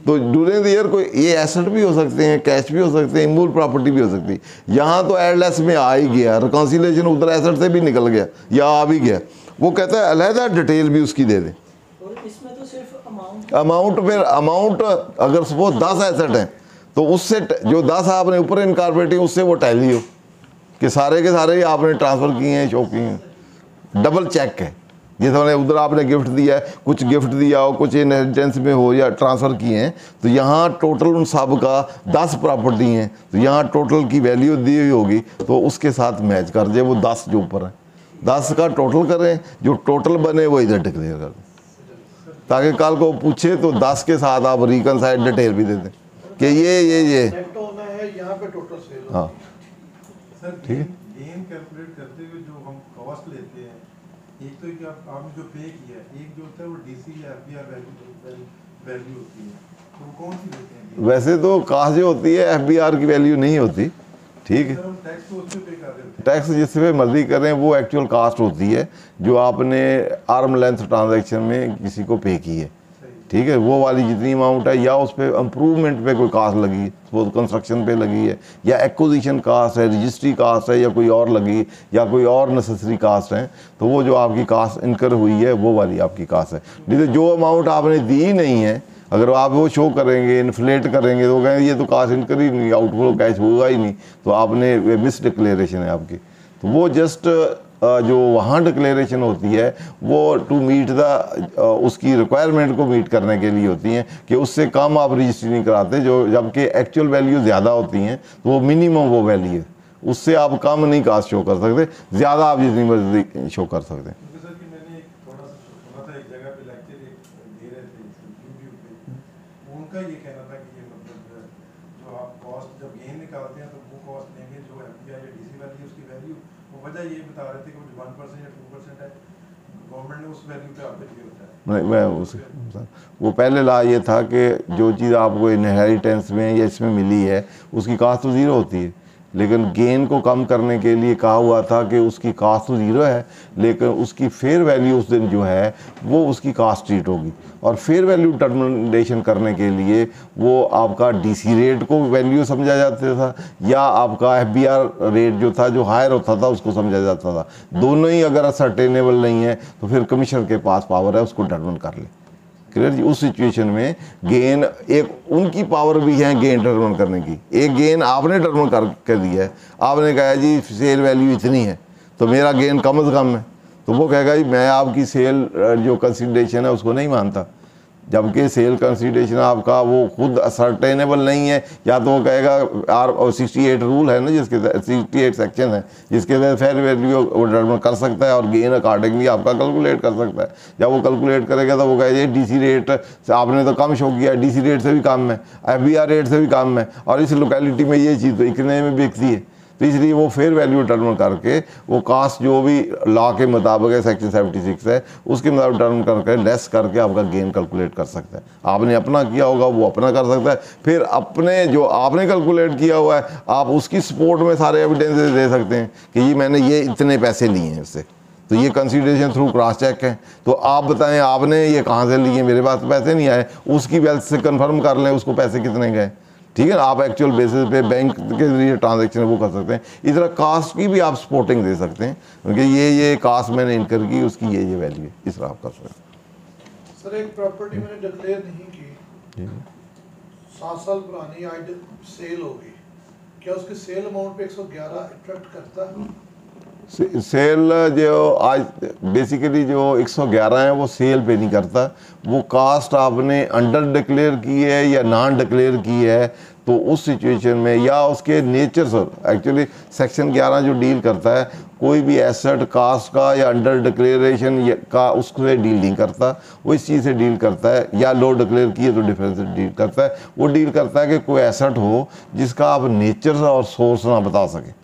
तो ड्यूरिंग द ईयर कोई ये एसेट भी हो सकते हैं, कैश भी हो सकते हैं, इमूल प्रॉपर्टी भी हो सकती है। यहाँ तो एडलेस में आ ही गया, रिकॉन्सिलेशन उधर एसेट से भी निकल गया या आ भी गया, वो कहता है अलहदा डिटेल भी उसकी दे दें। इसमें तो सिर्फ अमाउंट फिर अमाउंट अगर सपोज 10 एसेट हैं तो उससे जो 10 आपने ऊपर इनकॉर्पोरेटिंग उससे वो टैली हो कि सारे के सारे ही आपने ट्रांसफ़र किए हैं, शो किए हैं, डबल चेक है। जैसे उधर आपने गिफ्ट दिया है, कुछ गिफ्ट दिया हो, कुछ इनहेरिटेंस में हो या ट्रांसफ़र किए हैं, तो यहाँ टोटल उन सब का 10 प्रॉपर्टी हैं, तो यहाँ टोटल की वैल्यू दी हुई होगी, तो उसके साथ मैच कर दे, वो 10 जो ऊपर है 10 का टोटल करें, जो टोटल बने वो इधर डिक्लेयर कर दें, ताकि कल को पूछे तो 10 के साथ आप रिकनसाइड डिटेल भी दे दें कि ये हाँ ठीक है। गेन कैलकुलेट करते हुए जो हम कॉस्ट लेते हैं, एक तो कि आपने जो पे किया है, एक जो होता है वो डीसी या एफबीआर वैल्यू होती है, तो वो कौन सी लेते हैं? वैसे तो कास्ट जो होती है एफबीआर की वैल्यू नहीं होती, ठीक है, टैक्स तो उससे पे कर रहे होते हैं, टैक्स जिस पे मर्जी करें वो एक्चुअल कास्ट होती है जो आपने आर्म लेंथ ट्रांजैक्शन में किसी को पे की है, ठीक है, वो वाली जितनी अमाउंट है, या उस पर इम्प्रूवमेंट पे कोई कास्ट लगी, सपोज कंस्ट्रक्शन पे लगी है, या एक्विजिशन कास्ट है, रजिस्ट्री कास्ट है, या कोई और लगी, या कोई और नेसेसरी कास्ट है, तो वो जो आपकी कास्ट इनकर हुई है वो वाली आपकी कास्ट है। नहीं तो जो अमाउंट आपने दी नहीं है, अगर आप वो शो करेंगे, इन्फ्लेट करेंगे, तो कहेंगे ये तो कास्ट इनकर ही नहीं, आउटफ्लो कैश होगा ही नहीं, तो आपने मिस डिक्लेरेशन है आपकी। तो वो जस्ट जो वहाँ डिक्लेरेशन होती है वो टू मीट द उसकी रिक्वायरमेंट को मीट करने के लिए होती हैं कि उससे कम आप रजिस्ट्री नहीं कराते, जो जबकि एक्चुअल वैल्यू ज़्यादा होती हैं, तो वो मिनिमम वो वैल्यू है, उससे आप कम नहीं कास्ट शो कर सकते, ज़्यादा आप जितनी मर्जी शो कर सकते हैं। क्योंकि सर कि मैंने एक थोड़ा सा सुना था, एक जगह पे लेक्चर दे रहे थे यूट्यूब पे, उनका ये कहना था कि ये मतलब जो आप कॉस्ट जब गेन निकालते हैं तो वो कॉस्ट लेंगे जो एफडीआई या डीसी वाली है उसकी वैल्यू, वो वजह ये बता रहे थे कि वो 1% या 2% है, गवर्नमेंट ने उस वैल्यू पे आपको दिया होता है। मैं उस वो पहले ला ये था कि जो चीज़ आपको इनहेरिटेंस में या इसमें मिली है उसकी कास्ट तो ज़ीरो होती है, लेकिन गेन को कम करने के लिए कहा हुआ था कि उसकी कास्ट तो ज़ीरो है, लेकिन उसकी फेयर वैल्यू उस दिन जो है वो उसकी कास्ट ट्रीट होगी। और फेयर वैल्यू डिटर्मिनेशन करने के लिए वो आपका डीसी रेट को वैल्यू समझा जाता था, या आपका एफबीआर रेट जो था जो हायर होता था उसको समझा जाता था। दोनों ही अगर सर्टेनेबल नहीं है तो फिर कमीशन के पास पावर है उसको डिटर्मिन कर ले। क्लियर जी? उस सिचुएशन में गेन एक उनकी पावर भी है गेन डिटर्मिन करने की। एक गेन आपने डिटर्मिन कर दिया है, आपने कहा जी सेल वैल्यू इतनी है तो मेरा गेन कम से कम है, तो वो कहेगा जी मैं आपकी सेल जो कंसिडरेशन है उसको नहीं मानता, जबकि सेल कंसिडरेशन आपका वो खुद सर्टेनेबल नहीं है। या तो वो कहेगा R68 रूल है ना, जिसके 68 सेक्शन है जिसके तहत फेयर वैल्यू डिटर्मिन कर सकता है और गेन अकॉर्डिंगली आपका कैलकुलेट कर सकता है। जब वो कैलकुलेट करेगा तो वो कहेगा डीसी रेट आपने तो कम शो किया, डीसी रेट से भी कम है, एफबीआर रेट से भी कम है, और इस लोकेलिटी में ये चीज़ तो इतने में बिकती है, तो इसलिए वो फेयर वैल्यू डिटर्मिन करके वो कास्ट जो भी लॉ के मुताबिक है सेक्शन 76 है उसके मुताबिक डिटर्मिन करके लेस करके आपका गेन कैलकुलेट कर सकता है। आपने अपना किया होगा वो अपना कर सकता है, फिर अपने जो आपने कैलकुलेट किया हुआ है आप उसकी सपोर्ट में सारे एविडेंसेस दे सकते हैं कि ये मैंने ये इतने पैसे लिए हैं इससे, तो ये कंसीडरेशन थ्रू क्रॉस चेक है, तो आप बताएं आपने ये कहाँ से लिए, मेरे पास तो पैसे नहीं आए, उसकी वेल्थ से कंफर्म कर लें उसको पैसे कितने गए। ठीक है ना, आप एक्चुअल बेसिस पे बैंक के जरिए ट्रांजैक्शन वो कर सकते हैं। इस तरह कास्ट की भी आप सपोर्टिंग दे सकते हैं, क्योंकि ये कास्ट मैंने इनकर की उसकी ये वैल्यू है, इस तरह आप कर सकते हैं। सर एक प्रॉपर्टी मैंने डिक्लेयर नहीं की, 7 साल पुरानी, आज सेल हो गई, क्या उसके सेल अमाउंट पे 111 इफेक्ट करता है? सेल जो आज बेसिकली जो 111 है वो सेल पे नहीं करता, वो कास्ट आपने अंडर डिक्लेयर की है या नॉन डिक्लेयर की है, तो उस सिचुएशन में या उसके नेचर से एक्चुअली सेक्शन 11 जो डील करता है कोई भी एसेट कास्ट का या अंडर डिक्लेरेशन का उससे डील नहीं करता, वो इस चीज़ से डील करता है, या लो डिक्लेयर किए तो डिफरेंस से डील करता है। वो डील करता है कि कोई एसेट हो जिसका आप नेचर और सोर्स ना बता सकें।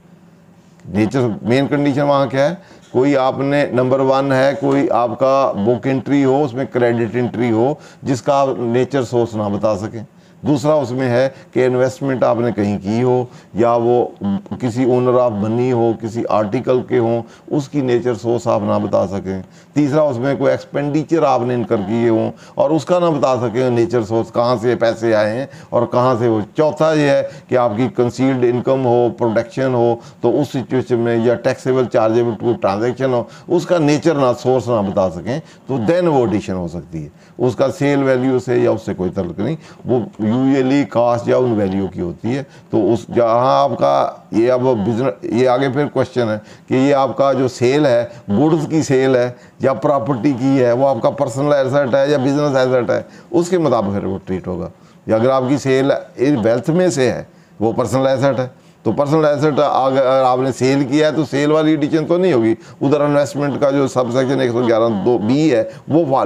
नेचर मेन कंडीशन वहाँ क्या है, कोई आपने नंबर 1 है कोई आपका बुक एंट्री हो उसमें क्रेडिट एंट्री हो जिसका आप नेचर सोर्स ना बता सकें। दूसरा उसमें है कि इन्वेस्टमेंट आपने कहीं की हो या वो किसी ओनर ऑफ मनी हो, किसी आर्टिकल के हों, उसकी नेचर सोर्स आप ना बता सकें। तीसरा उसमें कोई एक्सपेंडिचर आपने इनकर किए हों और उसका ना बता सकें नेचर सोर्स, कहाँ से पैसे आए हैं और कहाँ से वो। चौथा ये है कि आपकी कंसील्ड इनकम हो, प्रोटेक्शन हो, तो उस सिचुएशन में या टैक्सेबल चार्जेबल टू ट्रांजेक्शन हो, उसका नेचर ना सोर्स ना बता सकें, तो देन वो एडिशन हो सकती है। उसका सेल वैल्यू से या उससे कोई तल्लुक नहीं, वो यूजुअली कास्ट या उन वैल्यू की होती है। तो उस जहाँ आपका ये अब बिजनेस, ये आगे फिर क्वेश्चन है कि ये आपका जो सेल है गुड्स की सेल है या प्रॉपर्टी की है, वो आपका पर्सनल एसेट है या बिजनेस एसेट है, उसके मुताबिक फिर वो ट्रीट होगा। या अगर आपकी सेल वेल्थ में से है वो पर्सनल एसेट है, तो पर्सनल एसेट अगर आपने सेल किया है तो सेल वाली एडिशन तो नहीं होगी, उधर इन्वेस्टमेंट का जो सब सेक्शन 111(2)(b है वो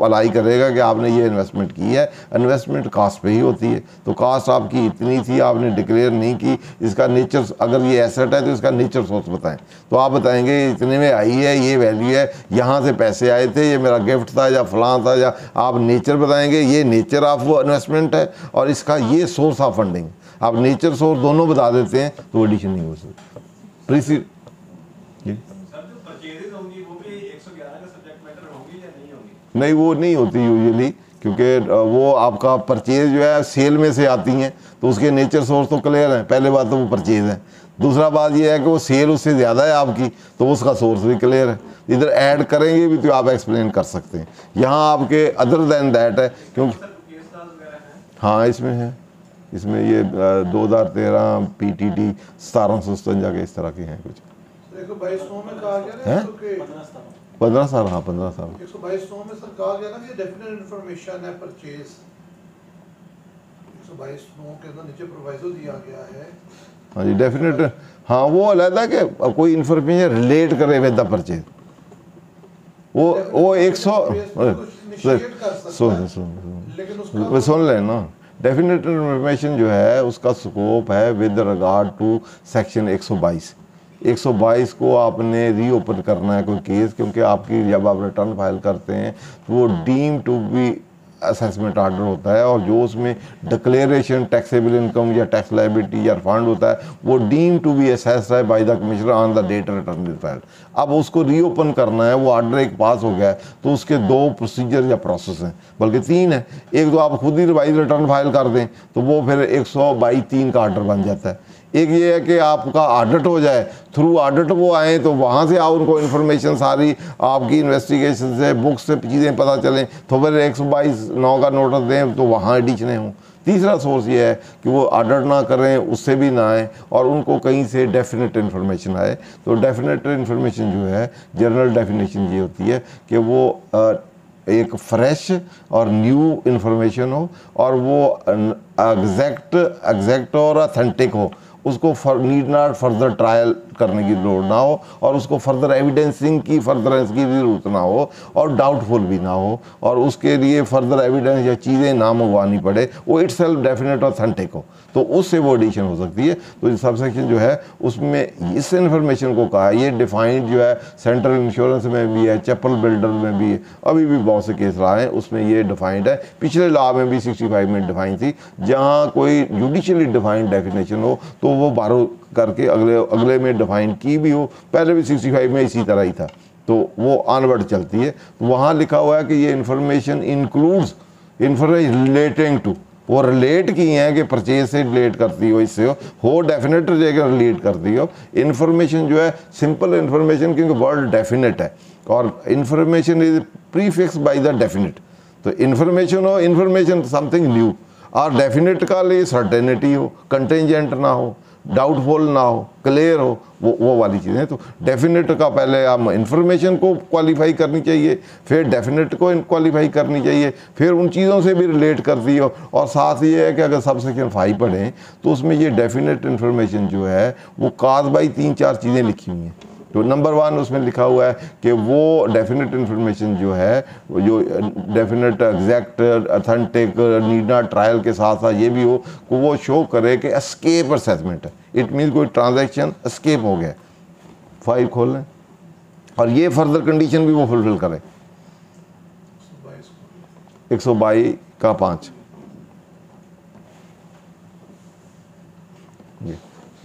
अलाई करेगा कि आपने ये इन्वेस्टमेंट की है। इन्वेस्टमेंट कास्ट पे ही होती है, तो कास्ट आपकी इतनी थी, आपने डिक्लेयर नहीं की, इसका नेचर, अगर ये एसेट है तो इसका नेचर सोर्स बताएं, तो आप बताएंगे इतने में आई है, ये वैल्यू है, यहाँ से पैसे आए थे, ये मेरा गिफ्ट था या फलां था, या आप नेचर बताएंगे, ये नेचर ऑफ इन्वेस्टमेंट है और इसका ये सोर्स ऑफ फंडिंग। आप नेचर सोर्स दोनों बता देते हैं तो एडिशन नहीं हो सकती। सर जो परचेजेस होंगी वो भी 111 का सब्जेक्ट मैटर होंगी या नहीं होंगी? नहीं, वो नहीं होती यूजुअली, क्योंकि वो आपका परचेज जो है सेल में से आती हैं, तो उसके नेचर सोर्स तो क्लियर है। पहले बात तो वो परचेज है, दूसरा बात ये है कि वो सेल उससे ज़्यादा है आपकी, तो उसका सोर्स भी क्लियर है। इधर ऐड करेंगे भी तो आप एक्सप्लेन कर सकते हैं। यहाँ आपके अदर देन दैट है, क्योंकि हाँ इसमें है, इसमें ये 2013 PTT 1757 के इस तरह के हैं कुछ। 122 में कहा गया ना हैं? कि 15 साल, हाँ 15 साल। 122 में सर कहा गया ना कि डेफिनेट इंफॉर्मेशन है परचेज, 122 के अंदर नीचे प्रोवाइजो दिया गया है। हाँ जी डेफिनेट, हाँ वो अलग है कि कोई इंफॉर्मेशन रिलेट करे विद द परचेज। वो 100 सुन लेना, डेफिनेट इंफॉर्मेशन जो है उसका स्कोप है विद रिगार्ड टू सेक्शन 122 को आपने रीओपन करना है कोई केस, क्योंकि आपकी जब आप रिटर्न फाइल करते हैं तो वो deem to be assessment order होता है, और जो उसमें डिक्लेरेशन टैक्सेबल इनकम या टैक्स लायबिलिटी या फंड होता है वो डीम टू बी असेस्ड है by the commissioner on the date return is filed. अब उसको रीओपन करना है, वो ऑर्डर एक पास हो गया है तो उसके 2 प्रोसीजर या प्रोसेस हैं, बल्कि 3 है। एक तो आप खुद ही रिवाइज रिटर्न फाइल कर दें तो वो फिर 122(3) का ऑर्डर बन जाता है। एक ये है कि आपका ऑडिट हो जाए, थ्रू ऑडिट वो आए तो वहाँ से आप उनको इन्फॉर्मेशन सारी आपकी इन्वेस्टिगेशन से बुक्स से चीज़ें पता चलें, तो फिर 122(9) का नोटिस दें तो वहाँ एडिशनें हों। तीसरा सोर्स ये है कि वो ऑडिट ना करें, उससे भी ना आए, और उनको कहीं से डेफिनेट इन्फॉर्मेशन आए। तो डेफिनेट इन्फॉर्मेशन जो है जनरल डेफिनेशन ये होती है कि वो एक फ्रेश और न्यू इन्फॉर्मेशन हो, और वो एग्जैक्ट और अथेंटिक हो, उसको नीड नॉट फर्दर ट्रायल करने की जरूरत ना हो, और उसको फर्दर एविडेंसिंग की फर्दरेंस की जरूरत ना हो, और डाउटफुल भी ना हो, और उसके लिए फर्दर एविडेंस या चीज़ें ना मंगवानी पड़े, वो इट सेल्फ डेफिनेट ऑथेंटिक हो, तो उससे वो एडिशन हो सकती है। तो सब सेक्शन जो है उसमें इस इन्फॉर्मेशन को कहा, ये डिफाइंड जो है सेंट्रल इंश्योरेंस में भी है, चैपल बिल्डर में भी है, अभी भी बहुत से केस रहा है उसमें ये डिफाइंड है। पिछले लॉ में भी 65 में डिफाइन थी। जहाँ कोई जुडिशली डिफाइंड डेफिनेशन हो तो वो बारो करके अगले में डिफाइन की भी हो, पहले भी 65 में इसी तरह ही था, तो वो ऑनवर्ड चलती है। तो वहाँ लिखा हुआ है कि ये information includes information relating to, वो रिलेट की हैं कि परचेज से रिलेट करती हो, इससे हो डेफिनेट जगह रिलेट करती हो। इन्फॉर्मेशन जो है सिंपल इन्फॉर्मेशन, क्योंकि वर्ड डेफिनेट है और information is prefix by the definite. तो इन्फॉर्मेशन हो, इन्फॉर्मेशन समथिंग न्यू, और डेफिनेट का लिए सर्टेनिटी हो, कंटेंजेंट ना हो, डाउटफुल ना हो, क्लियर हो, वो वाली चीज़ें। तो डेफिनेट का पहले हम इन्फॉर्मेशन को क्वालिफाई करनी चाहिए, फिर डेफिनेट को क्वालिफाई करनी चाहिए, फिर उन चीज़ों से भी रिलेट करती हो। और साथ ये है कि अगर सब सेक्शन 5 पढ़ें तो उसमें ये डेफिनेट इन्फॉर्मेशन जो है वो काज बाई 3-4 चीज़ें लिखी हुई हैं। तो नंबर 1 उसमें लिखा हुआ है कि वो डेफिनेट इन्फॉर्मेशन जो है, जो definite exact authentic need not trial के साथ साथ ये भी हो कि वो शो करे कि एस्केप असेसमेंट है। इट मीन्स कोई ट्रांजैक्शन एस्केप हो गया, फाइल खोल लें, और ये फर्दर कंडीशन भी वो फुलफिल करे। 122 का 5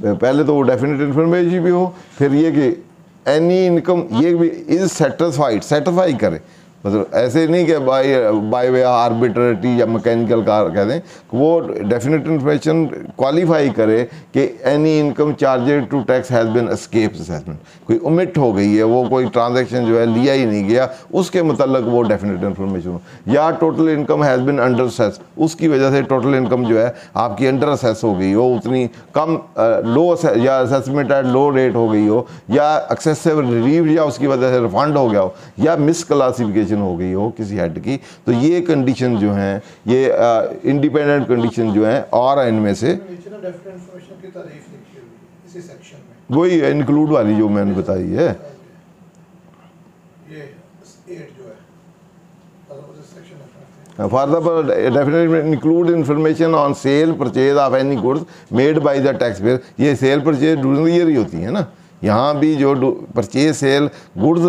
पहले तो वो डेफिनेट इन्फॉर्मेशन भी हो, फिर ये कि एनी इनकम ये भी इज सेटिस्फाई करे, मतलब ऐसे नहीं कि बाय वे आर्बिट्रेटी या मैकेनिकल का कह दें, वो डेफिनेट इन्फॉर्मेशन क्वालिफाई करे कि any income charged to tax has been escape assessment, कोई ओमिट हो गई है, वो कोई ट्रांजैक्शन जो है लिया ही नहीं गया, उसके मतलब वो डेफिनेट इन्फॉर्मेशन हो। या total income has been under assess, उसकी वजह से टोटल इनकम जो है आपकी अंडर असेस हो गई हो, उतनी कम लो या असेसमेंट एट लो रेट हो गई हो, या एक्सेसिव रिलीव या उसकी वजह से रिफंड हो गया हो, या मिस क्लासिफिकेशन हो गई हो किसी हेड की। तो ये कंडीशन जो हैं, ये इंडिपेंडेंट कंडीशन जो हैं, और इनमें से वही इंक्लूड वाली जो मैंने बताई है, further definitely include information on sale purchase of any goods made by the tax payer. ये sale purchase during the year ही होती है ना, यहाँ भी जो purchase sale goods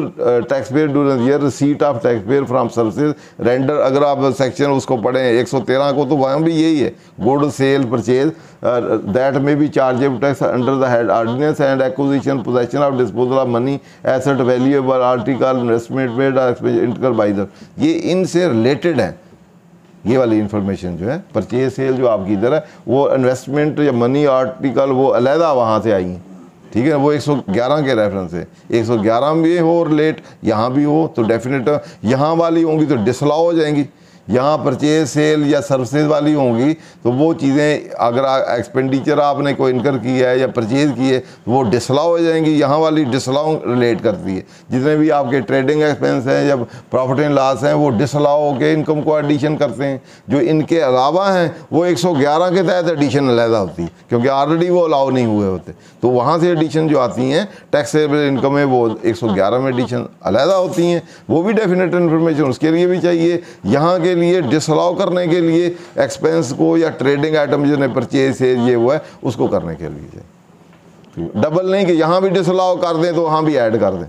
tax payer during year, receipt of tax payer from services render. अगर आप सेक्शन उसको पढ़ें 113 को, तो वहाँ भी यही है, गुड सेल परचेज दैट में be chargeable tax under the head ordinance and acquisition possession of disposal of money asset valuable article investment made inter by the, ये इनसे रिलेटेड है। ये वाली इंफॉर्मेशन जो है परचेज सेल जो आपकी इधर है, वो इन्वेस्टमेंट या मनी आर्टिकल वो अलहदा वहाँ से आई हैं, ठीक है। वो 111 के रेफरेंस है, 111 भी हो रिलेट, यहाँ भी हो तो डेफिनेट यहाँ वाली होंगी तो डिसअलाउ हो जाएंगी, यहाँ परचेज सेल या सर्विसेज वाली होंगी तो वो चीज़ें अगर एक्सपेंडिचर आपने कोई इनकर किया है या परचेज की है तो वो डिसअलाउ हो जाएंगी, यहाँ वाली डिसअलाउ रिलेट करती है। जितने भी आपके ट्रेडिंग एक्सपेंस हैं या प्रॉफिट एंड लॉस हैं वो डिसअलाउ होकर इनकम को एडिशन करते हैं। जो इनके अलावा हैं वो 111 के तहत एडिशन अलहदा होती है, क्योंकि ऑलरेडी वो अलाउ नहीं हुए होते, तो वहाँ से एडिशन जो आती हैं टैक्सेबल इनकम है वो 111 में एडिशन अलहदा होती हैं। वो भी डेफिनेट इन्फॉर्मेशन उसके लिए भी चाहिए। यहाँ के लिए डिसअलाउ करने के लिए एक्सपेंस को या ट्रेडिंग आइटम जिन्हें परचेज से ये वो है उसको करने के लिए चाहिए, डबल नहीं कि यहाँ भी डिसअलाउ कर दें तो वहाँ भी ऐड कर दें,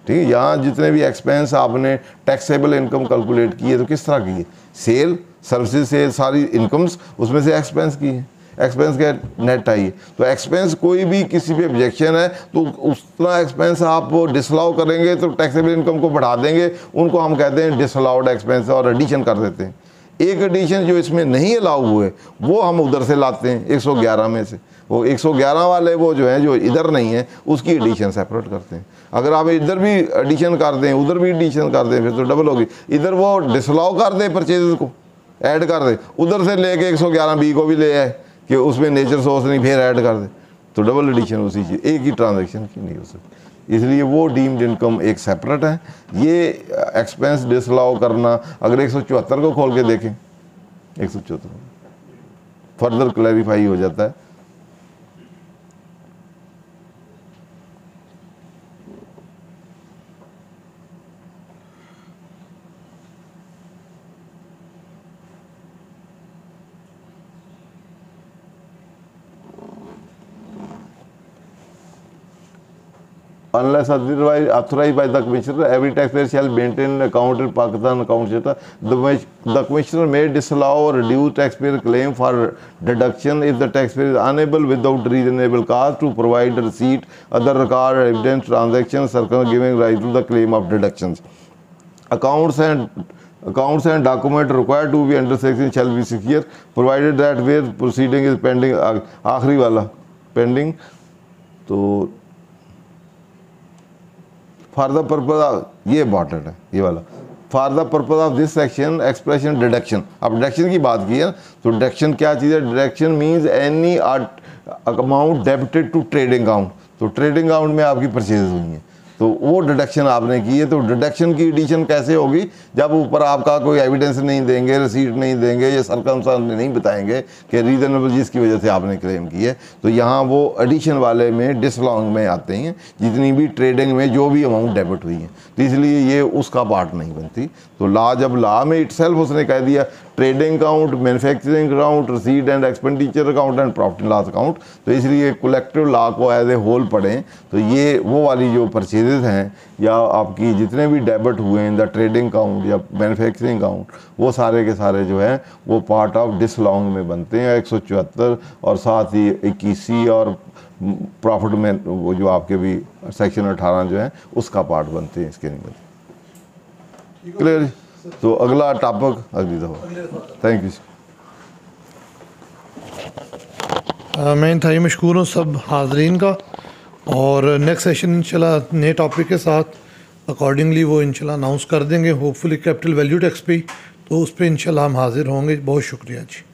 ठीक है। यहाँ जितने भी एक्सपेंस आपने टैक्सेबल इनकम कैलकुलेट की है तो किस तरह की है, सेल सर्विसेज से सारी इनकम्स उसमें से एक्सपेंस की है, एक्सपेंस के नेट आई है। तो एक्सपेंस कोई भी किसी पे ऑब्जेक्शन है तो उतना एक्सपेंस आप वो डिसअलाउ करेंगे तो टैक्सेबल इनकम को बढ़ा देंगे, उनको हम कहते हैं डिसअलाउड एक्सपेंस और एडिशन कर देते हैं। एक एडिशन जो इसमें नहीं अलाउ हुए वो हम उधर से लाते हैं 111 में से, वो 111 वाले वो जो हैं जो इधर नहीं है उसकी एडिशन सेपरेट करते हैं। अगर आप इधर भी एडिशन कर दें उधर भी एडिशन कर दें फिर तो डबल होगी। इधर वो डिसअलाउ कर दे परचेज को ऐड कर दे, उधर से लेके 111 बी को भी ले आए कि उसमें नेचर सोर्स नहीं फिर ऐड कर दे तो डबल एडिशन उसी चीज़ एक ही ट्रांजैक्शन की नहीं हो सकती। इसलिए वो डीम्ड इनकम एक सेपरेट है। ये एक्सपेंस डिसअलाउ करना अगर 174 को खोल के देखें 174 फर्दर क्लैरिफाई हो जाता है। Unless otherwise authorized by the Commissioner, every taxpayer shall maintain an account in Pakistan account data. The Commissioner may disallow or reduce taxpayer claim for deduction if the taxpayer is unable without reasonable cause to provide a receipt, other record or evidence transactions giving rise to the claim of deductions. Accounts and document required to be under section shall be secure, provided that where proceeding is pending. आखिरी वाला pending तो for the purpose of ये important है ये वाला for the purpose of this section expression deduction. अब deduction की बात की है तो डिडक्शन क्या चीज़ है, deduction means any amount debited to trading account. तो ट्रेडिंग अकाउंट में आपकी परचेज हुई है तो वो डिडक्शन आपने की है। तो डिडक्शन की एडिशन कैसे होगी, जब ऊपर आपका कोई एविडेंस नहीं देंगे, रिसीट नहीं देंगे या सर्कमस्टेंस नहीं बताएंगे कि रीजनेबल जिसकी वजह से आपने क्लेम की है, तो यहाँ वो एडिशन वाले में डिसअलाउ में आते हैं जितनी भी ट्रेडिंग में जो भी अमाउंट डेबिट हुई है। तो इसलिए ये उसका पार्ट नहीं बनती। तो लॉ जब लॉ में इटसेल्फ उसने कह दिया trading account, manufacturing account, receipt and expenditure account and profit and loss account, तो इसलिए कलेक्टिव लॉ को एज ए होल पढ़ें तो ये वो वाली जो परचेजेस हैं या आपकी जितने भी डेबिट हुए हैं द ट्रेडिंग अकाउंट या मैन्युफैक्चरिंग अकाउंट, वो सारे के सारे जो हैं वो पार्ट ऑफ डिसअलाउ में बनते हैं 174 और साथ ही 21 और प्रॉफिट में वो जो आपके भी सेक्शन 18 जो है उसका पार्ट बनते हैं, इसके नहीं बनते। क्लियर। तो अगला टॉपिक अगली दफ़ा। Thank you. मैं इंतहाई मशकूर हूँ सब हाजरीन का, और नेक्स्ट सेशन इंशाल्लाह नए टॉपिक के साथ अकॉर्डिंगली वो इंशाल्लाह अनाउंस कर देंगे, होपफुली कैपिटल वैल्यू टैक्स पे, तो उस पर इंशाल्लाह हम हाजिर होंगे। बहुत शुक्रिया जी।